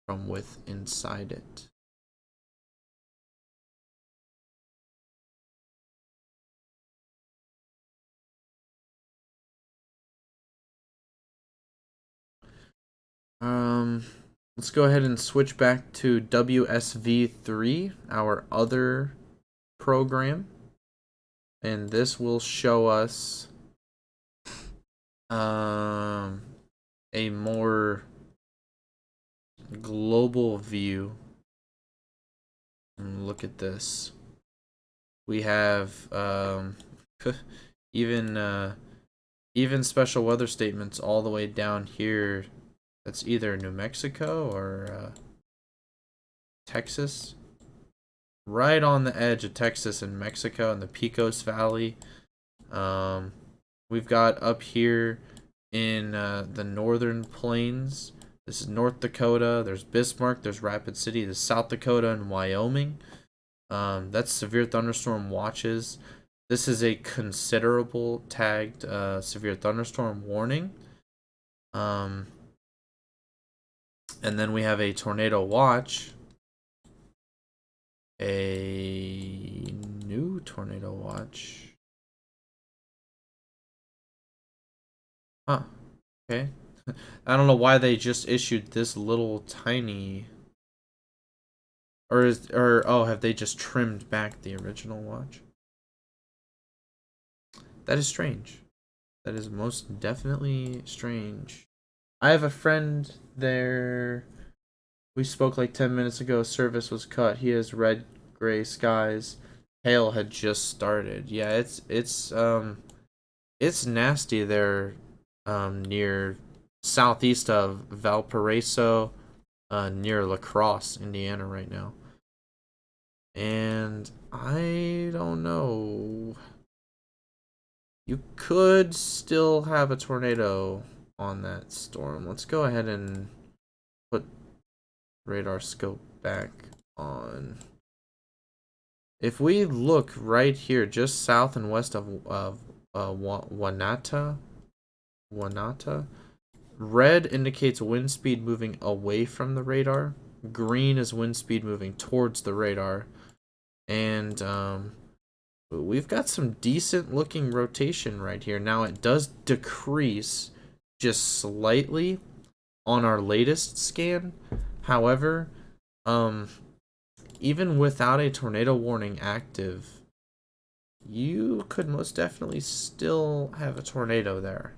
from with inside it. Let's go ahead and switch back to WSV3, our other program. And this will show us a more global view, and look at this. We have even even special weather statements all the way down here. That's either New Mexico or Texas. Right on the edge of Texas and Mexico in the Pecos Valley. We've got up here in the northern plains. This is North Dakota. There's Bismarck. There's Rapid City. There's South Dakota and Wyoming. That's severe thunderstorm watches. This is a considerable tagged severe thunderstorm warning. And then we have a tornado watch. A new tornado watch. Huh. Okay. I don't know why they just issued this little tiny. Or have they just trimmed back the original watch? That is strange. That is most definitely strange. I have a friend there. We spoke like 10 minutes ago. Service was cut. He has red, gray skies. Hail had just started. Yeah, it's nasty there, near southeast of Valparaiso, near La Crosse, Indiana, right now. And I don't know. You could still have a tornado on that storm. Let's go ahead and put radar scope back on. If we look right here, just south and west of Wanata, red indicates wind speed moving away from the radar. Green is wind speed moving towards the radar. And we've got some decent looking rotation right here. Now it does decrease just slightly on our latest scan. However, even without a tornado warning active, you could most definitely still have a tornado there.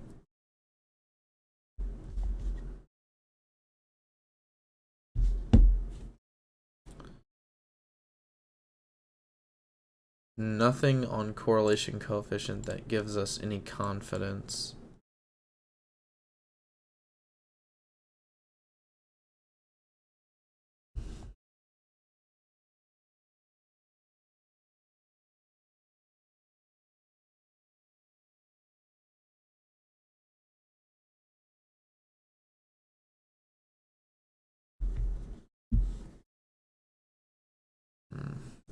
Nothing on correlation coefficient that gives us any confidence.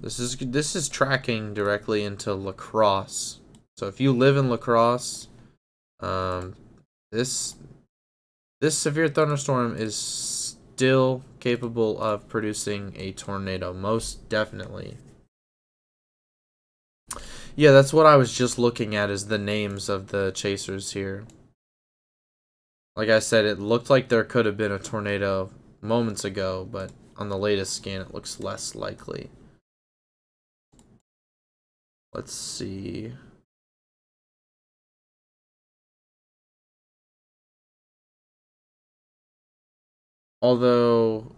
This is tracking directly into La Crosse. So if you live in La Crosse, this severe thunderstorm is still capable of producing a tornado, most definitely. Yeah, that's what I was just looking at, is the names of the chasers here. Like I said, it looked like there could have been a tornado moments ago, but on the latest scan it looks less likely. Let's see. Although,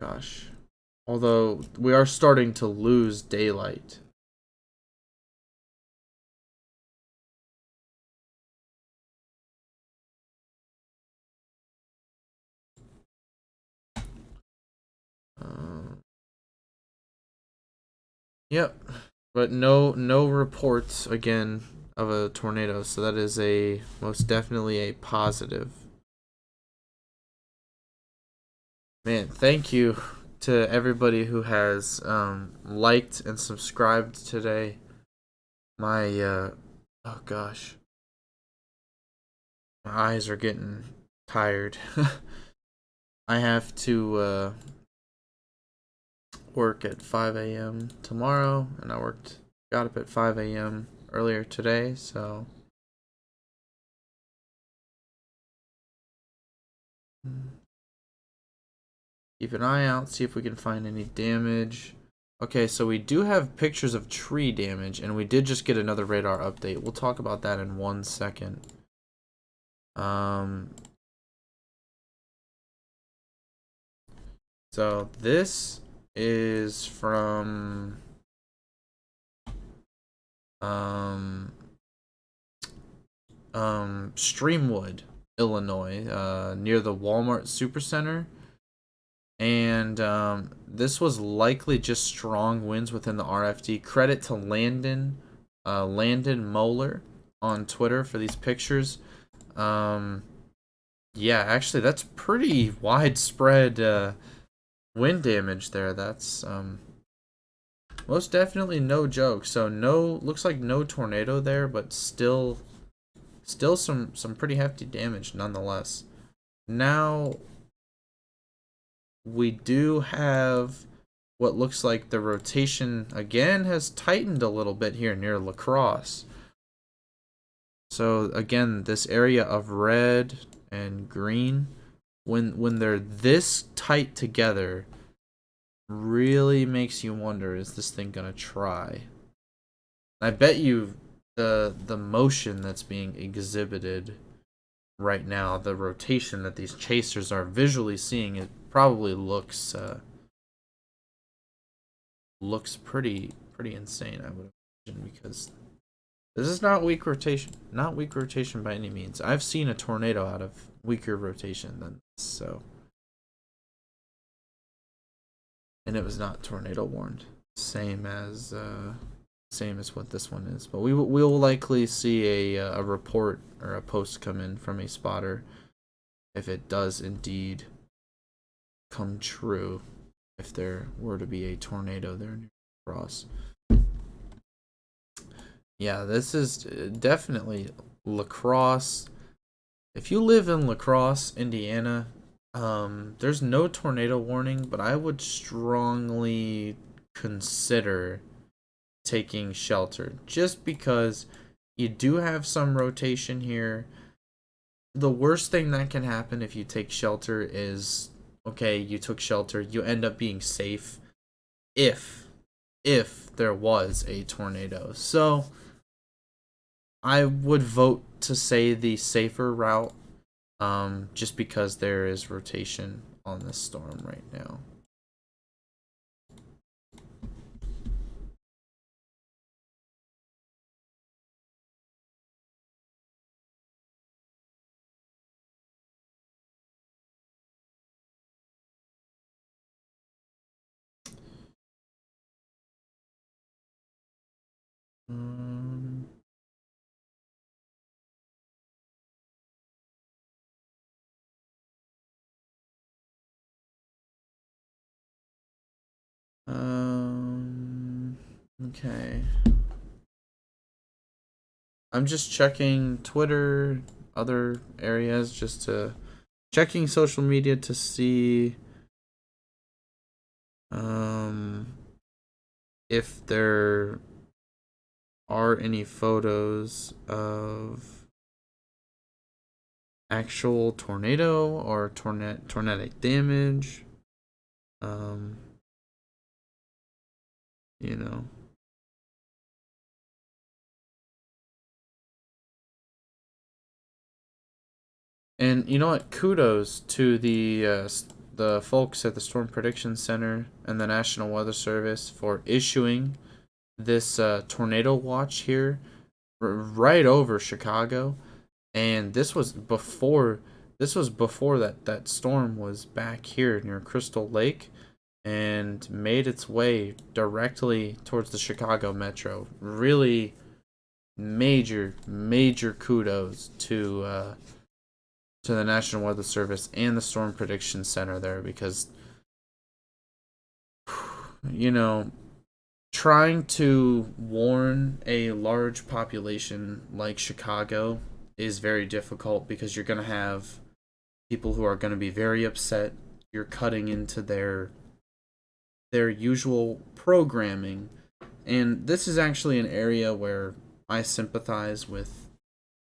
gosh. Although, we are starting to lose daylight. Yep. But no reports, again, of a tornado, so that is a most definitely a positive. Man, thank you to everybody who has liked and subscribed today. My oh gosh, my eyes are getting tired. I have to work at 5 a.m. tomorrow, and I got up at 5 a.m. earlier today, so keep an eye out, see if we can find any damage. Okay, so we do have pictures of tree damage, and we did just get another radar update. We'll talk about that in 1 second. Um, so this is from um, Streamwood, Illinois, near the Walmart Supercenter. And this was likely just strong winds within the RFD. Credit to Landon Moeller on Twitter for these pictures. Yeah, actually, that's pretty widespread wind damage there. That's most definitely no joke. So looks like no tornado there, but still some pretty hefty damage nonetheless. Now we do have what looks like the rotation again has tightened a little bit here near La Crosse. So again, this area of red and green, when they're this tight together, really makes you wonder, is this thing gonna try? I bet you the motion that's being exhibited right now, the rotation that these chasers are visually seeing, it probably looks pretty insane, I would imagine, because this is not weak rotation. Not weak rotation by any means. I've seen a tornado out of weaker rotation than this, so. And it was not tornado warned. Same as what this one is. But we will likely see a report or a post come in from a spotter if it does indeed come true, if there were to be a tornado there near Cross. Yeah, this is definitely La Crosse. If you live in La Crosse, Indiana, there's no tornado warning, but I would strongly consider taking shelter just because you do have some rotation here. The worst thing that can happen if you take shelter is, okay, you took shelter, you end up being safe if there was a tornado. So I would vote to say the safer route, just because there is rotation on this storm right now. Um, okay. I'm just checking Twitter, other areas, just to checking social media to see if there are any photos of actual tornado or tornadic damage. You know. And you know what? Kudos to the folks at the Storm Prediction Center and the National Weather Service for issuing this tornado watch here right over Chicago. And this was before that storm was back here near Crystal Lake and made its way directly towards the Chicago Metro. Really major kudos to the National Weather Service and the Storm Prediction Center there, because you know, trying to warn a large population like Chicago is very difficult because you're going to have people who are going to be very upset. You're cutting into their usual programming, and this is actually an area where I sympathize with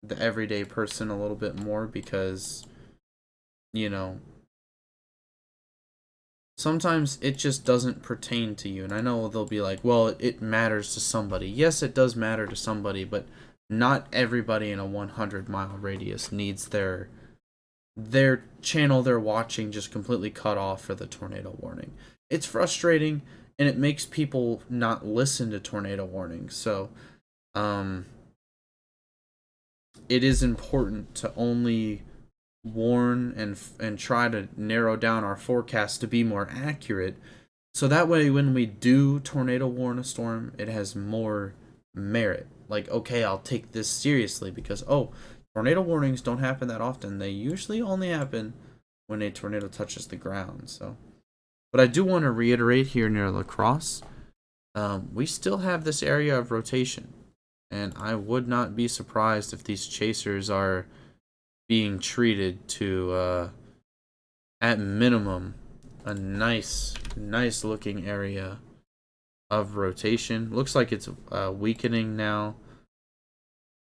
the everyday person a little bit more, because you know, sometimes it just doesn't pertain to you. And I know they'll be like, well, it matters to somebody. Yes, it does matter to somebody, but not everybody in a 100-mile radius needs their channel they're watching just completely cut off for the tornado warning. It's frustrating, and it makes people not listen to tornado warnings. So, it is important to only warn and try to narrow down our forecast to be more accurate, so that way when we do tornado warn a storm, it has more merit. Like, okay, I'll take this seriously because, oh, tornado warnings don't happen that often. They usually only happen when a tornado touches the ground. So, but I do want to reiterate here near La Crosse, we still have this area of rotation, and I would not be surprised if these chasers are being treated to, at minimum, a nice looking area of rotation. Looks like it's weakening now.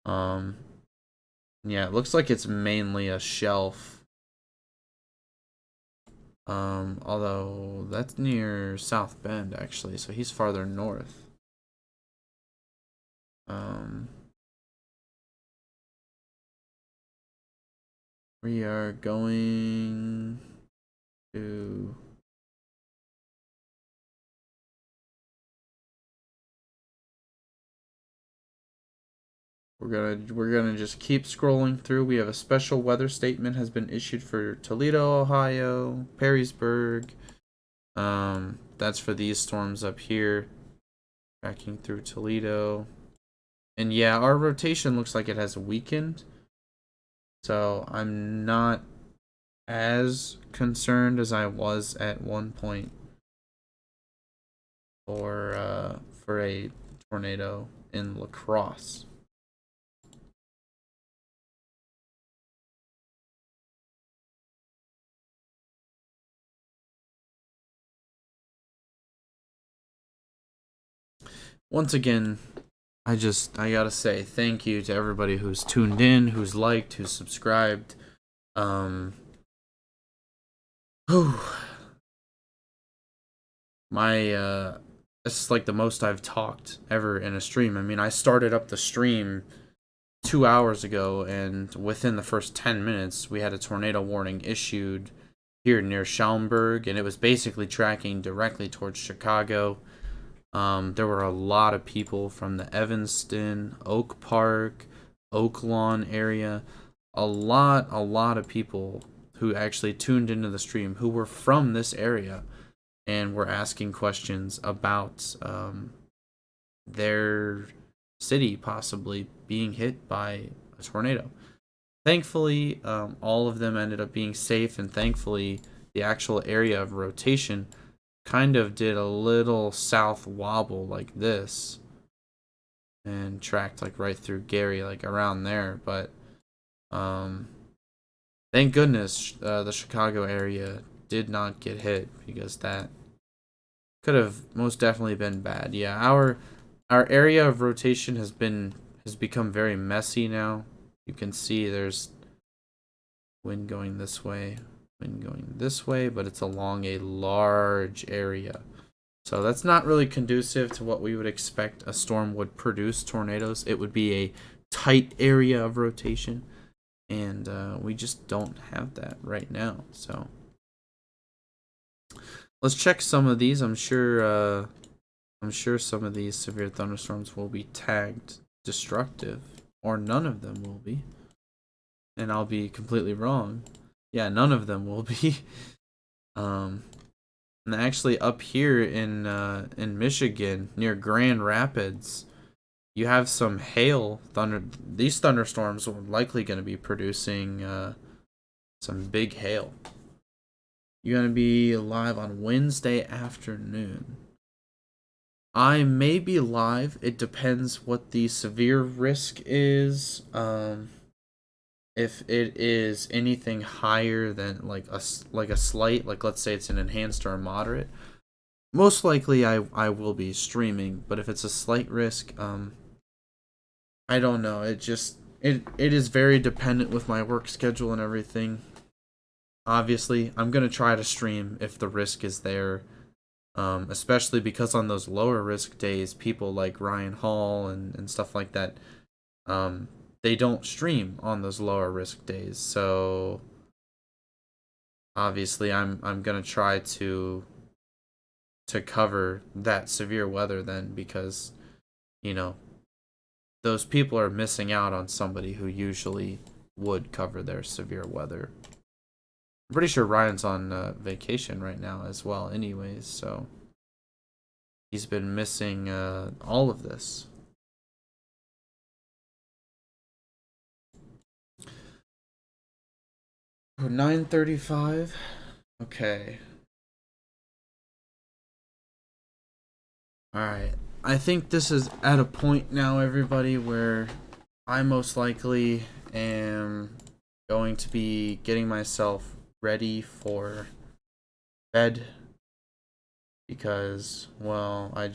Yeah, it looks like it's mainly a shelf. Although that's near South Bend actually, so he's farther north. We are going to we're gonna just keep scrolling through. We have a special weather statement has been issued for Toledo, Ohio, Perrysburg. That's for these storms up here. Tracking through Toledo. And yeah, our rotation looks like it has weakened. So I'm not as concerned as I was at one point for a tornado in La Crosse. Once again, I gotta say thank you to everybody who's tuned in, who's liked, who's subscribed. This is like the most I've talked ever in a stream. I mean, I started up the stream 2 hours ago, and within the first 10 minutes, we had a tornado warning issued here near Schaumburg, and it was basically tracking directly towards Chicago. There were a lot of people from the Evanston, Oak Park, Oak Lawn area. A lot of people who actually tuned into the stream who were from this area and were asking questions about their city possibly being hit by a tornado. Thankfully, all of them ended up being safe, and thankfully, the actual area of rotation kind of did a little south wobble like this and tracked like right through Gary, like around there. But thank goodness the Chicago area did not get hit, because that could have most definitely been bad. Yeah, our area of rotation has become very messy now. You can see there's wind going this way, but it's along a large area. So that's not really conducive to what we would expect a storm would produce tornadoes. It would be a tight area of rotation, and we just don't have that right now. So let's check some of these. I'm sure some of these severe thunderstorms will be tagged destructive, or none of them will be. And I'll be completely wrong. Yeah, none of them will be. And actually up here in Michigan near Grand Rapids, you have some hail thunder. These thunderstorms are likely going to be producing some big hail. You're going to be live on Wednesday afternoon. I may be live. It depends what the severe risk is. If it is anything higher than like a slight, like let's say it's an enhanced or a moderate, most likely I will be streaming. But if it's a slight risk, I don't know. It is very dependent with my work schedule and everything. Obviously, I'm going to try to stream if the risk is there, especially because on those lower risk days, people like Ryan Hall and stuff like that, um, they don't stream on those lower risk days. So obviously, I'm going to try to cover that severe weather then, because you know those people are missing out on somebody who usually would cover their severe weather. I'm pretty sure Ryan's on vacation right now as well, anyways, so he's been missing all of this. Oh, 9:35. Okay. All right. I think this is at a point now, everybody, where I most likely am going to be getting myself ready for bed because, well, I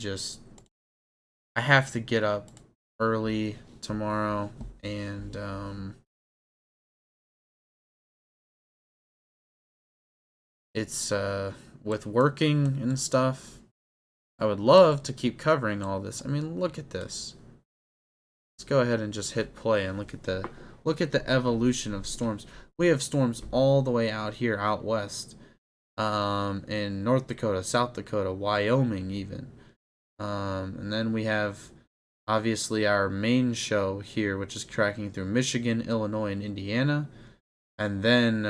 have to get up early tomorrow, and it's with working and stuff. I would love to keep covering all this. I mean, look at this. Let's go ahead and just hit play and look at the evolution of storms. We have storms all the way out here out west, in North Dakota, South Dakota, Wyoming even. And then we have obviously our main show here, which is tracking through Michigan, Illinois, and Indiana. And then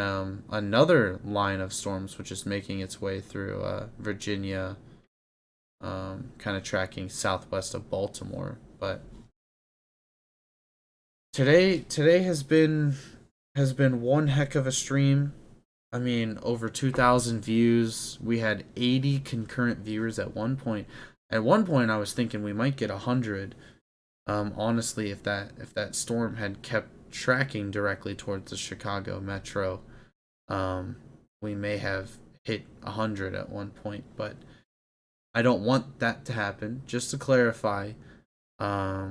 another line of storms, which is making its way through Virginia, kind of tracking southwest of Baltimore. But today has been one heck of a stream. I mean, over 2,000 views. We had 80 concurrent viewers at one point. At one point, I was thinking we might get 100. Honestly, if that storm had kept tracking directly towards the Chicago metro, we may have hit 100 at one point. But I don't want that to happen. Just to clarify, I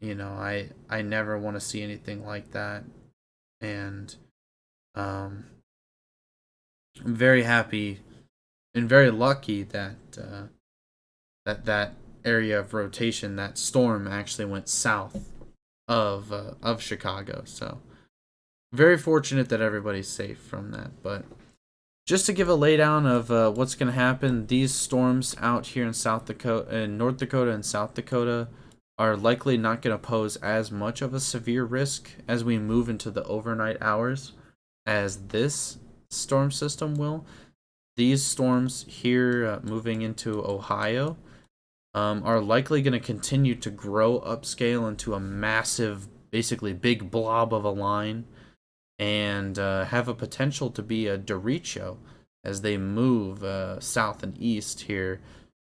never want to see anything like that, and I'm very happy and very lucky that that area of rotation, that storm actually went south of Chicago. So very fortunate that everybody's safe from that. But just to give a laydown of what's going to happen, these storms out here in South Dakota, in North Dakota and South Dakota, are likely not going to pose as much of a severe risk as we move into the overnight hours as this storm system will. These storms here moving into Ohio are likely going to continue to grow upscale into a massive, basically big blob of a line, and have a potential to be a derecho as they move south and east here,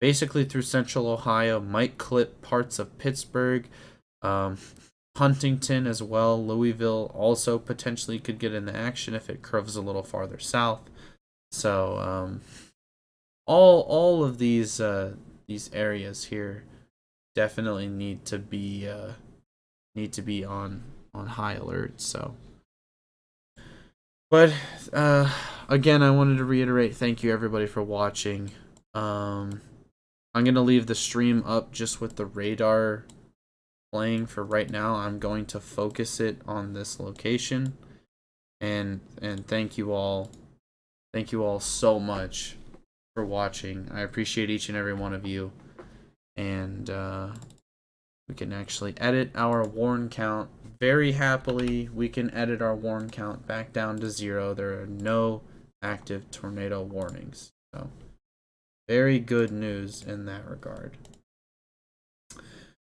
basically through central Ohio, might clip parts of Pittsburgh, Huntington as well. Louisville also potentially could get in the action if it curves a little farther south. So all of these areas here definitely need to be on high alert. So, but again, I wanted to reiterate, thank you everybody for watching. I'm gonna leave the stream up just with the radar playing for right now. I'm going to focus it on this location, and thank you all so much for watching. I appreciate each and every one of you, and we can actually edit our warn count very happily. We can edit our warn count back down to 0. There are no active tornado warnings, so very good news in that regard.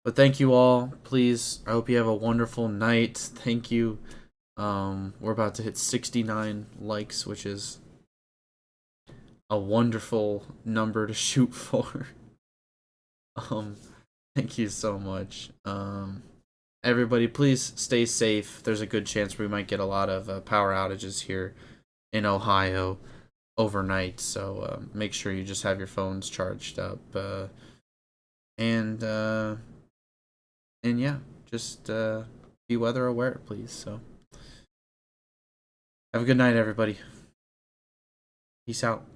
But thank you all. Please, I hope you have a wonderful night. Thank you. We're about to hit 69 likes, which is a wonderful number to shoot for. Thank you so much. Everybody, please stay safe. There's a good chance we might get a lot of power outages here in Ohio overnight, so make sure you just have your phones charged up, and yeah, just be weather aware, please. So have a good night, everybody. Peace out.